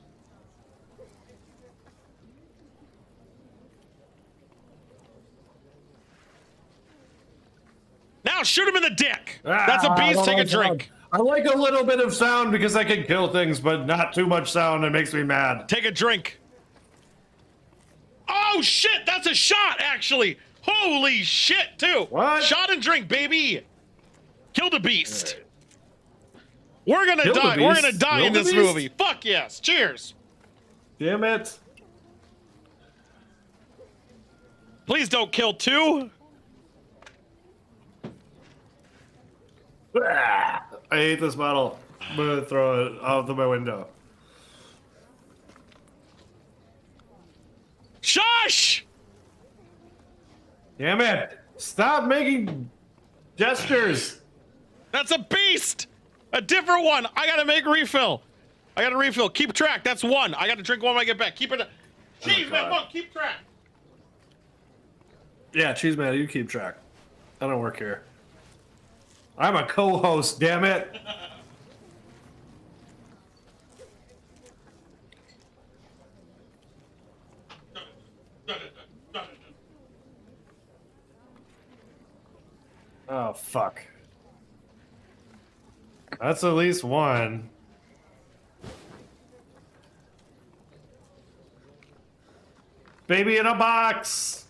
Now shoot him in the dick. That's a beast. Take a drink. I like a little bit of sound because I can kill things, but not too much sound. It makes me mad. Take a drink. Oh shit, that's a shot actually. Holy shit, too. What? Shot and drink, baby. Kill the beast. We're gonna Kill the die. We're beast? gonna die in Kill the this beast? movie. Fuck yes. Cheers. Damn it. Please don't kill two. I hate this bottle. I'm gonna throw it out of my window. Shush! Damn it! Stop making gestures. That's a beast. A different one. I gotta make a refill. I gotta refill. Keep track. That's one. I gotta drink one when I get back. Keep it. Jeez, man, look. Keep track. Yeah, Cheese Man, you keep track. I don't work here. I'm a co-host, damn it. Oh, fuck. That's at least one. Baby in a box!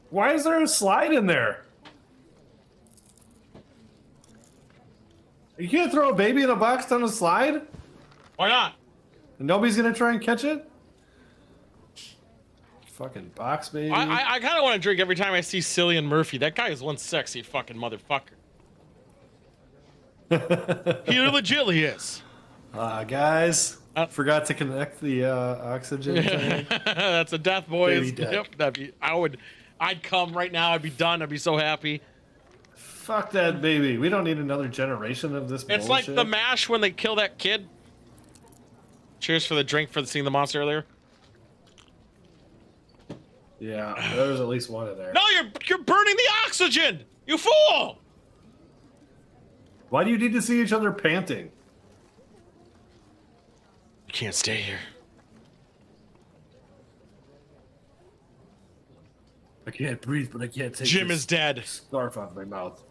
Why is there a slide in there? You can't throw a baby in a box down a slide? Why not? And nobody's gonna try and catch it? Fucking box baby. I kind of want to drink every time I see Cillian Murphy. That guy is one sexy fucking motherfucker. He legitimately is. Guys, forgot to connect the oxygen tank. That's a death, boys. Baby death. Yep, I'd come right now. I'd be done. I'd be so happy. Fuck that baby. We don't need another generation of this It's bullshit. like the MASH when they kill that kid. Cheers for the drink for seeing the monster earlier. Yeah, there's at least one in there. No, you're burning the oxygen. You fool! Why do you need to see each other panting? You can't stay here. I can't breathe, but I can't take Jim this is dead. Scarf off my mouth.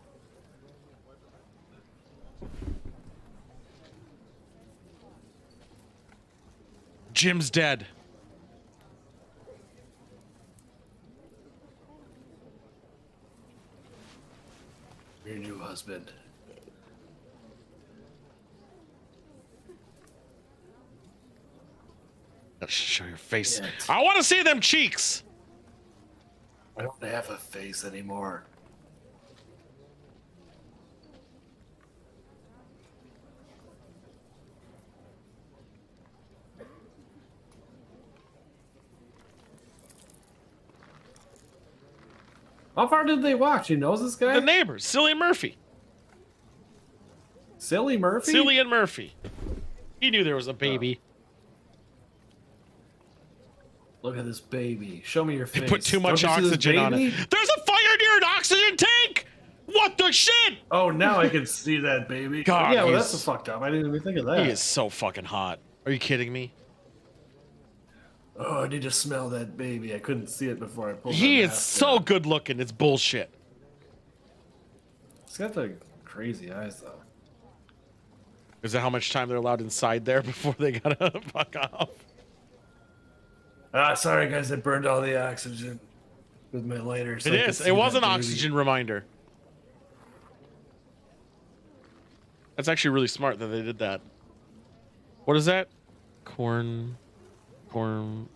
Jim's dead. Your new husband. Let's show your face. Shit. I want to see them cheeks. I don't have a face anymore. How far did they walk? She knows this guy? The neighbors, Cillian Murphy. Silly Murphy? Cillian Murphy. He knew there was a baby. Look at this baby. Show me your face. They put too much Don't you see this oxygen on it. baby? There's a fire near an oxygen tank! What the shit? Oh, now I can see that baby. God, yeah, well, he's- that's fucked up. I didn't even think of that. He is so fucking hot. Are you kidding me? Oh, I need to smell that baby. I couldn't see it before I pulled He my is mask so down. good looking. It's bullshit. He's got the crazy eyes, though. Is that how much time they're allowed inside there before they gotta fuck off? Sorry, guys. I burned all the oxygen with my lighter. So It I could is. see It was that an baby. oxygen reminder. That's actually really smart that they did that. What is that? Cormander Corn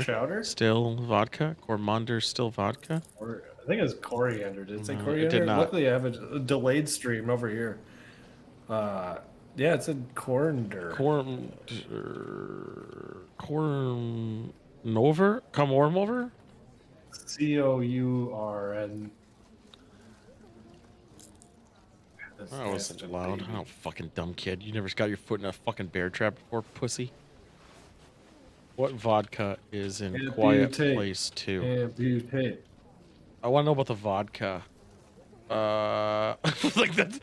chowder? still vodka? Cormander still vodka? Or, I think it's coriander. Did it say No, it coriander? did not. Luckily, I have a delayed stream over here. Yeah, it said coriander. Cornover? Come over? COURN. That wasn't loud. I don't fucking dumb kid. You never got your foot in a fucking bear trap before, pussy. What vodka is in Quiet Place 2? Amputate. I want to know about the vodka. Like that's,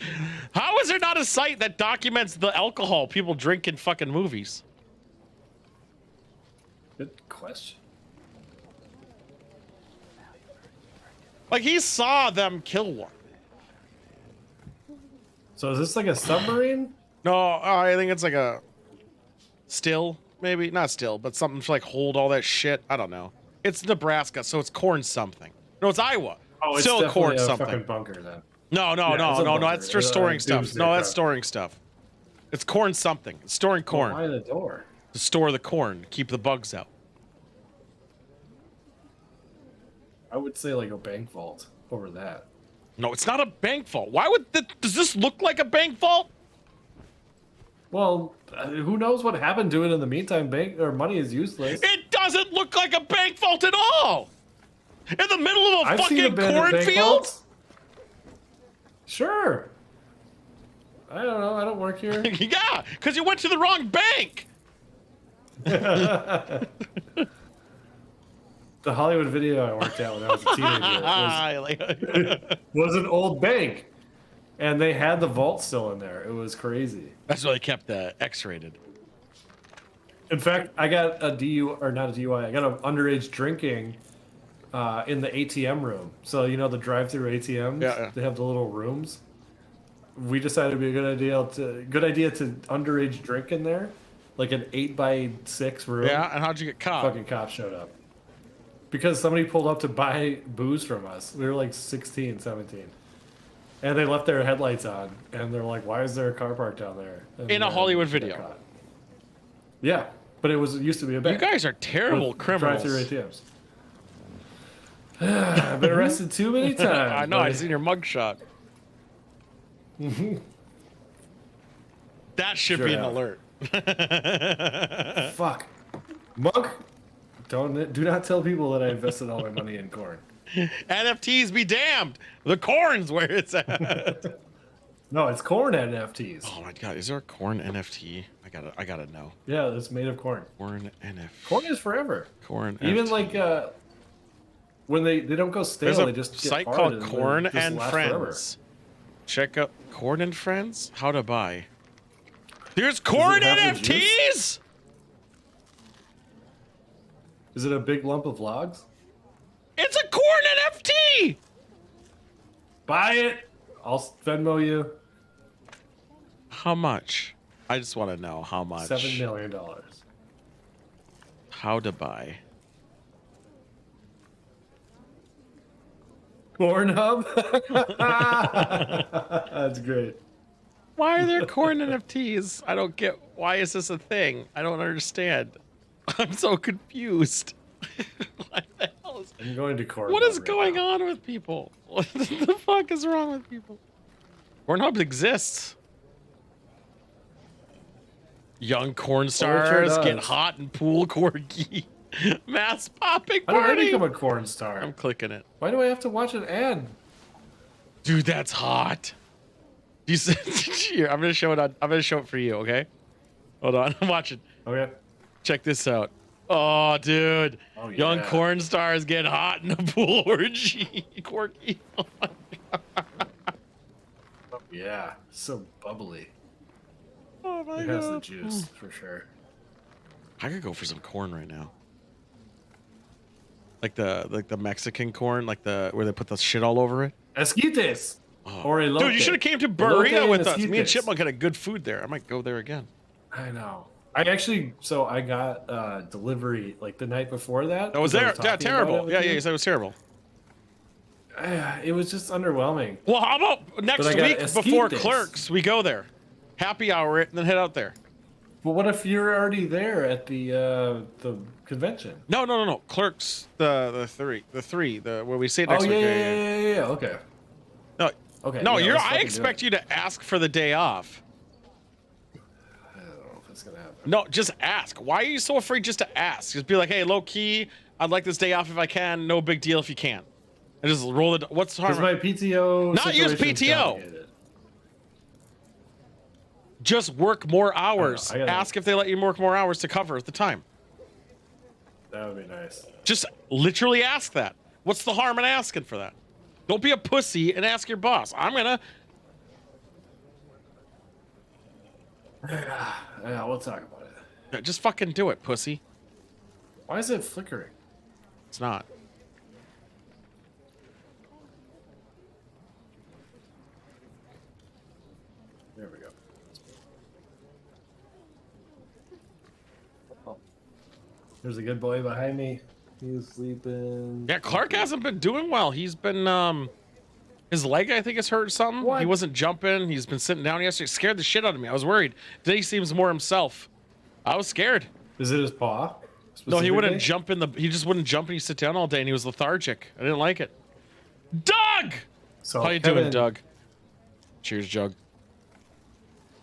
how is there not a site that documents the alcohol people drink in fucking movies? Good question. Like he saw them kill one. So is this like a submarine? No, I think it's like a still, maybe not still, but something to like hold all that shit. I don't know. It's Nebraska, so it's corn something. No, it's Iowa. Oh, it's still definitely corn a something. fucking bunker then. No, Yeah, it's a bunker. That's just storing stuff. Doomsday No, that's prep. storing stuff. It's corn something. It's storing corn. Why the door? To store the corn, keep the bugs out. I would say like a bank vault over that. No, it's not a bank vault. Why would does this look like a bank vault? Well, who knows what happened to it in the meantime? Bank or money is useless. It doesn't look like a bank vault at all. In the middle of a I've seen fucking abandoned bank cornfield? vaults. Sure. I don't know. I don't work here. Yeah, because you went to the wrong bank. The Hollywood Video I worked at when I was a teenager was an old bank, and they had the vault still in there. It was crazy. That's why they kept the X-rated. In fact, I got a DU or not a DUI. I got an underage drinking in the ATM room. So you know the drive-through ATMs. Yeah. They have the little rooms. We decided it'd be a good idea to underage drink in there, like an 8x6 room. Yeah, and how'd you get caught? Fucking cops showed up. Because somebody pulled up to buy booze from us. We were like 16, 17. And they left their headlights on. And they're like, why is there a car parked down there? And In a Hollywood Video. Yeah, but it used to be a bank. You guys are terrible criminals. Drive-through ATMs. I've been arrested too many times. I know, buddy. I've seen your mugshot. That should be an alert. Fuck. Monk, do not tell people that I invested all my money in corn. NFTs be damned. The corn's where it's at. No, it's corn NFTs. Oh my god, is there a corn NFT? I gotta know. Yeah, it's made of corn. Corn NFT. Corn is forever. Corn Even NFT. like when they don't go stale, There's a they just get site hard called and Corn they just and last Friends. forever. Check out Corn and Friends. How to buy. There's corn Does it have the juice? NFTs. Is it a big lump of logs? It's a corn NFT. Buy it. I'll Venmo you. How much? I just want to know how much. $7 million. How to buy. Pornhub? That's great. Why are there corn NFTs? I don't get. Why is this a thing? I don't understand. I'm so confused. What the hell is? I'm going to corn. What is going on with people? What the fuck is wrong with people? Pornhub exists. Young corn stars get hot and pool corgi. Mass popping How did I party. become a corn star? I'm clicking it. Why do I have to watch an ad? Dude, that's hot. You said here, I'm gonna show it on. I'm gonna show it for you, okay? Hold on, I'm watching. Okay. Check this out. Oh, dude. Oh, yeah. Young corn stars get hot in a pool orgy. Corky. Oh my god. Yeah, so bubbly. Oh my It god. has the juice for sure. I could go for some corn right now. Like the Mexican corn, like where they put the shit all over it. Esquites. Oh. Or elote. Dude, you should have came to Elote Burrito and with us. Me and esquites. Chipmunk had a good food there. I might go there again. I know. I got delivery like the night before that. That was 'cause I there. Yeah, talking about it terrible. with Yeah, you. yeah, you said it was terrible. It was just underwhelming. Well, how about next But I got week before esquites. Clerks, we go there. Happy hour it and then head out there. But what if you're already there at the convention? No. Clerks, the three, where we say it next Oh week. yeah. Okay. No, Okay. no, yeah, let's I fucking do expect it. you to ask for the day off. I don't know if that's gonna happen. No, just ask. Why are you so afraid just to ask? Just be like, hey, low key, I'd like this day off if I can. No big deal if you can't. And just roll it. What's the harm? Because my PTO. Not use situation's PTO. complicated. Just work more hours. I gotta- Ask if they let you work more hours to cover the time. That would be nice. Just literally ask that. What's the harm in asking for that? Don't be a pussy and ask your boss. I'm gonna. Yeah, we'll talk about it. Just fucking do it, pussy. Why is it flickering? It's not. There we go. Oh. There's a good boy behind me. He's sleeping. Yeah, Clark hasn't been doing well. He's been His leg, I think, is hurt or something. What? He wasn't jumping. He's been sitting down yesterday. It scared the shit out of me. I was worried. Today he seems more himself. I was scared. Is it his paw? No, he wouldn't specifically? jump in the. He just wouldn't jump and he sit down all day and he was lethargic. I didn't like it. Doug! So How you Kevin- doing, Doug? Cheers, Jug.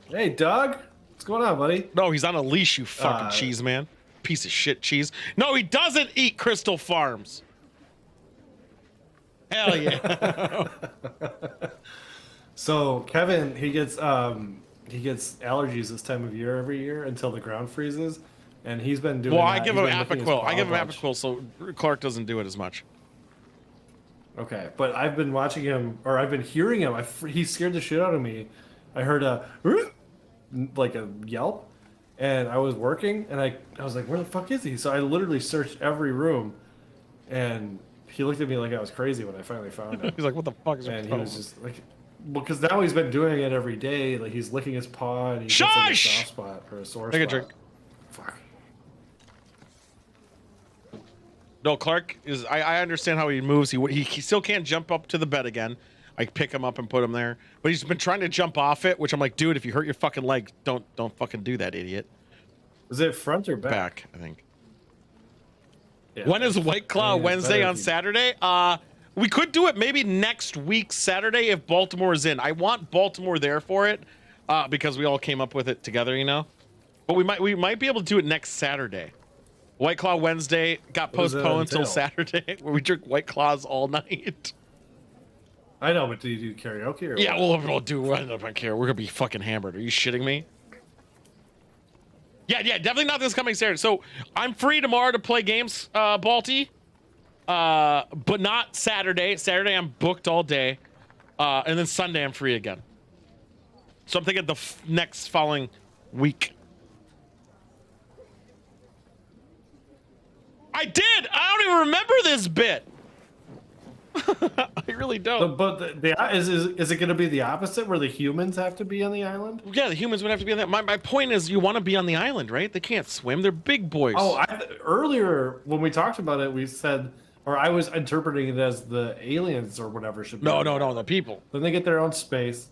Hey, Doug. What's going on, buddy? No, he's on a leash, you fucking cheese man. Piece of shit cheese. No, he doesn't eat Crystal Farms. Hell yeah. So Kevin, he gets allergies this time of year every year until the ground freezes, and he's been doing. Well, that. I give He's him been licking his Apoquel. paw I give him a bunch. Apoquel so Clark doesn't do it as much. Okay, but I've been watching him, or I've been hearing him. He scared the shit out of me. I heard a like a yelp, and I was working, and I was like, "Where the fuck is he?" So I literally searched every room, and he looked at me like I was crazy when I finally found him. He's like, "What the fuck is?" And he was just like, because now he's been doing it every day. Like he's licking his paw, and he gets like a Shush! soft spot or a sore Take a spot. drink. Fuck. No, Clark is. I understand how he moves. He still can't jump up to the bed again. I pick him up and put him there, but he's been trying to jump off it, which I'm like, dude, if you hurt your fucking leg, don't fucking do that, idiot. Is it front or back? Back, I think. Yeah, When is White Claw I mean, it's Wednesday better on if you- Saturday? We could do it maybe next week Saturday if Baltimore is in. I want Baltimore there for it because we all came up with it together, you know. But we might be able to do it next Saturday. White Claw Wednesday got What does that postponed until entail? Saturday, where we drink White Claws all night. I know, but do you do karaoke or Yeah, what? we'll do. I don't care. We're gonna be fucking hammered. Are you shitting me? Yeah, definitely not this coming Saturday. So I'm free tomorrow to play games, Balti, but not Saturday. Saturday I'm booked all day, and then Sunday I'm free again. So I'm thinking the next following week. I did. I don't even remember this bit. I really don't. But is it going to be the opposite, where the humans have to be on the island? Yeah, the humans would have to be on that. My point is, you want to be on the island, right? They can't swim. They're big boys. Oh, earlier when we talked about it, we said, or I was interpreting it as the aliens or whatever should be. No, the people. Then they get their own space.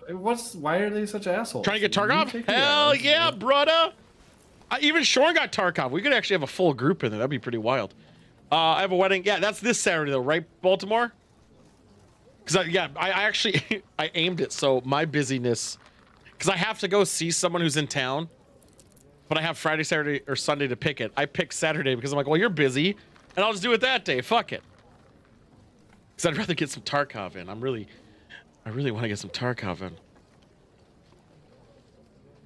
Why are they such assholes? Trying to get You Tarkov? take the Hell islands, yeah, man. brother. Even Shorn got Tarkov. We could actually have a full group in there. That'd be pretty wild. I have a wedding. Yeah, that's this Saturday though, right, Baltimore? Because I actually I aimed it so my busyness, because I have to go see someone who's in town, but I have Friday, Saturday, or Sunday to pick it. I picked Saturday because I'm like, well, you're busy, and I'll just do it that day. Fuck it. Because I'd rather get some Tarkov in. I really want to get some Tarkov in.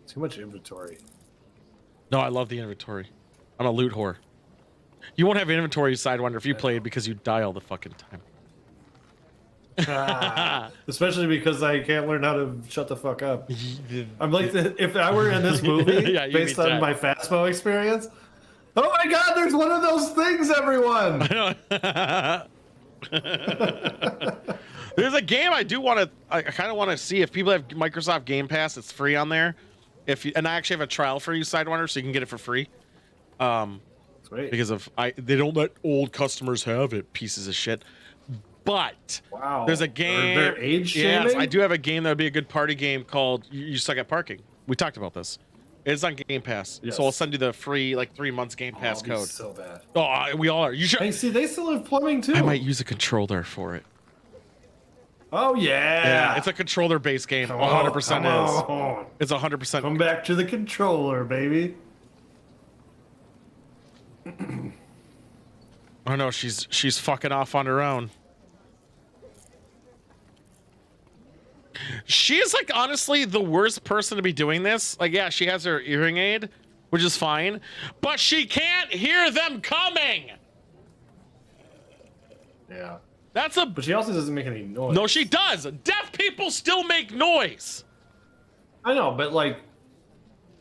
Too much inventory. No, I love the inventory. I'm a loot whore. You won't have inventory, Sidewinder, if you played because you die all the fucking time. Especially because I can't learn how to shut the fuck up. I'm like, if I were in this movie, Yeah, you'd based be on dead. my Fastmo experience, oh my god, there's one of those things, everyone! There's a game I kind of want to see if people have Microsoft Game Pass. It's free on there. And I actually have a trial for you, Sidewinder, so you can get it for free. Sweet. Because they don't let old customers have it, pieces of shit. But Wow. there's a game. They're age Yes, shaming? I do have a game that would be a good party game called You Suck at Parking. We talked about this. It's on Game Pass, Yes. so I'll send you the free 3 months Game Pass I'll be code. so bad. Oh, we all are. You should. Hey, see, they still have plumbing too. I might use a controller for it. Oh yeah. Yeah, it's a controller-based game. 100% is. It's 100%. Come back to the controller, baby. Oh no, she's fucking off on her own. She's honestly the worst person to be doing this. Yeah, she has her hearing aid, which is fine, but she can't hear them coming. Yeah. But she also doesn't make any noise. No, she does. Deaf people still make noise. I know, but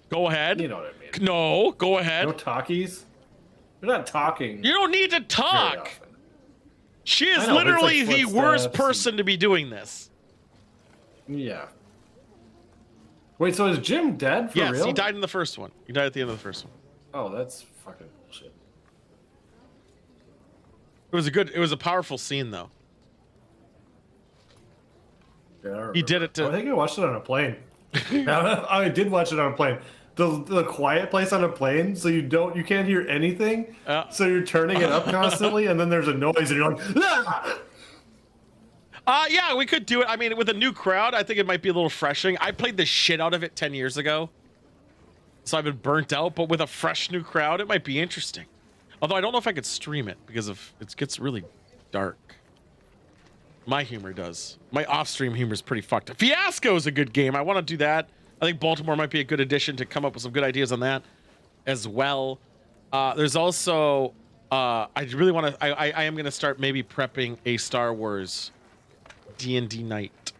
go ahead. You know what I mean. No, go ahead. No talkies. They're not talking. You don't need to talk. She is I know, but it's literally like the worst footsteps person to be doing this. Yeah. Wait, so is Jim dead for Yes, real? he died in the first one. He died at the end of the first one. Oh, that's fucking bullshit. It was a powerful scene though. Yeah, He did it to. I think I watched it on a plane. I did watch it on a plane. The quiet place on a plane, so you can't hear anything. So you're turning it up constantly, and then there's a noise, and you're like, ah! Yeah, we could do it. I mean, with a new crowd, I think it might be a little refreshing. I played the shit out of it 10 years ago, so I've been burnt out. But with a fresh new crowd, it might be interesting. Although I don't know if I could stream it because it gets really dark. My humor does. My off-stream humor is pretty fucked up. Fiasco is a good game. I want to do that. I think Baltimore might be a good addition to come up with some good ideas on that as well. There's also I really want to. I am going to start maybe prepping a Star Wars D&D night,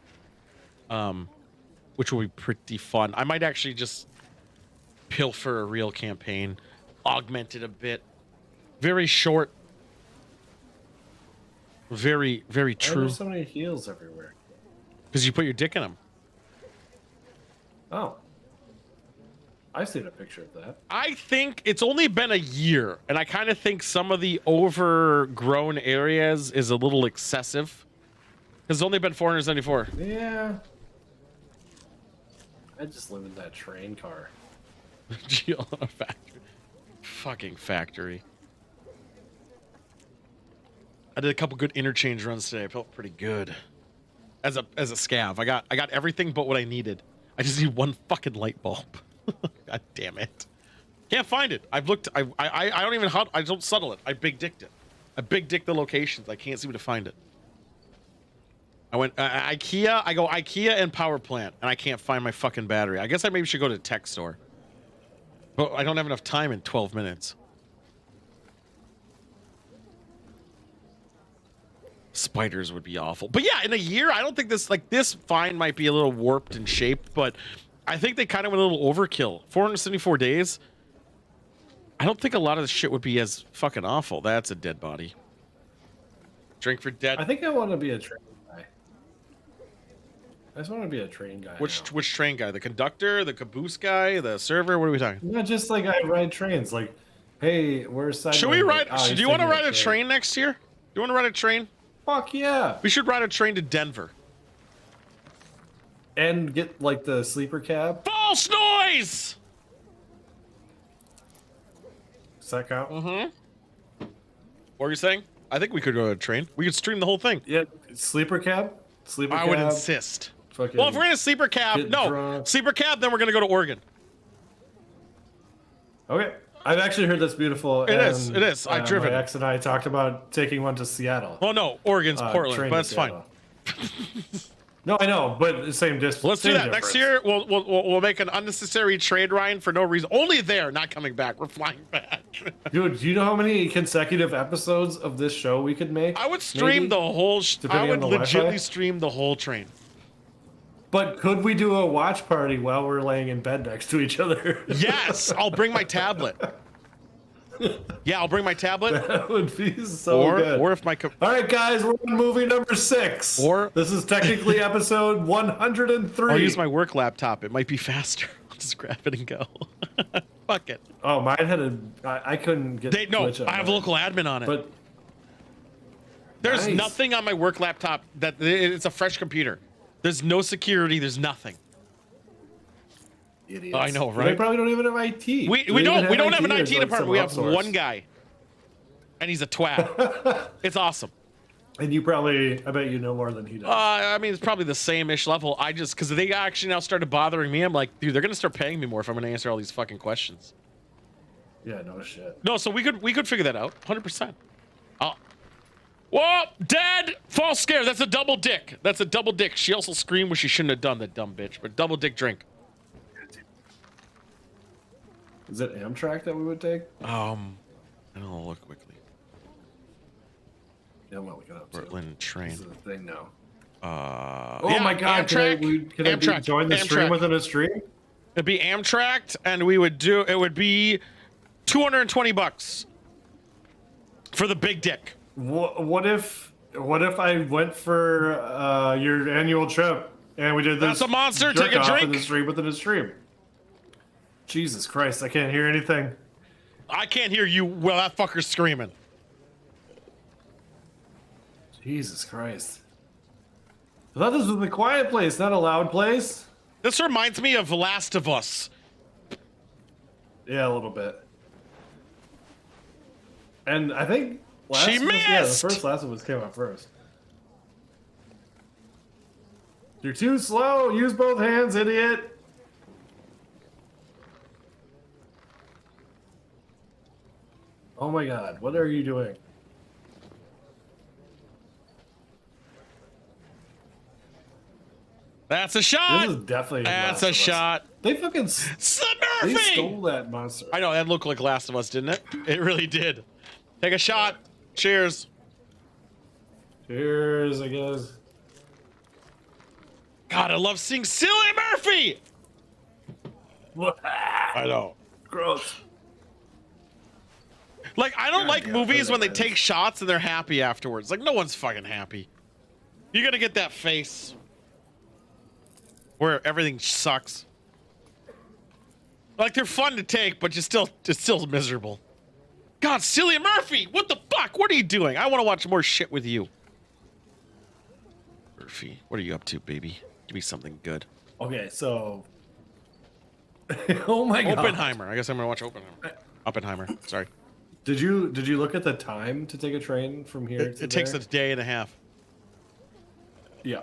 which will be pretty fun. I might actually just pilfer a real campaign, augment it a bit. Very short. Very, very Why true. are there so many heels everywhere? Because you put your dick in them. Oh. I've seen a picture of that. I think it's only been a year, and I kind of think some of the overgrown areas is a little excessive. It's only been 474. Yeah. I just live in that train car. GLR factory. Fucking factory. I did a couple good interchange runs today. I felt pretty good. As a scav, I got everything but what I needed. I just need one fucking light bulb. God damn it! Can't find it. I've looked. I don't even. I don't subtle it. I big dicked it. I big dicked the locations. I can't seem to find it. I went IKEA. I go IKEA and power plant, and I can't find my fucking battery. I guess I maybe should go to the tech store. But I don't have enough time in 12 minutes. Spiders would be awful. But yeah, in a year, I don't think this find might be a little warped and shaped, but I think they kind of went a little overkill. 474 days. I don't think a lot of the shit would be as fucking awful. That's a dead body. Drink for dead. I think I want to be a train guy. I just want to be a train guy. Which train guy? The conductor, the caboose guy, the server? What are we talking? Not just like I ride trains. Like, hey, where's Simon? Should we ride? Do you want to ride a train next year? Do you want to ride a train? Fuck yeah. We should ride a train to Denver. And get like the sleeper cab. False noise! Does that count? Mm-hmm. What were you saying? I think we could go to a train. We could stream the whole thing. Yeah, sleeper cab? Sleeper cab? I would insist. Fucking Well, if we're in a sleeper cab, no. drunk. Sleeper cab, then we're going to go to Oregon. Okay. I've actually heard that's beautiful. It is. It is. I've driven. My ex and I talked about taking one to Seattle. Well, no. Oregon's Portland, train but to that's fine. No, I know, but the same distance. Let's do same that. Next difference. year, we'll make an unnecessary trade ride for no reason. Only there, not coming back. We're flying back. Dude, do you know how many consecutive episodes of this show we could make? I would stream the whole. I would legitimately stream the whole train. But could we do a watch party while we're laying in bed next to each other? Yes, I'll bring my tablet. Yeah, I'll bring my tablet. That would be so good. Or if my. All right, guys, we're on movie number 6. Or this is technically episode 103. I'll use my work laptop. It might be faster. I'll just grab it and go. Fuck it. Oh, mine had I couldn't get. I have local admin on it. But there's nothing on my work laptop that it's a fresh computer. There's no security. There's nothing. Idiots. I know, right? They probably don't even have IT. We don't have an IT department. We have one guy, and he's a twat. It's awesome. And you probably, I bet you know more than he does. I mean, it's probably the same-ish level. I just, because they actually now started bothering me. I'm like, dude, they're gonna start paying me more if I'm gonna answer all these fucking questions. Yeah, no shit. No, so we could figure that out, 100%. Whoa, dead! False scare. That's a double dick. That's a double dick. She also screamed, which she shouldn't have done, that dumb bitch. But double dick drink. Is it Amtrak that we would take? I don't look quickly. Yeah, well, we got up Portland train. This is the thing now. Oh my God! Amtrak. Can I join the stream within a stream? It'd be Amtrak, and we would do. It would be $220 for the big dick. What if I went for your annual trip and we did this? That's a monster. Take a drink in the stream within a stream. Jesus Christ! I can't hear anything. I can't hear you. Well, that fucker's screaming. Jesus Christ! I thought this was the quiet place, not a loud place. This reminds me of Last of Us. Yeah, a little bit. And I think she missed. Yeah, the first Last of Us came out first. You're too slow. Use both hands, idiot. Oh my god, what are you doing? That's a shot. This is definitely That's a shot. They fucking Smurfy! They stole that monster. I know, that looked like Last of Us, didn't it? It really did. Take a shot. Cheers. Cheers, I guess. God, I love seeing Cillian Murphy! I know. Gross. Like, I don't like movies when they take shots and they're happy afterwards. Like, no one's fucking happy. You're gonna get that face where everything sucks. Like, they're fun to take, but it's still miserable. God, Cillian Murphy! What the fuck? What are you doing? I want to watch more shit with you. Murphy, what are you up to, baby? Give me something good. Okay, so... oh my god. Oppenheimer. I guess I'm gonna watch Oppenheimer. Sorry. Did you look at the time to take a train from here to It takes a day and a half. Yeah.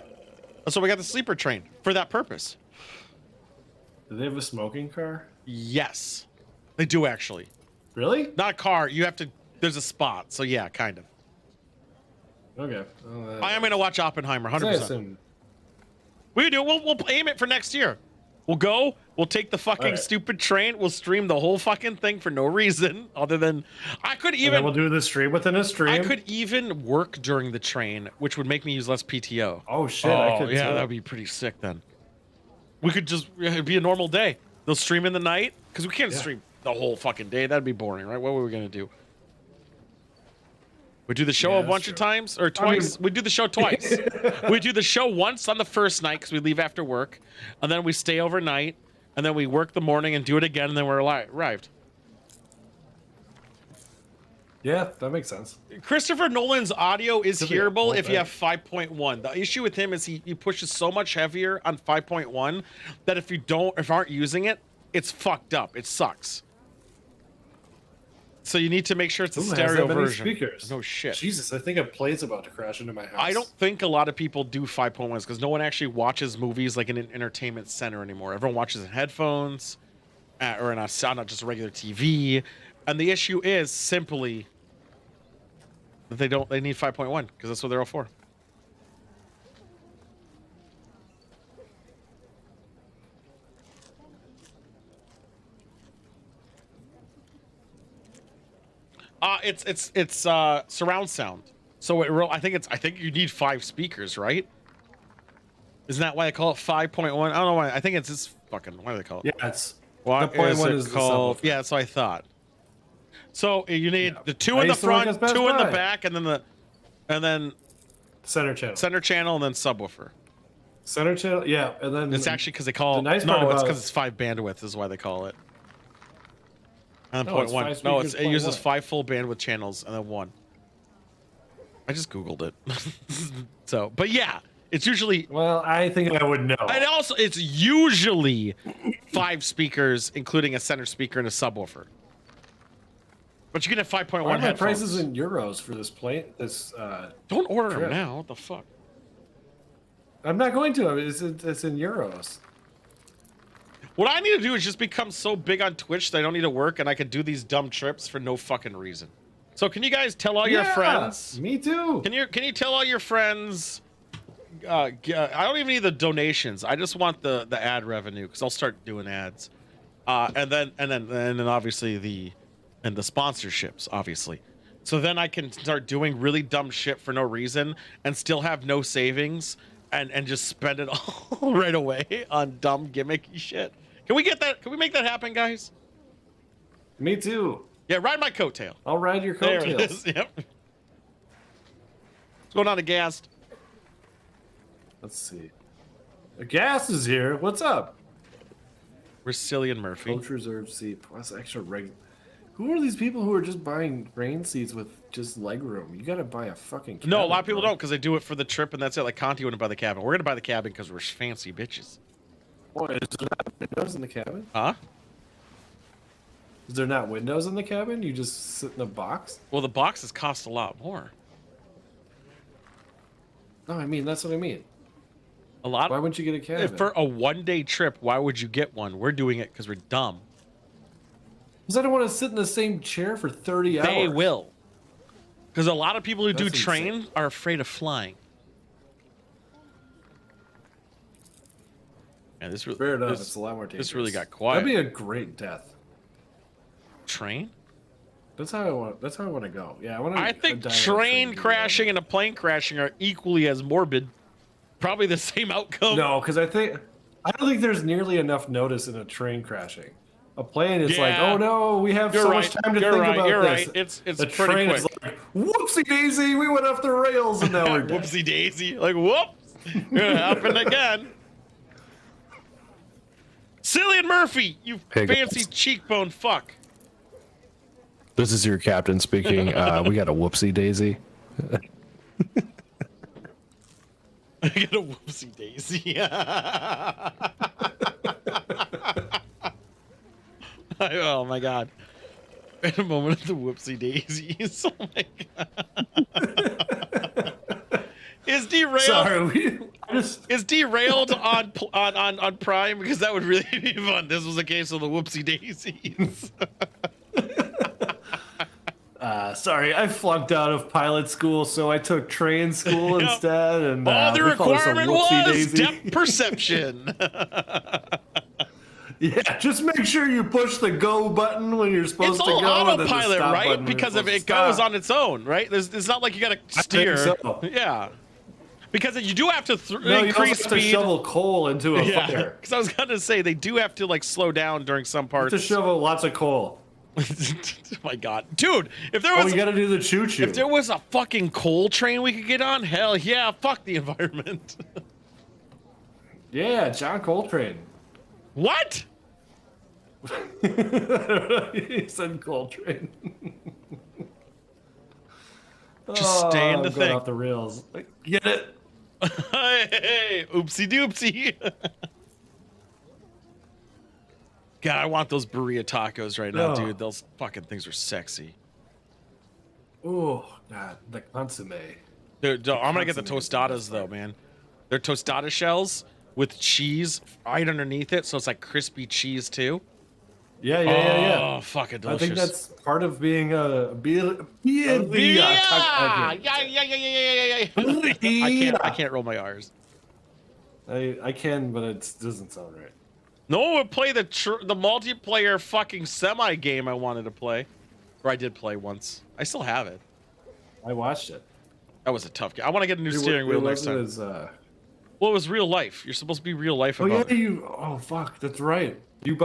So we got the sleeper train for that purpose. Do they have a smoking car? Yes. They do, actually. Really? Not a car. You have to... There's a spot. So, yeah, kind of. Okay. I am going to watch Oppenheimer, 100%. We do. We'll aim it for next year. We'll go. We'll take the fucking stupid train. We'll stream the whole fucking thing for no reason other than... I could even... we'll do the stream within a stream. I could even work during the train, which would make me use less PTO. Oh, shit. I could yeah, too. that would be pretty sick then. We could just... It'd be a normal day. They'll stream in the night. Because we can't stream the whole fucking day. That'd be boring, right? What were we going to do? We do the show a bunch of times or twice. We do the show twice. We do the show once on the first night because we leave after work, and then we stay overnight, and then we work the morning and do it again, and then we're arrived. Yeah, that makes sense. Christopher Nolan's audio is hearable if you have 5.1. The issue with him is he pushes so much heavier on 5.1 that if aren't using it, it's fucked up. It sucks. So you need to make sure it's a stereo version. Speakers? No shit. Jesus, I think a plane's about to crash into my house. I don't think a lot of people do 5.1s because no one actually watches movies like in an entertainment center anymore. Everyone watches in headphones or in a sound, not just regular TV. And the issue is simply that they need 5.1 because that's what they're all for. It's surround sound. So I think you need 5 speakers, right? Isn't that why they call it 5.1? I don't know why. I think it's this fucking. Why do they call it? Yeah, it's. What the point is one it is called? The Yeah, that's what I thought. So you need the 2 in the front, 2 in the back, and then center channel. Center channel, and then subwoofer. Center channel, yeah, and then it's actually because they call the nice it. part No, about it's because it's 5 bandwidth is why they call it. And then No, point it's 1. 5 No, speakers, it uses 0.1. 5 full bandwidth channels and then 1. I just Googled it. So, but yeah, it's usually. Well, I think I would know. And also, it's usually 5 speakers, including a center speaker and a subwoofer. But you can have 5.1 Why are my headphones. prices in euros for this plane? Don't order trip? them now. What the fuck? I'm not going to. It's in euros. What I need to do is just become so big on Twitch that I don't need to work and I can do these dumb trips for no fucking reason. So can you guys tell all your friends? Me too. Can you tell all your friends? I don't even need the donations. I just want the ad revenue because I'll start doing ads, and then obviously the sponsorships, obviously. So then I can start doing really dumb shit for no reason and still have no savings and just spend it all right away on dumb gimmicky shit. Can we get that? Can we make that happen, guys? Me too. Yeah, ride my coattail. I'll ride your There coattails. it is. Yep. What's going on, Aghast? Let's see. The gas is here. What's up? Where's Cillian Murphy? Coach reserved seat plus extra ring. Who are these people who are just buying rain seats with just leg room. You gotta buy a fucking cabin. No, a lot of people bro. don't because they do it for the trip and that's it. Like Conti wouldn't buy the cabin. We're gonna buy the cabin because we're fancy bitches. What, is there not windows in the cabin? Huh? Is there not windows in the cabin? You just sit in a box? Well, the boxes cost a lot more. No, I mean, that's what I mean. A lot. Why wouldn't you get a cabin? For a one-day trip, why would you get one? We're doing it because we're dumb. Because I don't want to sit in the same chair for 30 hours. They will. Because a lot of people who do That's train insane. are afraid of flying. And this really, Fair enough. this- It's a lot more dangerous. This really got quiet. That'd be a great death. Train? That's how I want. That's how I want to go. Yeah, I want to. I think train crashing and a plane crashing are equally as morbid. Probably the same outcome. No, because I don't think there's nearly enough notice in a train crashing. A plane is like, Yeah. oh no, we have You're so right. much time to You're think right. about You're this. right. It's the pretty train quick. is like, whoopsie daisy, we went off the rails and now we're dead. Whoopsie daisy. Like, whoops. It happened again. Cillian Murphy, you Hey, fancy guys. cheekbone fuck. This is your captain speaking. We got a whoopsie daisy. I get a whoopsie daisy. Oh my god. In a moment of the whoopsie daisies. Oh my god. Is derailed. Sorry, is derailed on Prime because that would really be fun. This was a case of the whoopsie daisies. Sorry, I flunked out of pilot school, so I took train school Yep. instead. And All the we call this a requirement whoopsie was daisy. depth perception. Yeah, just make sure you push the go button when you're supposed It's to all go. and then the autopilot, stop right? button when you're Because if supposed it to goes stop. on its own, right? It's not like you got to I steer. think so. Yeah. Because you do have to No, you also increase have to speed. shovel coal into a Yeah. fire. Because I was gonna say they do have to like slow down during some You parts. have to shovel lots of coal. Oh my god, dude! If there Oh, was, you got to do the choo-choo. if there was a fucking coal train we could get on, hell yeah! Fuck the environment. Yeah, John Coltrane. What? He said Coltrane. Just stay in the I'm going thing. off the rails. Like, get it? Hey, oopsie doopsie. God, I want those burrito tacos right now, Oh. dude. Those fucking things are sexy. Oh, God, the consomme. Dude, I'm gonna get the tostadas though, man. They're tostada shells with cheese right underneath it, so it's like crispy cheese too. Yeah. Oh, fucking delicious. I think that's part of being a Yeah. I can't roll my R's. I can, but it doesn't sound right. No one would play the multiplayer fucking semi game I wanted to play, or I did play once. I still have it. I watched it. That was a tough game. I want to get a new It steering wheel next time. was, Well, it was real life. You're supposed to be real life Oh about yeah, it. Oh fuck, that's right. You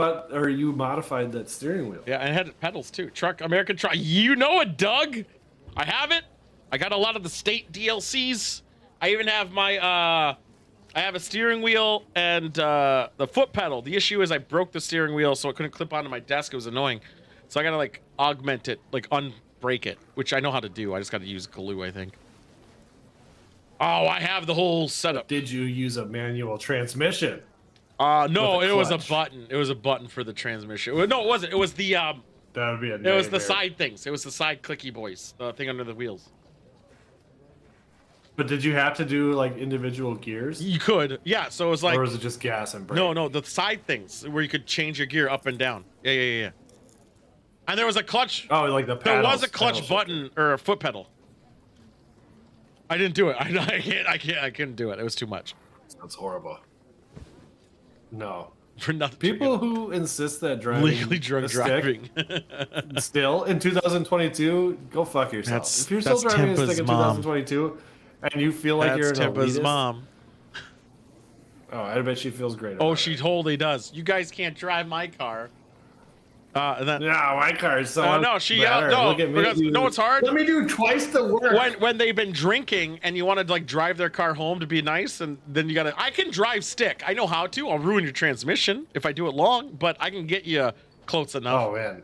modified that steering wheel. Yeah, and it had pedals too. American truck. You know it, Doug. I have it. I got a lot of the state DLCs. I even have my I have a steering wheel and the foot pedal. The issue is I broke the steering wheel, so it couldn't clip onto my desk. It was annoying. So I gotta like augment it, like unbreak it, which I know how to do. I just gotta use glue, I think. Oh, I have the whole setup. Did you use a manual transmission? No, With a it was a clutch. button. It was a button for the transmission. No, it wasn't. It was the That would be a It was the nightmare. side things. It was the side clicky boys. The thing under the wheels. But did you have to do like individual gears? You could, yeah. So it was like, or was it just gas and brake? no, the side things where you could change your gear up and down. Yeah. And there was a clutch. Oh, like the There pedals, was a clutch pedal button or a foot pedal. I didn't do it. I couldn't do it. It was too much. That's horrible. No. For nothing. People who insist that driving Legally drunk a stick driving. still in 2022, go fuck yourself. That's- if you're still that's driving a Tempa's stick in mom. 2022 and you feel like you're That's an Tempa's elitist, mom. Oh, I bet she feels great. Oh, about she it. totally does. You guys can't drive my car. And then, No, my car is so. Oh no, she better. no. Look at me Because, do- no, it's hard. Let me do twice the work. When they've been drinking and you want to like drive their car home to be nice, and then you gotta. I can drive stick. I know how to. I'll ruin your transmission if I do it long, but I can get you close enough. Oh man.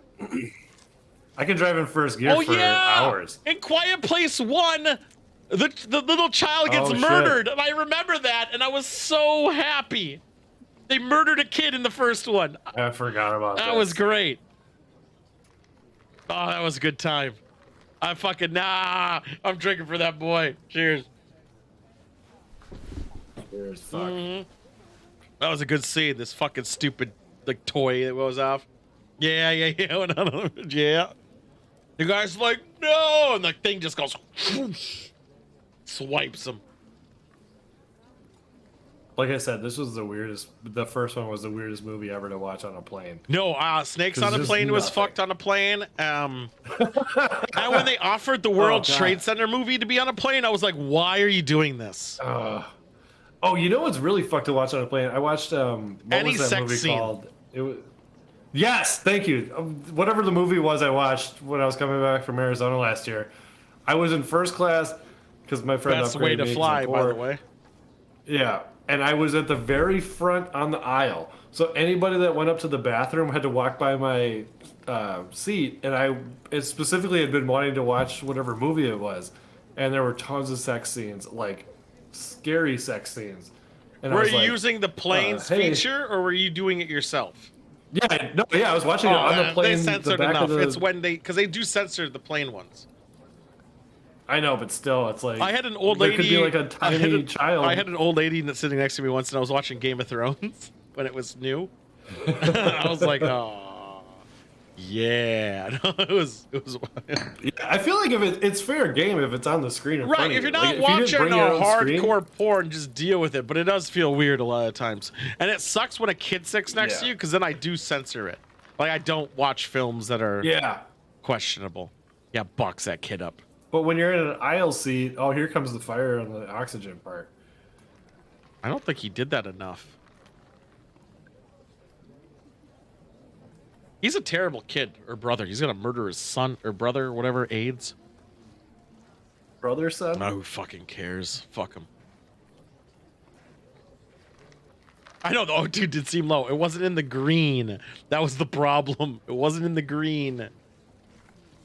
I can drive in first gear for hours. In Quiet Place 1, the little child gets murdered, and I remember that, and I was so happy. They murdered a kid in the first one. I forgot about that. That was great. Oh, that was a good time. I'm drinking for that boy. Cheers. Cheers, fuck. Mm-hmm. That was a good scene. This fucking stupid like toy that goes off. Yeah. Yeah. The guy's like, no, and the thing just goes whoosh, swipes him. Like I said, this was the weirdest. The first one was the weirdest movie ever to watch on a plane. No, Snakes on a Plane was fucked on a plane. And when they offered the World Trade Center movie to be on a plane, I was like, why are you doing this? Oh, you know what's really fucked to watch on a plane? I watched what Any was that sex movie scene. called? It was. Yes, thank you. Whatever the movie was I watched when I was coming back from Arizona last year, I was in first class because my friend Best way upgraded to me 'cause fly, I'm by poor. the way. Yeah, and I was at the very front on the aisle. So anybody that went up to the bathroom had to walk by my seat, and it specifically had been wanting to watch whatever movie it was, and there were tons of sex scenes, like scary sex scenes. And Were I was you like, using the planes hey. feature, or were you doing it yourself? Yeah, no, yeah, I was watching it on the plane. They censored the back enough. of the, It's when because they do censor the plane ones. I know, but still, it's like I had an old there lady. could be like a tiny child. I had an old lady sitting next to me once, and I was watching Game of Thrones when it was new. I was like, oh, yeah. It was. Yeah, I feel like if it's fair game if it's on the screen in front Right, of if you're you. not Like, if you didn't watching bring a your own screen- hardcore porn, just deal with it. But it does feel weird a lot of times, and it sucks when a kid sits next to you because then I do censor it. Like I don't watch films that are questionable. Yeah, box that kid up. But when you're in an aisle seat, oh, here comes the fire on the oxygen part. I don't think he did that enough. He's a terrible kid or brother. He's gonna murder his son or brother or whatever. AIDS. Brother, son? Oh, who fucking cares? Fuck him. I know. Oh, dude, did seem low. It wasn't in the green. That was the problem. It wasn't in the green.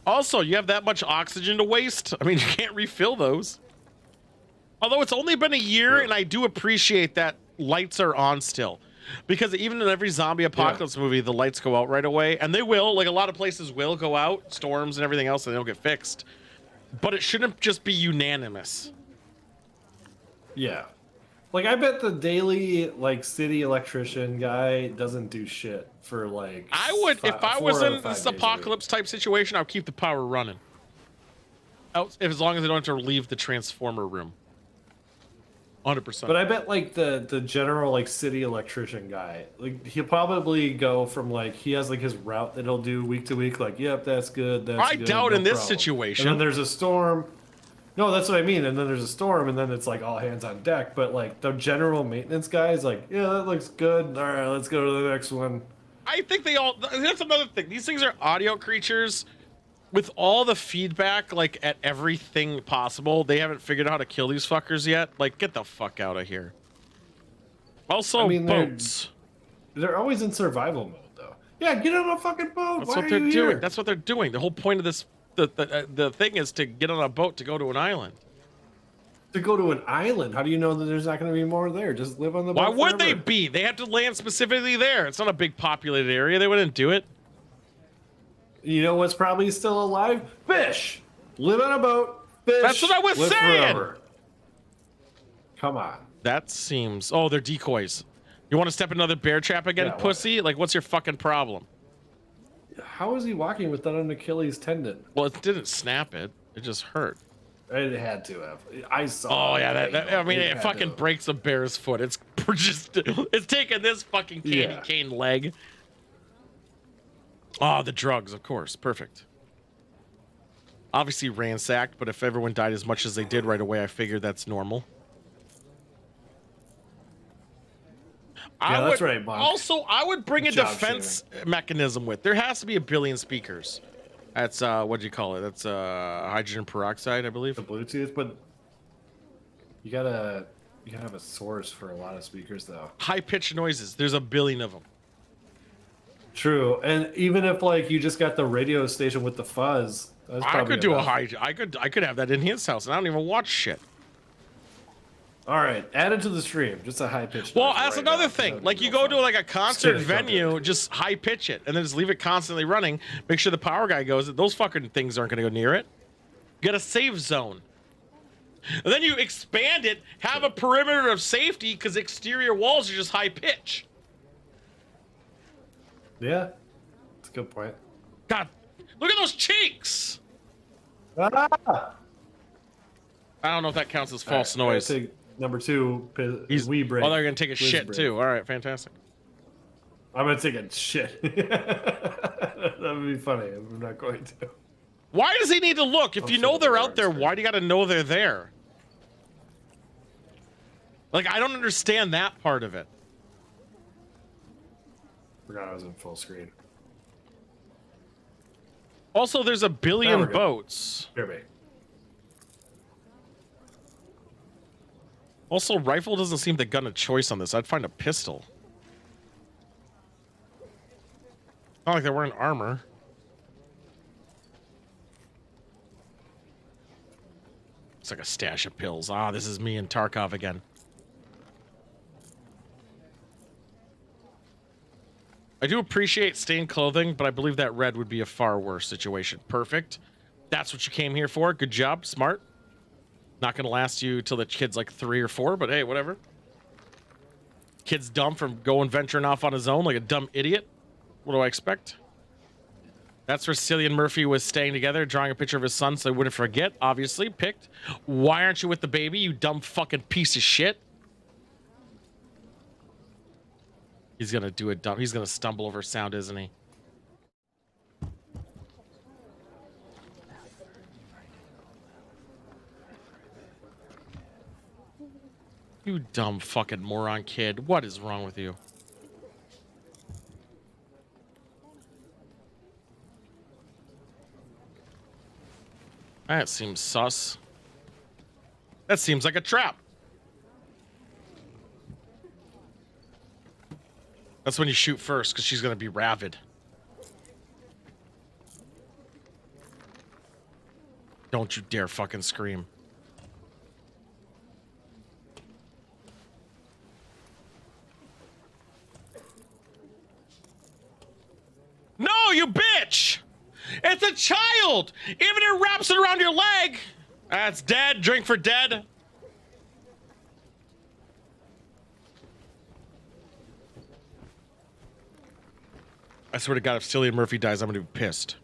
Also, you have that much oxygen to waste. I mean, you can't refill those. Although it's only been a year, and I do appreciate that lights are on still. Because even in every zombie apocalypse movie, the lights go out right away. And they will. Like, a lot of places will go out. Storms and everything else, and they don't get fixed. But it shouldn't just be unanimous. Yeah. Like, I bet the daily, like, city electrician guy doesn't do shit for, like... I would, if I was in this apocalypse type situation, I would keep the power running. As long as I don't have to leave the transformer room. 100%. But I bet, like, the general, like, city electrician guy, like, he'll probably go from, like, he has, like, his route that he'll do week to week, like, yep, that's good, that's I good, doubt no in this problem. situation. And then there's a storm. No, that's what I mean. And then there's a storm, and then it's, like, all hands on deck. But, like, the general maintenance guy is like, yeah, that looks good. All right, let's go to the next one. I think they all... That's another thing. These things are audio creatures. With all the feedback, like, at everything possible, they haven't figured out how to kill these fuckers yet. Like, get the fuck out of here. Also, I mean, boats. They're always in survival mode, though. Yeah, get on a fucking boat. That's Why what are they're you doing. here? That's what they're doing. The whole point of this... The thing is to get on a boat to go to an island. To go to an island? How do you know that there's not going to be more there? Just live on the boat Why would they forever. be? They have to land specifically there. It's not a big populated area. They wouldn't do it. You know what's probably still alive? Fish. Live on a boat. Fish. That's what I was live saying. Forever. Come on. That seems... Oh, they're decoys. You want to step in another bear trap again, Yeah, pussy? Like, what's your fucking problem? How is he walking without an Achilles tendon? Well, it didn't snap it. It just hurt. It had to have. I saw. Oh yeah, I mean, it had fucking to. breaks a bear's foot. It's just, it's taking this fucking candy cane leg. Oh, the drugs, of course, perfect. Obviously ransacked, but if everyone died as much as they did right away, I figured that's normal. Yeah, that's right, Monk. Also, I would bring a Job defense mechanism with. There has to be a billion speakers. That's what do you call it? That's hydrogen peroxide, I believe. The Bluetooth, but you gotta have a source for a lot of speakers, though. High pitched noises. There's a billion of them. True, and even if like you just got the radio station with the fuzz, that's I probably could do a enough. high. I could have that in his house, and I don't even watch shit. All right, add it to the stream. Just a high pitch. Well, that's another thing. Like you go to like a concert venue, just high pitch it, and then just leave it constantly running. Make sure the power guy goes. Those fucking things aren't gonna go near it. Get a safe zone. And then you expand it, have a perimeter of safety because exterior walls are just high pitch. Yeah, that's a good point. God, look at those cheeks. Ah! I don't know if that counts as false noise. Number 2, wee break. Oh, they're gonna take a Whiz shit break. too. All right, fantastic. I'm gonna take a shit. That would be funny. I'm not going to. Why does he need to look? If you know they're out there, why do you got to know they're there? Like, I don't understand that part of it. Forgot I was in full screen. Also, there's a billion we're good. boats. Here, mate. Also, rifle doesn't seem the gun of choice on this. I'd find a pistol. Not like they're wearing armor. It's like a stash of pills. Ah, this is me and Tarkov again. I do appreciate stained clothing, but I believe that red would be a far worse situation. Perfect. That's what you came here for. Good job. Smart. Not going to last you till the kid's like 3 or 4, but hey, whatever. Kid's dumb from going venturing off on his own like a dumb idiot. What do I expect? That's where Cillian Murphy was staying together, drawing a picture of his son so they wouldn't forget. Obviously, picked. Why aren't you with the baby, you dumb fucking piece of shit? He's gonna do a dumb. He's gonna stumble over sound, isn't he? You dumb fucking moron kid. What is wrong with you? That seems sus. That seems like a trap. That's when you shoot first, because she's going to be rabid. Don't you dare fucking scream. No, you bitch! It's a child! Even if it wraps it around your leg! That's dead. Drink for dead. I swear to God, if Cillian Murphy dies, I'm gonna be pissed.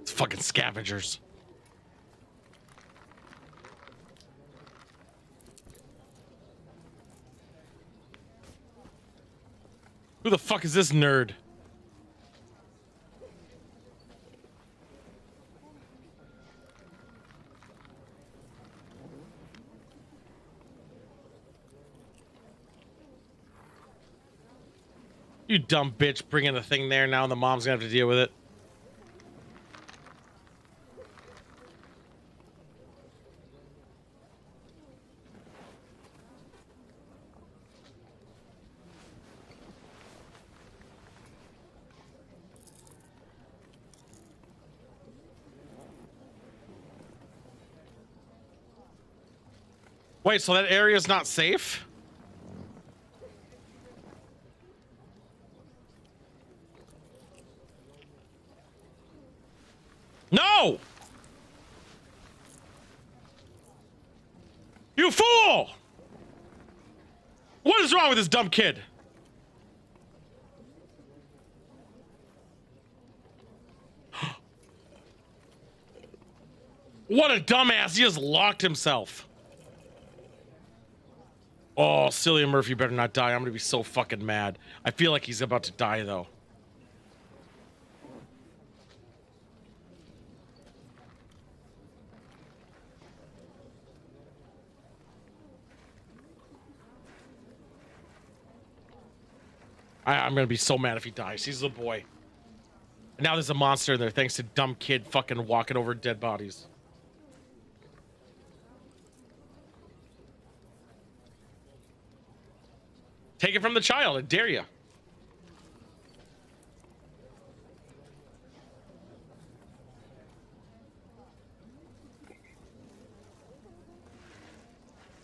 It's fucking scavengers. Who the fuck is this nerd? You dumb bitch, bringing a thing there now, and the mom's gonna have to deal with it. Wait, so that area's not safe? No! You fool! What is wrong with this dumb kid? What a dumbass, he just locked himself. Oh, Cillian Murphy better not die. I'm gonna be so fucking mad. I feel like he's about to die though. I'm gonna be so mad if he dies. He's a boy. And now there's a monster in there thanks to dumb kid fucking walking over dead bodies. Take it from the child. I dare you.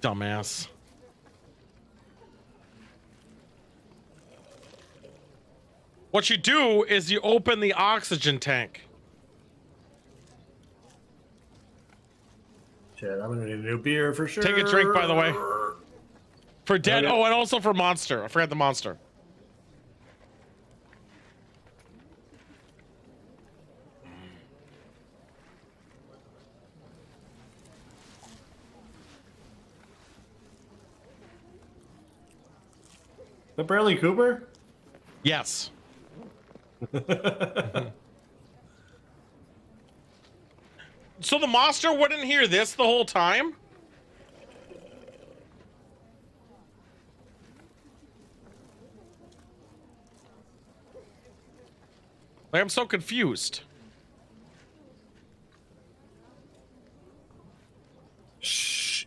Dumbass. What you do is you open the oxygen tank. Shit, I'm gonna need a new beer for sure. Take a drink, by the way. For dead. Okay. Oh, and also for monster. I forgot the monster. The Bradley Cooper? Yes. So the monster wouldn't hear this the whole time? Like, I'm so confused. Shh.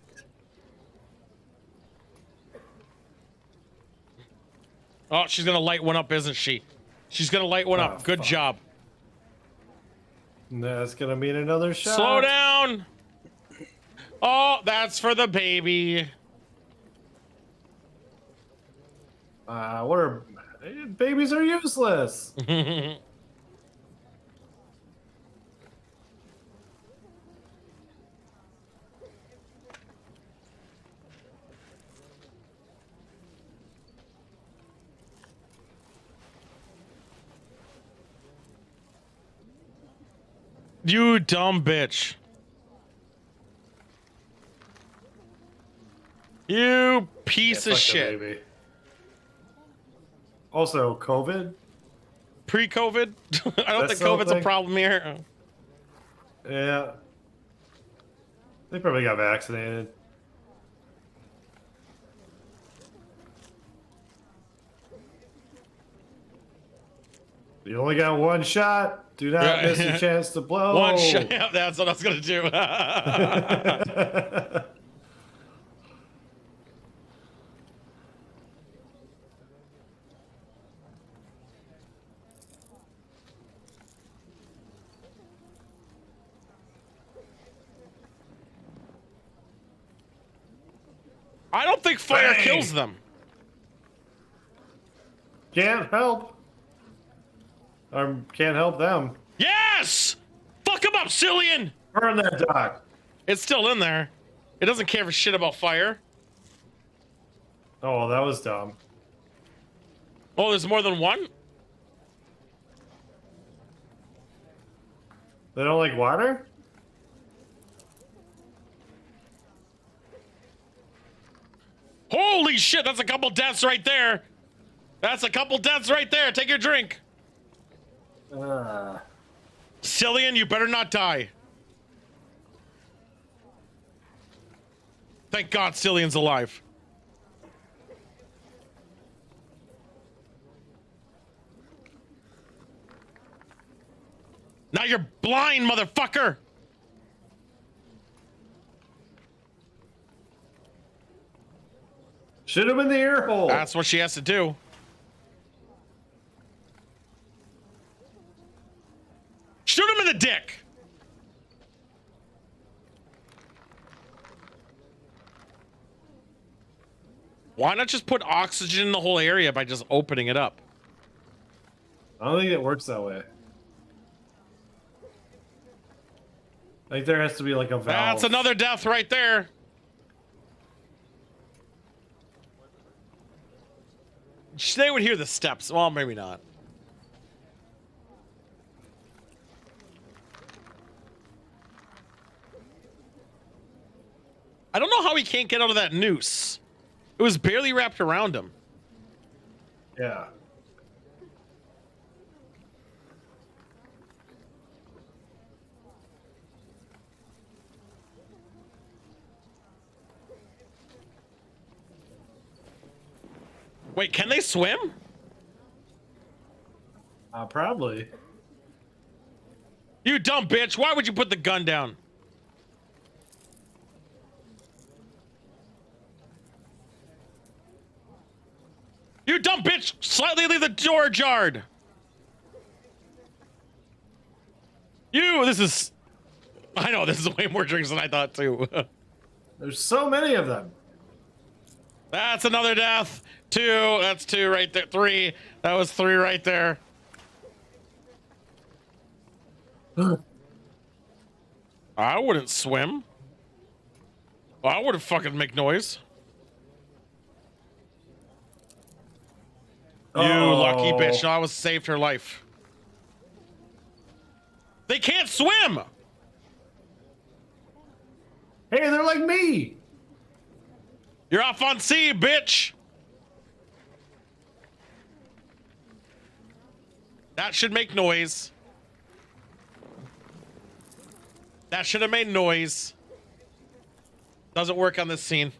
Oh, she's gonna light one up, isn't she? She's gonna light one up. Good job. That's gonna mean another shot. Slow down. Oh, that's for the baby. What are babies are useless. You dumb bitch. You piece of shit. Baby. Also, COVID? Pre-COVID? I don't That's think COVID's a something. problem here. Yeah. They probably got vaccinated. You only got one shot. Do not miss your chance to blow. One shot. Yeah, that's what I was gonna do. I don't think fire kills them. Can't help. Can't help them. Yes! Fuck him up, Cillian! Burn that dog. It's still in there. It doesn't care for shit about fire. Oh, well, that was dumb. Oh, there's more than one? They don't like water? Holy shit, that's a couple deaths right there. That's a couple deaths right there. Take your drink. Cillian, you better not die. Thank God Cillian's alive. Now you're blind, motherfucker! Shoot him in the ear hole. That's what she has to do. Shoot him in the dick! Why not just put oxygen in the whole area by just opening it up? I don't think it works that way. I think there has to be like a valve. That's another death right there. They would hear the steps. Well, maybe not. I don't know how he can't get out of that noose. It was barely wrapped around him. Yeah. Wait, can they swim? Probably. You dumb bitch. Why would you put the gun down? You dumb bitch! Slightly leave the door ajar. This is... I know, this is way more drinks than I thought, too. There's so many of them. That's another death. 2. That's 2 right there. 3. That was 3 right there. I wouldn't swim. I wouldn't fucking make noise. You lucky bitch. No, I was saved her life. They can't swim! Hey, they're like me! You're off on sea, bitch! That should make noise. That should have made noise. Doesn't work on this scene.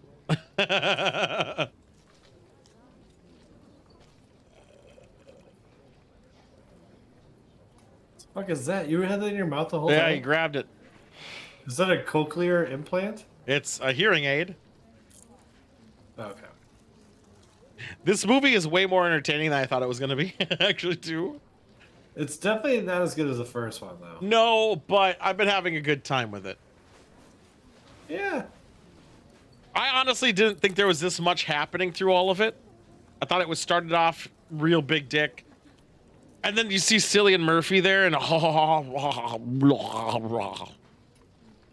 Fuck is that? You had that in your mouth the whole time? Yeah, he grabbed it. Is that a cochlear implant? It's a hearing aid. Okay. This movie is way more entertaining than I thought it was going to be, actually, too. It's definitely not as good as the first one, though. No, but I've been having a good time with it. Yeah. I honestly didn't think there was this much happening through all of it. I thought it was started off real big dick. And then you see Cillian Murphy there and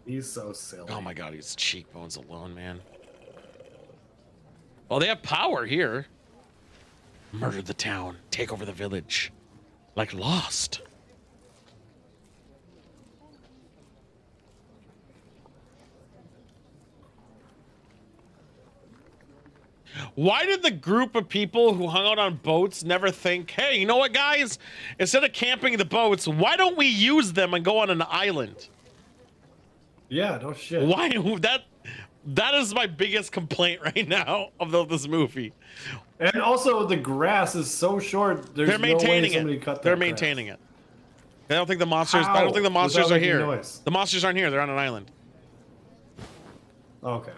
he's so silly. Oh my god, his cheekbones alone, man. Well, they have power here. Murder the town, take over the village. Like Lost. Why did the group of people who hung out on boats never think, hey, you know what, guys? Instead of camping the boats, why don't we use them and go on an island? Yeah, no shit. Why? That is my biggest complaint right now of this movie. And also, the grass is so short. There's They're maintaining no way somebody it. cut that They're grass. maintaining it. I don't think the monsters. How? I don't think the monsters Without are making here. noise? The monsters aren't here. They're on an island. Okay.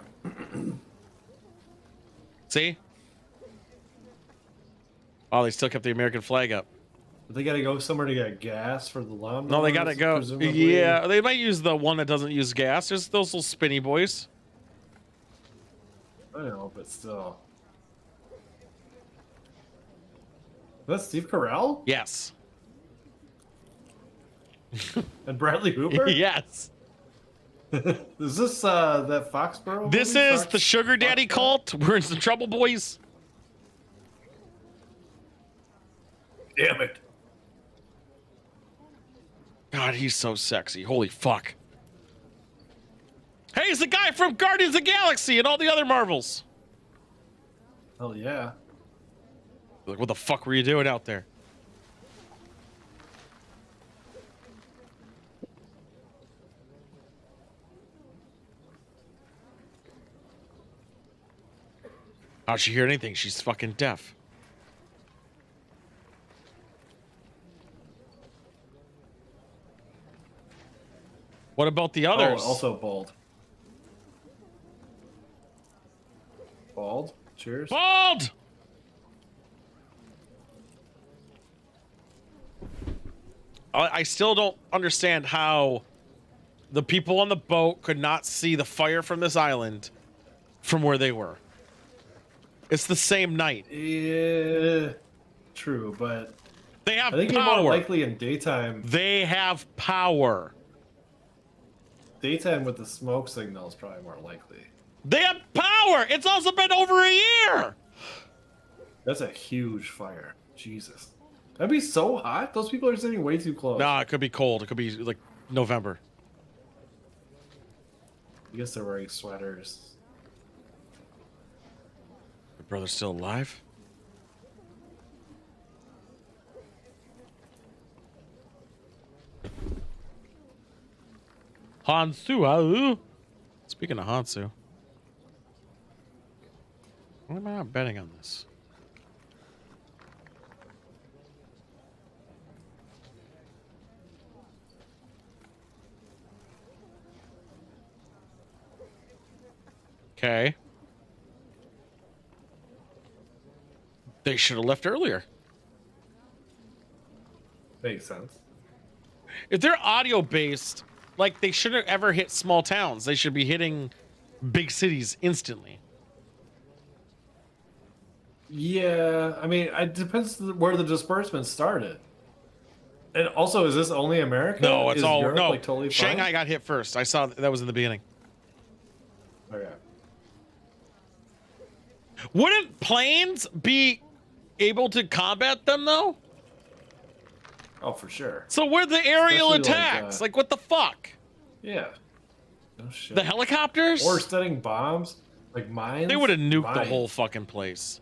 See? Oh, they still kept the American flag up. They gotta go somewhere to get gas for the lawn. No, they gotta go. Presumably. Yeah, they might use the one that doesn't use gas. There's those little spinny boys. I know, but still. That's Steve Carell? Yes. And Bradley Cooper? Yes. Is this that Foxborough? This movie? is the Sugar Daddy cult. We're in some trouble, boys. Damn it. God, he's so sexy. Holy fuck. Hey, he's the guy from Guardians of the Galaxy and all the other Marvels. Hell yeah. Like, what the fuck were you doing out there? How'd she hear anything? She's fucking deaf. What about the others? Oh, also bald. Bald? Cheers. Bald! I still don't understand how the people on the boat could not see the fire from this island from where they were. It's the same night. Yeah, true, but they have I think power. More likely in daytime. They have power. Daytime with the smoke signal is probably more likely. They have power. It's also been over a year. That's a huge fire. Jesus. That'd be so hot. Those people are sitting way too close. Nah, it could be cold. It could be like November. I guess they're wearing sweaters. Your brother's still alive? Hansu. Speaking of Hansu. Why am I not betting on this? Okay. They should have left earlier. Makes sense. If they're audio based, like they shouldn't ever hit small towns. They should be hitting big cities instantly. Yeah, I mean, it depends where the disbursement started. And also, is this only America? No, it's is all Europe, no. like, totally fine? Shanghai got hit first. I saw that was in the beginning. Okay. Wouldn't planes be able to combat them though? Oh, for sure. So where the aerial Especially attacks? Like what the fuck? Yeah. No shit. The helicopters? Or setting bombs, like mines. They would have nuked the Mines. whole fucking place.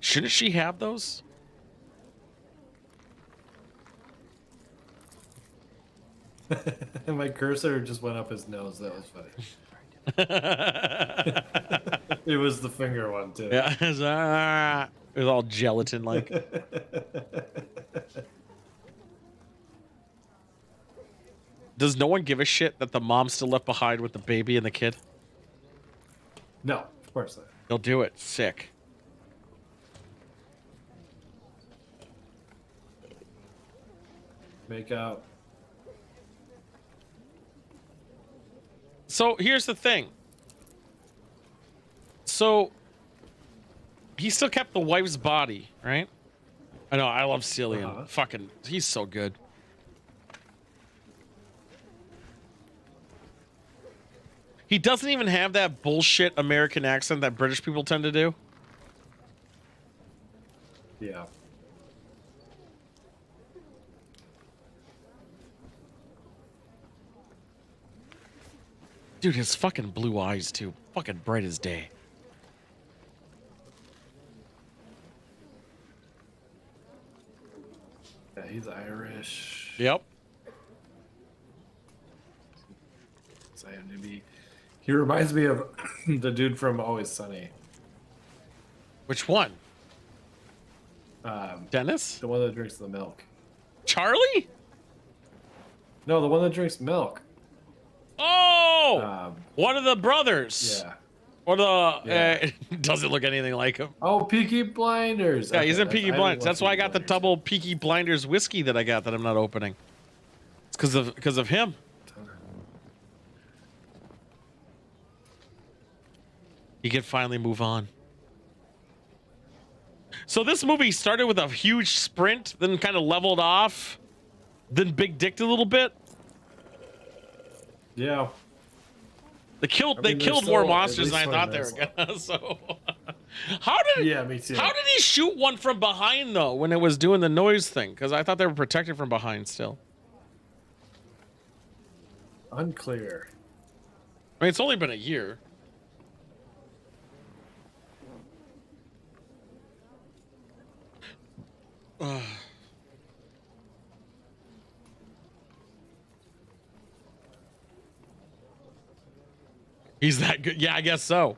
Shouldn't she have those? My cursor just went up his nose. That was funny. It was the finger one too. Yeah, it was all gelatin like. Does no one give a shit that the mom's still left behind with the baby and the kid? No, of course not. They'll do it. Sick. Make out. So here's the thing. So he still kept the wife's body, right? I know, I love Cillian. Fucking, he's so good. He doesn't even have that bullshit American accent that British people tend to do. Yeah. Dude, his fucking blue eyes, too. Fucking bright as day. Yeah, he's Irish. Yep. IMDb. He reminds me of the dude from Always Sunny. Which one? Dennis? The one that drinks the milk. Charlie? No, the one that drinks milk. Oh! One of the brothers. Yeah. Or the... doesn't look anything like him. Oh, Peaky Blinders. Yeah, he's in Okay, Peaky I Blinders. haven't That's watched why I Peaky got the double Peaky Blinders whiskey that I got that I'm not opening. It's because of him. He can finally move on. So this movie started with a huge sprint, then kind of leveled off, then big dicked a little bit. Yeah. They killed I mean, killed they're more still monsters at than I least thought they 20 were gonna. So how did Yeah, me too. how did he shoot one from behind though when it was doing the noise thing? Because I thought they were protected from behind still. Unclear. I mean, it's only been a year. He's that good? Yeah, I guess so.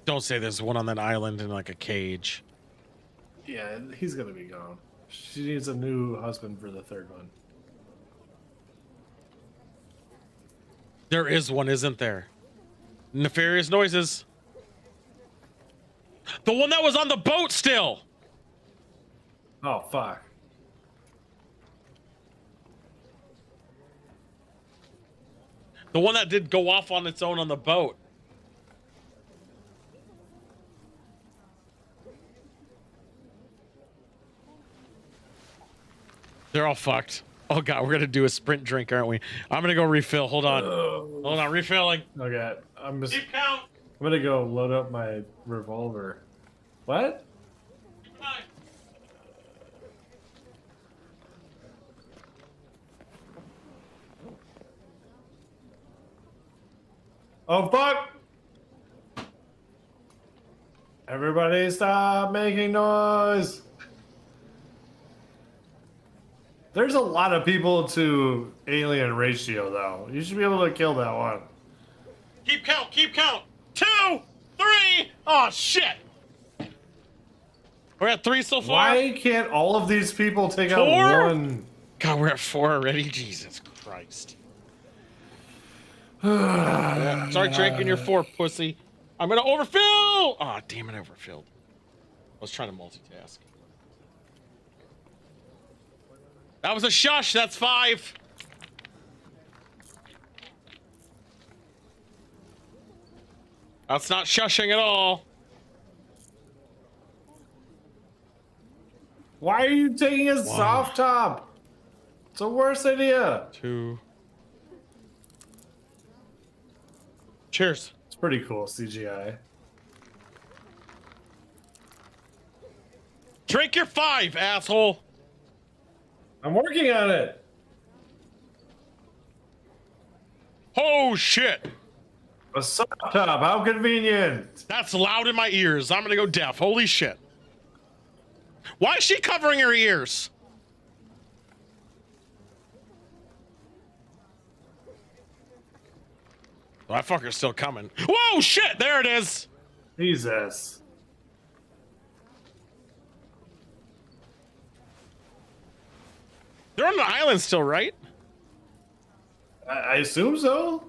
Don't say there's one on that island in like a cage. Yeah, he's gonna be gone. She needs a new husband for the third one. There is one, isn't there? Nefarious noises. The one that was on the boat still. Oh, fuck. The one that did go off on its own on the boat. They're all fucked. Oh god, we're gonna do a sprint drink, aren't we? I'm gonna go refill. Hold on. Hold on, refilling. Okay, I'm just. Keep count. I'm gonna go load up my revolver. What? Oh fuck! Everybody stop making noise! There's a lot of people to alien ratio though. You should be able to kill that one. Keep count, keep count. 2, 3. Oh shit. We're at 3 so far. Why can't all of these people take 4? out one? God, we're at 4 already. Jesus Christ. Yeah, start drinking your 4, pussy. I'm gonna overfill. Oh, damn it, I overfilled. I was trying to multitask. That was a shush. That's 5. That's not shushing at all. Why are you taking a soft top? It's the worst idea. 2. Cheers. It's pretty cool, CGI. Drink your 5, asshole. I'm working on it. Oh, shit. A soft top, how convenient. That's loud in my ears. I'm gonna go deaf. Holy shit. Why is she covering her ears? Oh, that fucker's still coming. Whoa, shit, there it is. Jesus. They're on an island still, right? I assume so.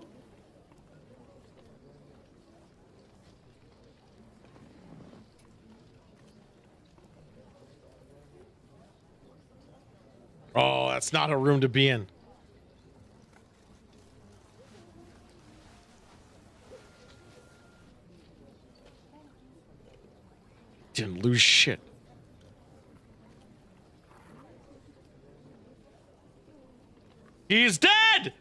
Oh, that's not a room to be in. Didn't lose shit. He's dead!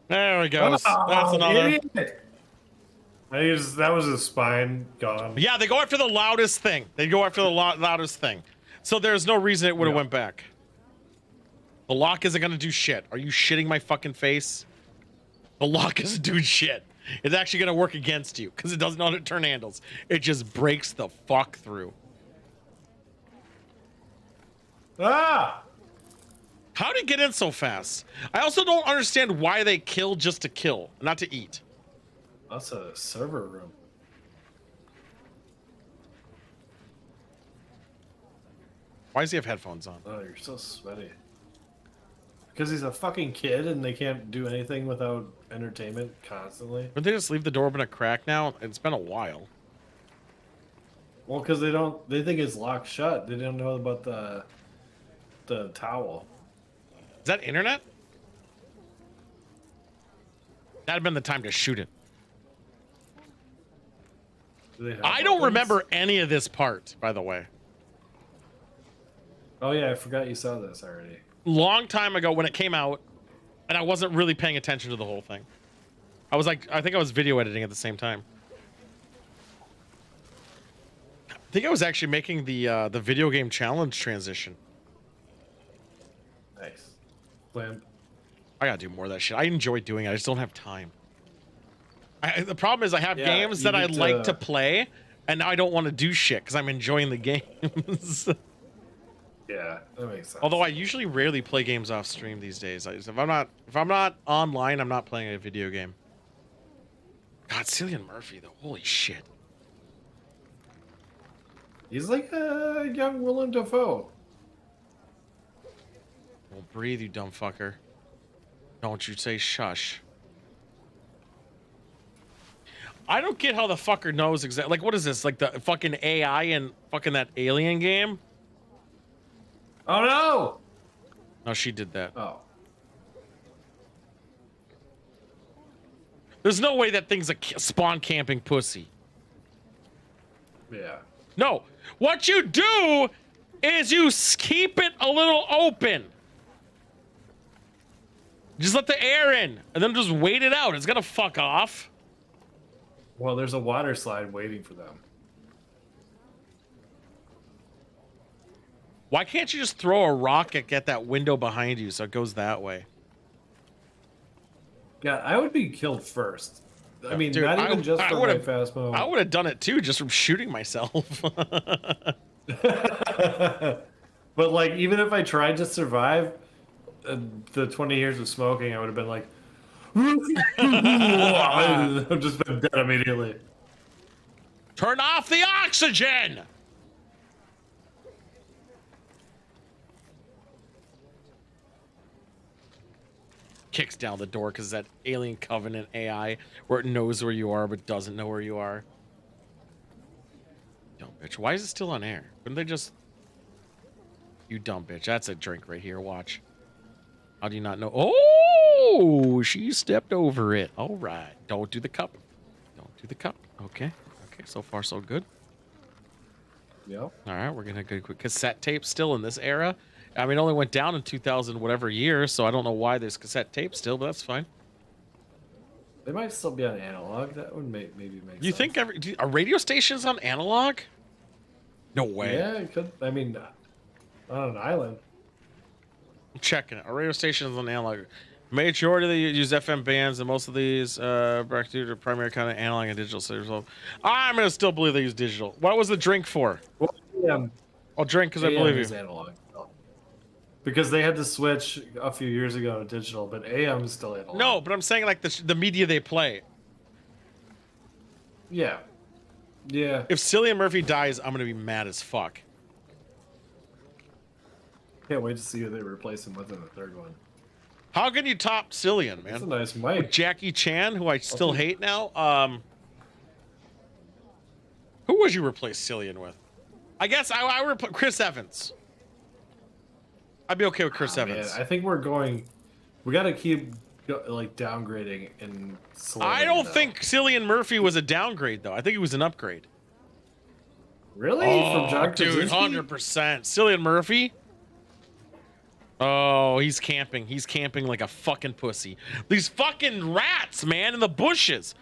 There we go. That's another. Idiot. That was his spine gone. Yeah, they go after the loudest thing. They go after the loudest thing. So there's no reason it would have went back. The lock isn't gonna do shit. Are you shitting my fucking face? The lock isn't doing shit. It's actually gonna work against you because it doesn't know how to turn handles. It just breaks the fuck through. Ah! How did it get in so fast? I also don't understand why they kill just to kill, not to eat. That's a server room. Why does he have headphones on? Oh, you're so sweaty. Because he's a fucking kid and they can't do anything without entertainment constantly. Would they just leave the door open a crack now? It's been a while. Well, because they think it's locked shut. They don't know about the towel. Is that internet? That'd have been the time to shoot it. I don't remember any of this part, by the way. Oh yeah, I forgot you saw this already. Long time ago when it came out, and I wasn't really paying attention to the whole thing. I was like, I think I was video editing at the same time. I think I was actually making the video game challenge transition. Nice. Plan. I gotta do more of that shit. I enjoy doing it. I just don't have time. The problem is I have games that I like to play, and now I don't want to do shit because I'm enjoying the games. Yeah, that makes sense. Although I usually rarely play games off stream these days. If I'm not online, I'm not playing a video game. God, Cillian Murphy though, holy shit. He's like a young Willem Dafoe. Well, breathe, you dumb fucker. Don't you say shush. I don't get how the fucker knows exactly. Like, what is this? Like the fucking AI in fucking that Alien game? Oh no! No, she did that. Oh. There's no way that thing's a spawn camping pussy. Yeah. No. What you do is you keep it a little open. Just let the air in and then just wait it out. It's gonna fuck off. Well, there's a water slide waiting for them. Why can't you just throw a rocket at that window behind you so it goes that way? Yeah, I would be killed first. I mean, Dude, not even just for my fast move. I would have done it too, just from shooting myself. But like, even if I tried to survive the 20 years of smoking, I would have been like, I've just been dead immediately. Turn off the oxygen! kicks down the door because that alien covenant AI where it knows where you are but doesn't know where you are. Dumb bitch. Why is it still on air? Couldn't they just... You dumb bitch. That's a drink right here. Watch. How do you not know? Oh, she stepped over it. All right. Don't do the cup. Don't do the cup. Okay. Okay. So far, so good. Yep. All right. We're going to go quick. Cassette tape still in this era. I mean, it only went down in 2000 whatever year, so I don't know why there's cassette tape still, but that's fine. They might still be on analog. That would maybe make You sense. think are radio stations on analog? No way. Yeah, it could. I mean, on an island. I'm checking it. Our radio stations on analog. Majority of these use FM bands, and most of these back due to primary kind of analog and digital signals. So I'm gonna still believe they use digital. What was the drink for? Well, I'll drink because I believe you. is analog. Because they had to switch a few years ago to digital, but AM is still analog. No, but I'm saying like the media they play. Yeah. Yeah. If Cillian Murphy dies, I'm gonna be mad as fuck. Can't wait to see who they replace him with in the third one. How can you top Cillian, man? That's a nice mic. With Jackie Chan, who I still hate now. Who would you replace Cillian with? I guess I would put Chris Evans. I'd be okay with Chris Evans. Man, I think we got to keep like downgrading and I don't think Cillian Murphy was a downgrade though. I think he was an upgrade. Really? Oh, From John dude, Krasinski? 100%. Cillian Murphy? Oh, he's camping. He's camping like a fucking pussy. These fucking rats, man, in the bushes.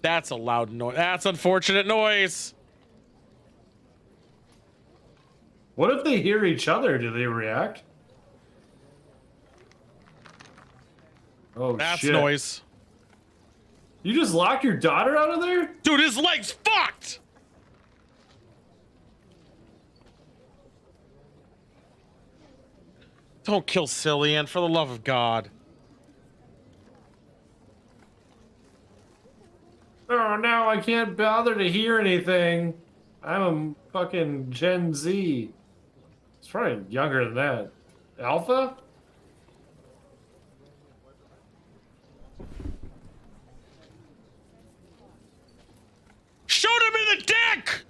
That's a loud noise. That's unfortunate noise. What if they hear each other? Do they react? Oh, That's shit. noise. You just locked your daughter out of there? Dude, his leg's fucked! Don't kill Cillian, for the love of God. Oh, now I can't bother to hear anything. I'm a fucking Gen Z. It's probably younger than that. Alpha? Shoot him in the dick!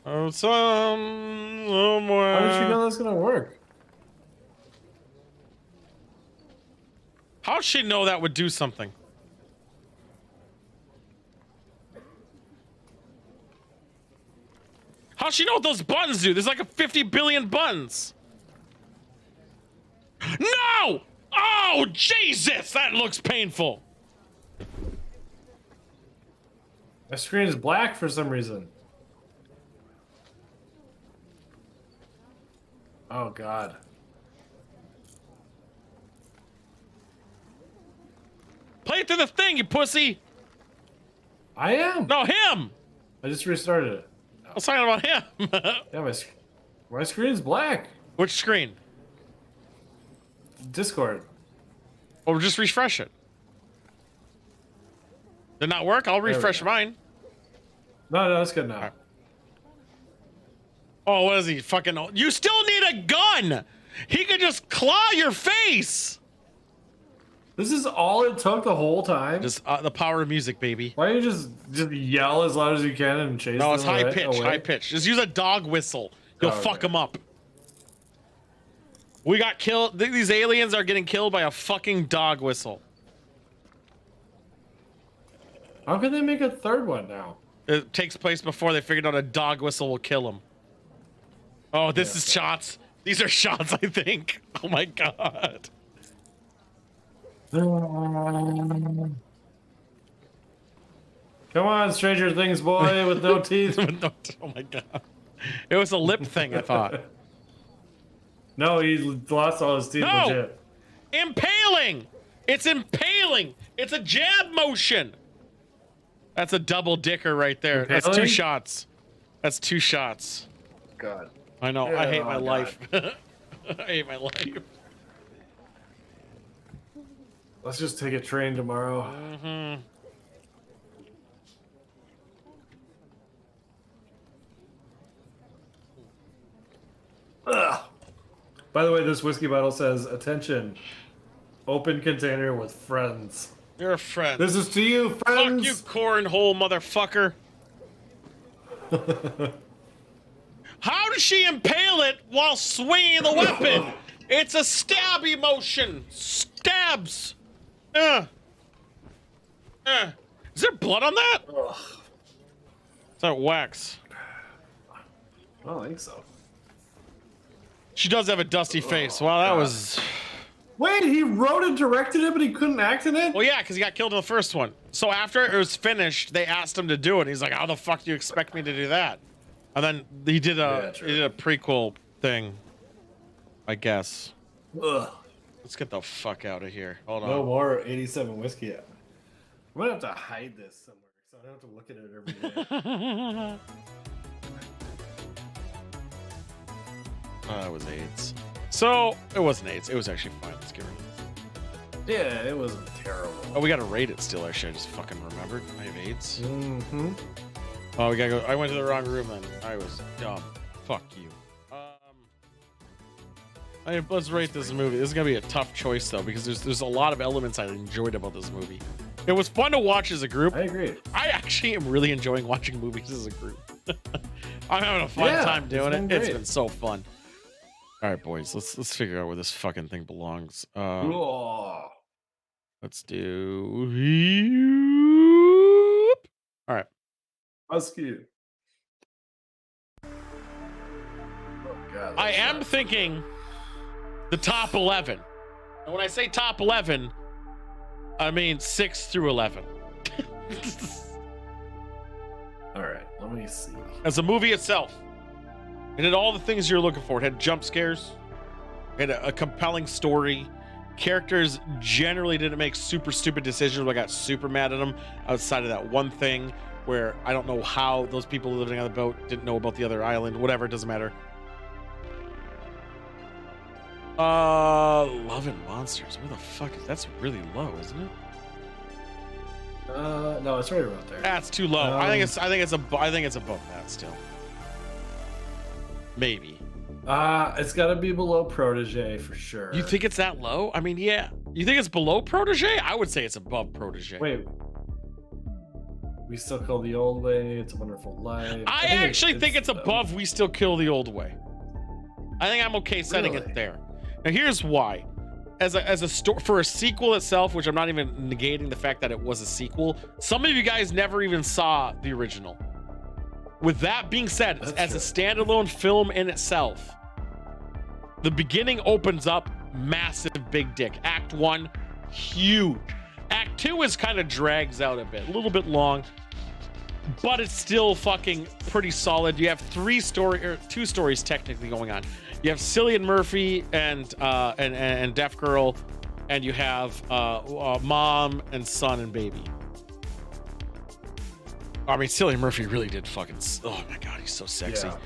Oh, somewhere. How did you know that's gonna work? How'd she know that would do something? How'd she know what those buttons do? There's like a 50 billion buttons. No! Oh, Jesus! That looks painful. My screen is black for some reason. Oh, God. Play it through the thing, you pussy! I am! No, him! I just restarted it. I was talking about him. Yeah, my screen's black. Which screen? Discord. Or just refresh it. Did not work? I'll refresh mine. No, it's good now. Right. Oh, what is he? Fucking... You still need a gun! He could just claw your face! This is all it took the whole time? Just the power of music, baby. Why don't you just yell as loud as you can and chase them? No, it's high away? pitch, high pitch. Just use a dog whistle. You'll fuck them up. We got killed. These aliens are getting killed by a fucking dog whistle. How can they make a third one now? It takes place before they figured out a dog whistle will kill them. Oh, this is shots. These are shots, I think. Oh my God. Come on, Stranger Things boy with no teeth. Oh my God. It was a lip thing, I thought. No, he lost all his teeth. No! Legit. Impaling! It's impaling! It's a jab motion! That's a double dicker right there. Impaling? That's 2 shots. That's 2 shots. God. I know. Yeah, I hate my God. life. I hate my life. Let's just take a train tomorrow. Mm-hmm. Ugh. By the way, this whiskey bottle says, "Attention, open container with friends." You're a friend. This is to you, friends. Fuck you, cornhole motherfucker. How does she impale it while swinging the weapon? It's a stabby motion. Stabs. Is there blood on that? Is that wax? I don't think so. She does have a dusty face. Wow, that was... Wait, he wrote and directed it, but he couldn't act in it? Well, yeah, because he got killed in the first one. So after it was finished, they asked him to do it. He's like, how the fuck do you expect me to do that? And then he did a prequel thing, I guess. Ugh. Let's get the fuck out of here. Hold on. No more 87 whiskey. I'm gonna have to hide this somewhere, so I don't have to look at it every day. It was AIDS. So, it wasn't AIDS. It was actually fine. Let's get rid of this. Yeah, it wasn't terrible. Oh, we gotta rate it still, actually. I just fucking remembered. I have AIDS. Mm-hmm. Oh, we gotta go. I went to the wrong room then. I was dumb. Fuck you. Let's rate this movie. This is gonna be a tough choice though, because there's a lot of elements I enjoyed about this movie. It was fun to watch as a group. I agree. I actually am really enjoying watching movies as a group. I'm having a fun time doing it. It's been so fun. All right, boys, let's figure out where this fucking thing belongs. Let's do. All right. Husky. Oh, God, I am thinking the top 11. And when I say top 11, I mean 6 through 11. All right, let me see. As a movie itself, it had all the things you're looking for. It had jump scares, it had a compelling story. Characters generally didn't make super stupid decisions, but I got super mad at them outside of that one thing where I don't know how those people living on the boat didn't know about the other island. Whatever, it doesn't matter. Love and Monsters. Where the fuck is that's really low, isn't it? No, it's right around there. That's too low. I think it's above that still. Maybe. It's got to be below Protege for sure. You think it's that low? I mean, yeah. You think it's below Protege? I would say it's above Protege. Wait. We Still Kill the Old Way. It's a Wonderful Life. I actually think it's above We Still Kill the Old Way. I think I'm okay setting it there. Now here's why. As a story for a sequel itself, which I'm not even negating the fact that it was a sequel. Some of you guys never even saw the original. With that being said, as a standalone film in itself, the beginning opens up massive big dick. Act 1, huge. Act 2 is kind of drags out a bit, a little bit long, but it's still fucking pretty solid. You have two stories technically going on. You have Cillian Murphy and Deaf Girl, and you have mom and son and baby. I mean, Cillian Murphy really did fucking. Oh my god, he's so sexy. Yeah.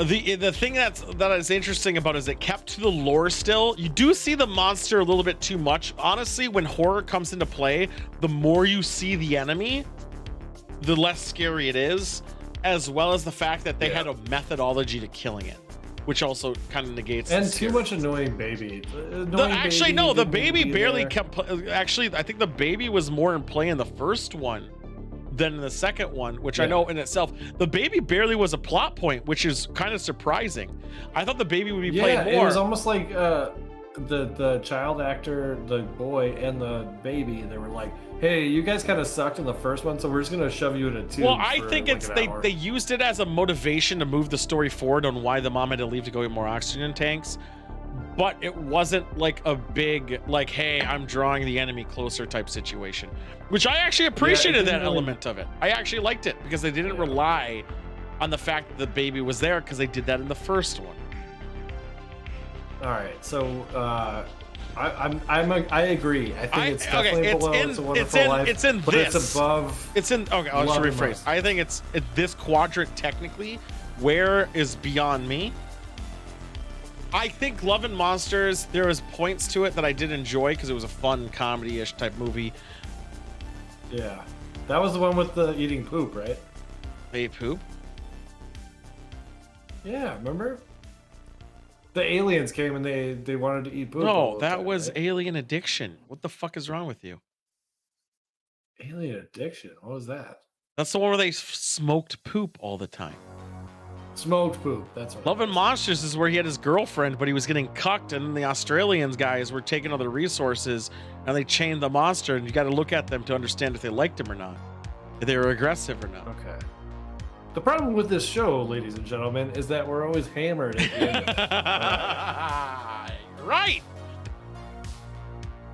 The thing that is interesting about it is it kept to the lore still. You do see the monster a little bit too much. Honestly, when horror comes into play, the more you see the enemy, the less scary it is, as well as the fact that they had a methodology to killing it, which also kind of negates. And too much annoying baby. The baby barely kept. Actually, I think the baby was more in play in the first one than in the second one, which I know in itself, the baby barely was a plot point, which is kind of surprising. I thought the baby would be played more. It was almost like the child actor, the boy, and the baby. They were like, "Hey, you guys kind of sucked in the first one, so we're just gonna shove you in a tube." Well, I think it's they used it as a motivation to move the story forward on why the mom had to leave to go get more oxygen tanks. But it wasn't like a big, like, hey, I'm drawing the enemy closer type situation, which I actually appreciated that element of it. I actually liked it because they didn't rely on the fact that the baby was there, because they did that in the first one. All right, so I agree. I think it's definitely below It's a Wonderful Life. It's in but this. It's above. It's in. Okay, I'll just rephrase. I think it's this quadrant technically. Where is beyond me? I think Love and Monsters, there was points to it that I did enjoy because it was a fun comedy-ish type movie. Yeah. That was the one with the eating poop, right? They ate poop? Yeah, remember? The aliens came and they wanted to eat poop. No, that time, was right? Alien Addiction. What the fuck is wrong with you? Alien Addiction. What was that? That's the one where they smoked poop all the time. Smoked poop. That's what. Love and Monsters is where he had his girlfriend, but he was getting cucked, and the Australians guys were taking all the resources, and they chained the monster, and you got to look at them to understand if they liked him or not, if they were aggressive or not. Okay. The problem with this show, ladies and gentlemen, is that we're always hammered at the end of it. Right.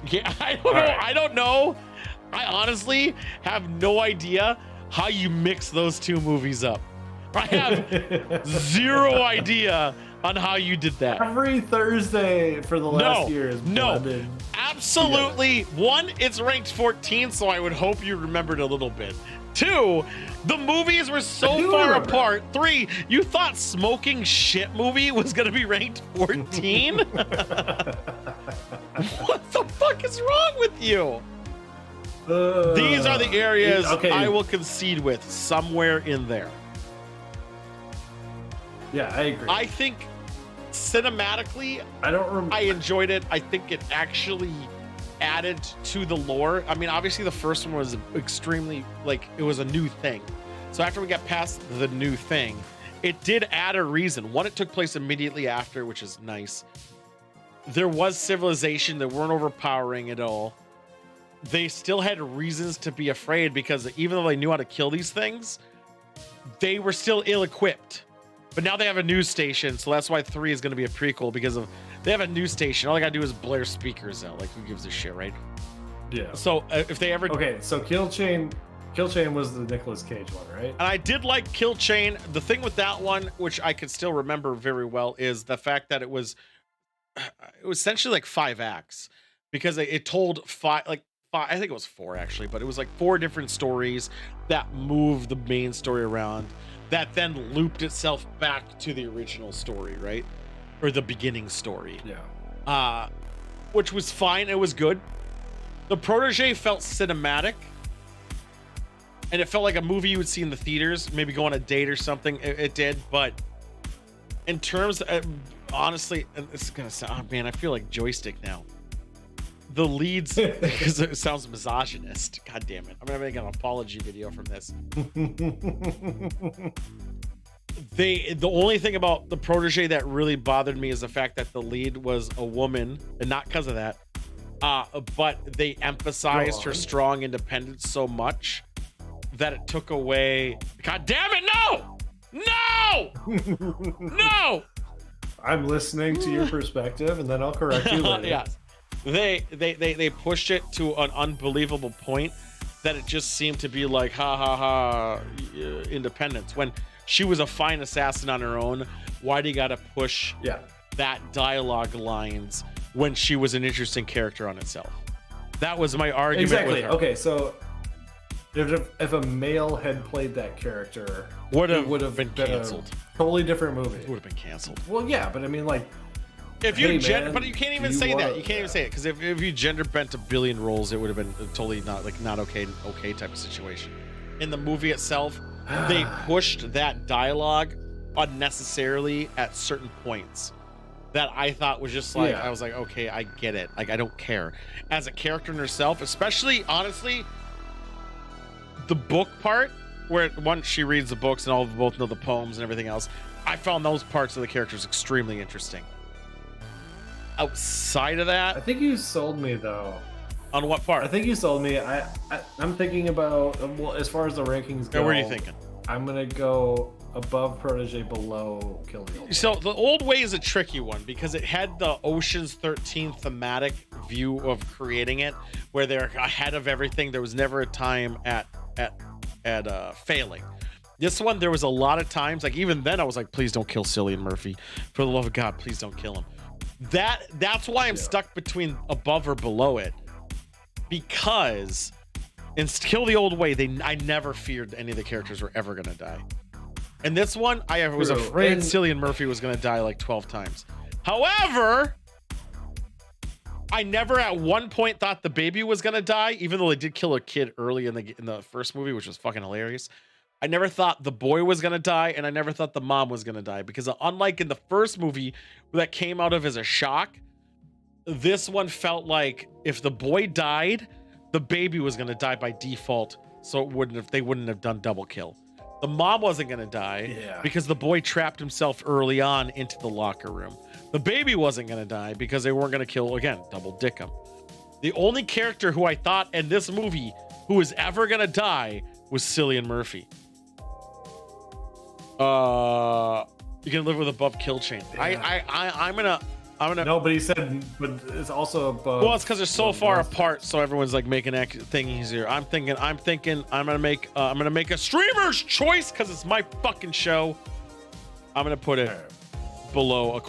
Yeah, I don't know. I don't know. I honestly have no idea how you mix those two movies up. I have zero idea on how you did that. Every Thursday for the last year is blended. Absolutely. One, it's ranked 14, so I would hope you remembered a little bit. Two, the movies were so far apart. Three, you thought Smoking Shit Movie was going to be ranked 14? What the fuck is wrong with you? These are the areas I will concede with, somewhere in there. Yeah, I agree. I think cinematically, I enjoyed it. I think it actually added to the lore. I mean, obviously the first one was extremely, like, it was a new thing. So after we got past the new thing, it did add a reason. One, it took place immediately after, which is nice. There was civilization that weren't overpowering at all. They still had reasons to be afraid because even though they knew how to kill these things, they were still ill-equipped. But now they have a news station, so that's why 3 is going to be a prequel, because of they have a news station. All they got to do is blare speakers out. Like, who gives a shit, right? Yeah. So if they ever... Okay, so Kill Chain was the Nicolas Cage one, right? And I did like Kill Chain. The thing with that one, which I could still remember very well, is the fact that it was essentially like 5 acts, because it told five, I think it was 4 actually, but it was like 4 different stories that moved the main story around, that then looped itself back to the original story, right? Or the beginning story. Yeah. Which was fine. It was good. The Protege felt cinematic, and it felt like a movie you would see in the theaters, maybe go on a date or something. It did, but in terms of, honestly, and this is gonna sound, oh man, I feel like Joystick now. The leads, because it sounds misogynist. God damn it. I'm gonna make an apology video from this. The only thing about the Protege that really bothered me is the fact that the lead was a woman, and not because of that, but they emphasized her strong independence so much that it took away. God damn it, no! No! I'm listening to your perspective, and then I'll correct you later. Yes. They pushed it to an unbelievable point that it just seemed to be like independence, when she was a fine assassin on her own. Why do you gotta push that dialogue lines when she was an interesting character on itself? That was my argument. Exactly. With her. Okay, so if a male had played that character, would it have been canceled. Totally different movie. It would have been canceled. Well, yeah, but I mean, like, if you man, but you can't even say that. You can't even say it, because if you gender bent a billion roles, it would have been totally not okay type of situation. In the movie itself, they pushed that dialogue unnecessarily at certain points that I thought was just like, I was like, okay, I get it. Like, I don't care. As a character in herself, especially, honestly, the book part, where once she reads the books and all of both know the poems and everything else, I found those parts of the characters extremely interesting. Outside of that, I think you sold me though. On what part? I think you sold me. I'm thinking about, well, as far as the rankings go. Where are you thinking? I'm gonna go above Protege, below Kill the Old Way. So the Old Way is a tricky one because it had the Ocean's 13 thematic view of creating it, where they're ahead of everything. There was never a time at failing. This one, there was a lot of times, like even then I was like, please don't kill Cillian Murphy. For the love of God, please don't kill him. That's why I'm stuck between above or below it, because in Kill the Old Way, I never feared any of the characters were ever gonna die. And this one, I was afraid Cillian Murphy was gonna die like 12 times. However, I never at one point thought the baby was gonna die, even though they did kill a kid early in the first movie, which was fucking hilarious. I never thought the boy was gonna die, and I never thought the mom was gonna die, because unlike in the first movie that came out of as a shock, this one felt like if the boy died, the baby was gonna die by default, so they wouldn't have done double kill. The mom wasn't gonna die because the boy trapped himself early on into the locker room. The baby wasn't gonna die because they weren't gonna kill, again, double dick him. The only character who I thought in this movie who was ever gonna die was Cillian Murphy. You can live with above kill chain. Yeah. I'm gonna. No, but he said, but it's also above. Well, it's because they're so far apart, so everyone's like making thing easier. I'm thinking I'm gonna make a streamer's choice because it's my fucking show. I'm gonna put it below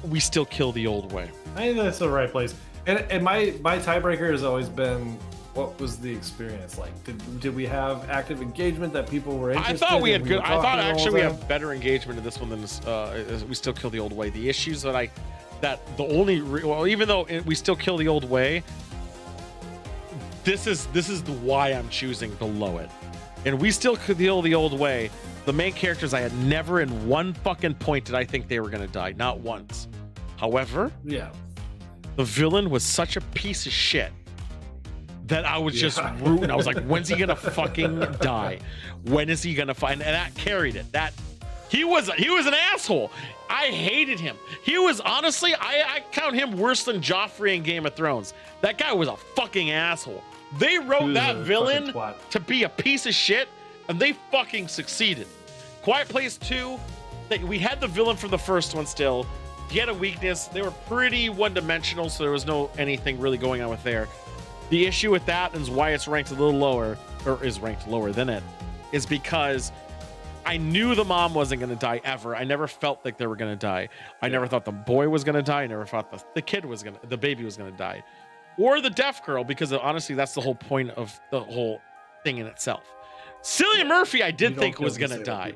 we still kill the old way. I think that's the right place. And my tiebreaker has always been, what was the experience like? Did we have active engagement that people were interested? I thought we had good. I thought actually we have have better engagement in this one than this. We still kill the old way. The issues that the only even though we still kill the old way, this is the why I'm choosing below it. And we still kill the old way. The main characters, I had never in one fucking point did I think they were gonna die, not once. However, the villain was such a piece of shit that I was just rooting. I was like, when's he gonna fucking die? When is he gonna find? And that carried it. That he was an asshole. I hated him. He was honestly, I count him worse than Joffrey in Game of Thrones. That guy was a fucking asshole. They wrote that villain to be a piece of shit, and they fucking succeeded. Quiet Place 2, we had the villain from the first one still. He had a weakness. They were pretty one-dimensional, so there was no anything really going on with there. The issue with that is why it's ranked a little lower, or is ranked lower than it, is because I knew the mom wasn't going to die ever. I never felt like they were going to die. I never thought the boy was going to die. I never thought the baby was going to die. Or the deaf girl, because honestly, that's the whole point of the whole thing in itself. Cillian Murphy, I did think was going to die.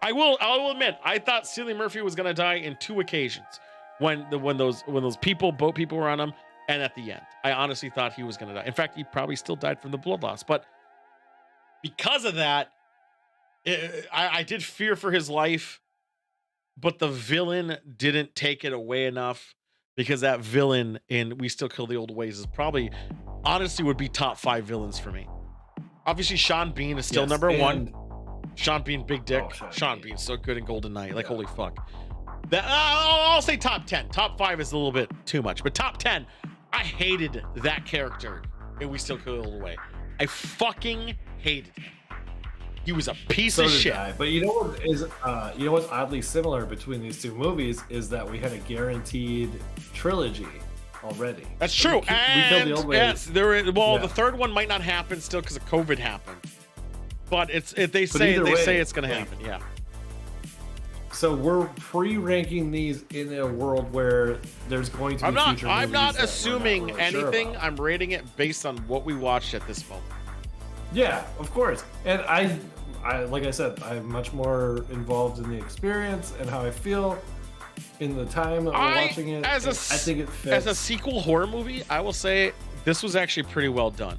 I'll admit, I thought Cillian Murphy was going to die in 2 occasions. When those boat people were on him, and at the end. I honestly thought he was going to die. In fact, he probably still died from the blood loss. But because of that, I did fear for his life, but the villain didn't take it away enough, because that villain in We Still Kill the Old Ways is probably, honestly, would be top 5 villains for me. Obviously, Sean Bean is still number 1. Sean Bean, big dick. Sean Bean's so good in Golden Knight. Like, holy fuck. I'll say top 10. Top 5 is a little bit too much, but top 10, I hated that character in We Still Kill the Old Way. I fucking hated him. He was a piece of shit. But you know what is what's oddly similar between these 2 movies is that we had a guaranteed trilogy already. That's true. We killed the old way. Yes, the third one might not happen still because of COVID happened. But they say it's gonna happen, yeah. So we're pre-ranking these in a world where there's going to be future movies. I'm not assuming anything. I'm rating it based on what we watched at this moment. Yeah, of course. And I like I said, I'm much more involved in the experience and how I feel in the time that we're watching it. I think it fits. As a sequel horror movie, I will say this was actually pretty well done.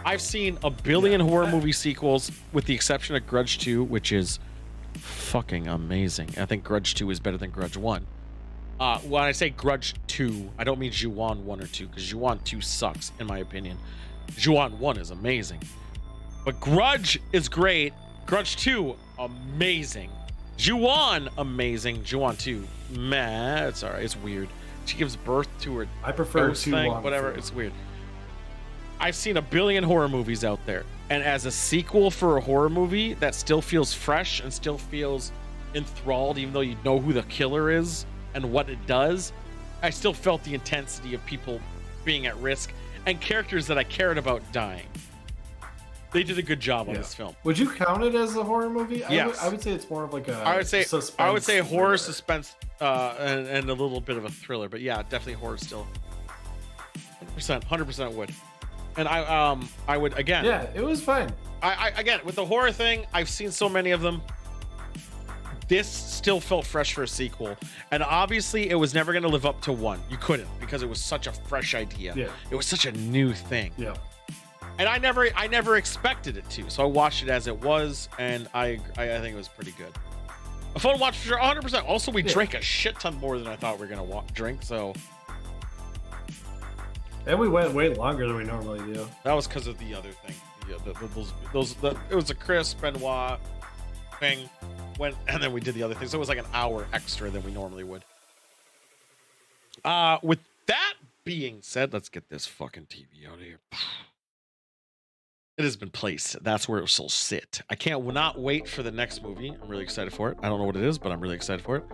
I've seen a billion horror movie sequels, with the exception of Grudge 2, which is fucking amazing. I think Grudge 2 is better than Grudge 1. When I say Grudge 2, I don't mean Ju-On 1 or 2, because Ju-On 2 sucks, in my opinion. Ju-On 1 is amazing. But Grudge is great. Grudge 2, amazing. Ju-On, amazing. Ju-On 2, meh, it's alright. It's weird. She gives birth to her. I prefer thing, whatever. It's weird. I've seen a billion horror movies out there, and as a sequel for a horror movie that still feels fresh and still feels enthralled, even though you know who the killer is and what it does, I still felt the intensity of people being at risk and characters that I cared about dying. They did a good job on this film. Would you count it as a horror movie? Yes. I would say it's more of like a suspense. I would say horror, suspense, and a little bit of a thriller. But yeah, definitely horror still. 100% would. And I would again. Yeah, it was fine. I again, with the horror thing, I've seen so many of them. this still felt fresh for a sequel, and obviously it was never going to live up to 1. You couldn't, because it was such a fresh idea. Yeah. It was such a new thing. Yeah. And I never expected it to, so I watched it as it was, and I think it was pretty good. A fun watch for sure, 100%. Also, we drank a shit ton more than I thought we were gonna drink, so. And we went way longer than we normally do. That was because of the other thing. Yeah, it was a Chris Benoit thing, and then we did the other thing, so it was like an hour extra than we normally would. With that being said, let's get this fucking TV out of here. It has been placed. That's where it will sit. I can't not wait for the next movie. I'm really excited for it. I don't know what it is, but I'm really excited for it.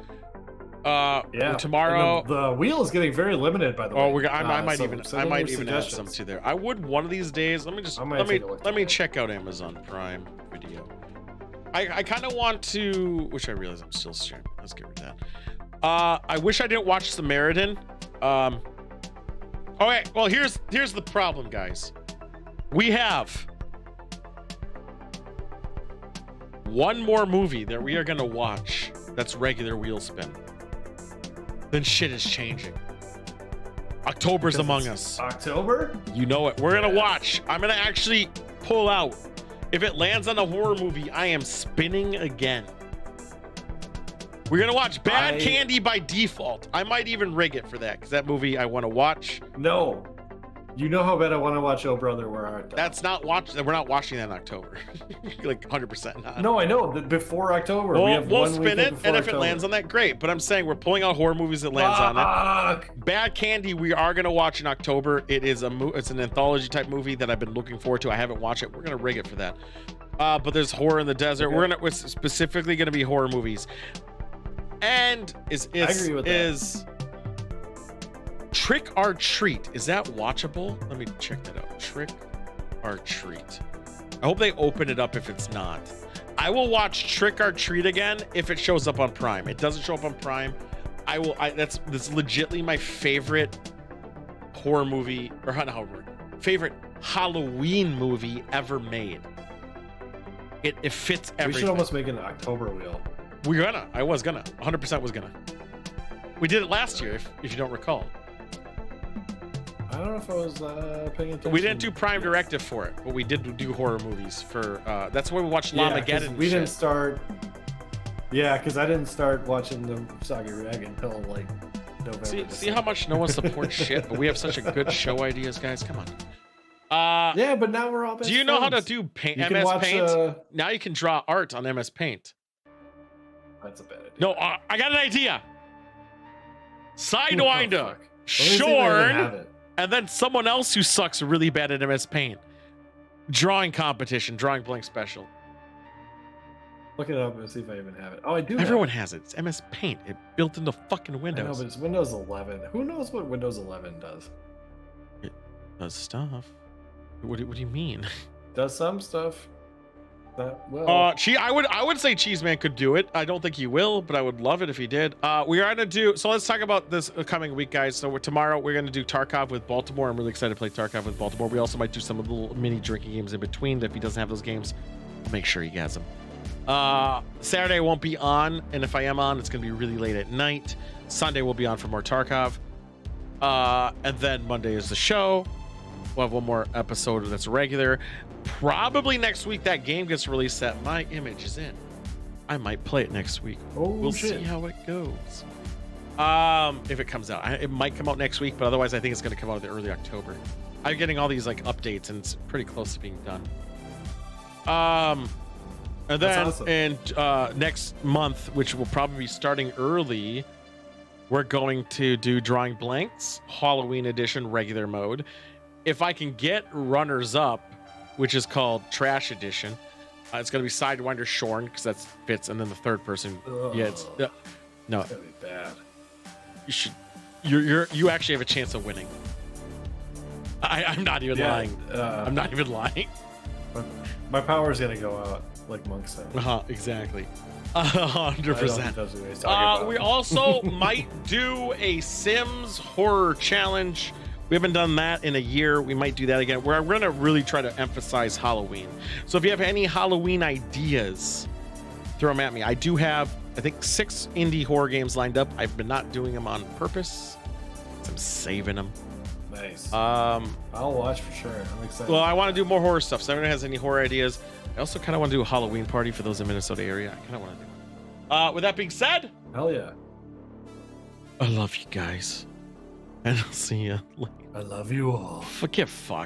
Yeah. Tomorrow, the wheel is getting very limited, by the way. I might even add some to there. I would one of these days. Let me check out Amazon Prime Video. I kind of want to, which I realize I'm still streaming. Let's get rid of that. I wish I didn't watch Samaritan. Okay, well here's the problem, guys. We have one more movie that we are gonna watch that's regular wheel spin. Then shit is changing. October's Among Us. October? You know it. We're gonna watch. I'm gonna actually pull out. If it lands on a horror movie, I am spinning again. We're gonna watch Bad Candy by default. I might even rig it for that, because that movie I want to watch. No. You know how bad I want to watch Oh Brother, Where Art Thou? That's not watching. We're not watching that in October. Like 100% not. No, I know. Before October, we'll spin it, and if it lands on that, great. But I'm saying we're pulling out horror movies that lands on it. Bad Candy, we are gonna watch in October. It is it's an anthology type movie that I've been looking forward to. I haven't watched it. We're gonna rig it for that. But there's horror in the desert. Okay. We're specifically gonna be horror movies. And I agree with that. Trick or Treat, is that watchable? Let me check that out. Trick or Treat. I hope they open it up if it's not. I will watch Trick or Treat again if it shows up on Prime. It doesn't show up on Prime. That's legitimately my favorite horror movie, or not horror, favorite Halloween movie ever made. It fits everything. We should almost make an October wheel. I was gonna. 100% was gonna. We did it last year, if you don't recall. I don't know if I was paying attention. We didn't do Prime Directive for it, but we did do horror movies for. That's why we watched Lamageddon. We didn't start. Yeah, because I didn't start watching the Soggy Rag until like November. See how much no one supports shit, but we have such a good show ideas, guys. Come on. Yeah, but now we're all. Do you know how to do MS Paint? Now you can draw art on MS Paint. That's a bad idea. No, I got an idea. Sidewinder, Shorn, and then someone else who sucks really bad at MS Paint. Drawing competition, drawing blank special. Look it up and see if I even have it. Oh, I do. Everyone has it. It's MS Paint. It built into fucking Windows. I know, but it's Windows 11. Who knows what Windows 11 does? It does stuff. What do you mean? Does some stuff. Well. I would say Cheeseman could do it. I don't think he will, but I would love it if he did. We are gonna do. So let's talk about this coming week, guys. So tomorrow we're gonna do Tarkov with Baltimore. I'm really excited to play Tarkov with Baltimore. We also might do some of the little mini drinking games in between. If he doesn't have those games, I'll make sure he gets them. Saturday I won't be on, and if I am on, it's gonna be really late at night. Sunday we'll be on for more Tarkov, and then Monday is the show. We'll have one more episode that's regular. Probably next week that game gets released that my image is in. I might play it next week. We'll see how it goes. If it comes out, it might come out next week, but otherwise I think it's going to come out in early October. I'm getting all these like updates, and it's pretty close to being done. And then awesome. Next month, which will probably be starting early, we're going to do Drawing Blanks, Halloween edition, regular mode. If I can get runners up, which is called Trash Edition, it's going to be Sidewinder Shorn, because that fits, and then the third person. Yeah, it's no. It's gonna be bad. You should. You actually have a chance of winning. I'm not even lying. I'm not even lying. My power is gonna go out, like Monk said. Exactly. 100%. We also might do a Sims horror challenge. We haven't done that in a year. We might do that again. We're going to really try to emphasize Halloween. So if you have any Halloween ideas, throw them at me. I do have I think 6 indie horror games lined up. I've been not doing them on purpose. I'm saving them. Nice. I'll watch for sure. I'm excited. Well, I want to do more horror stuff. So if anyone has any horror ideas, I also kind of want to do a Halloween party for those in Minnesota area. I kind of want to do it. With that being said, hell yeah. I love you guys. And I'll see you later. I love you all. Forget fuck.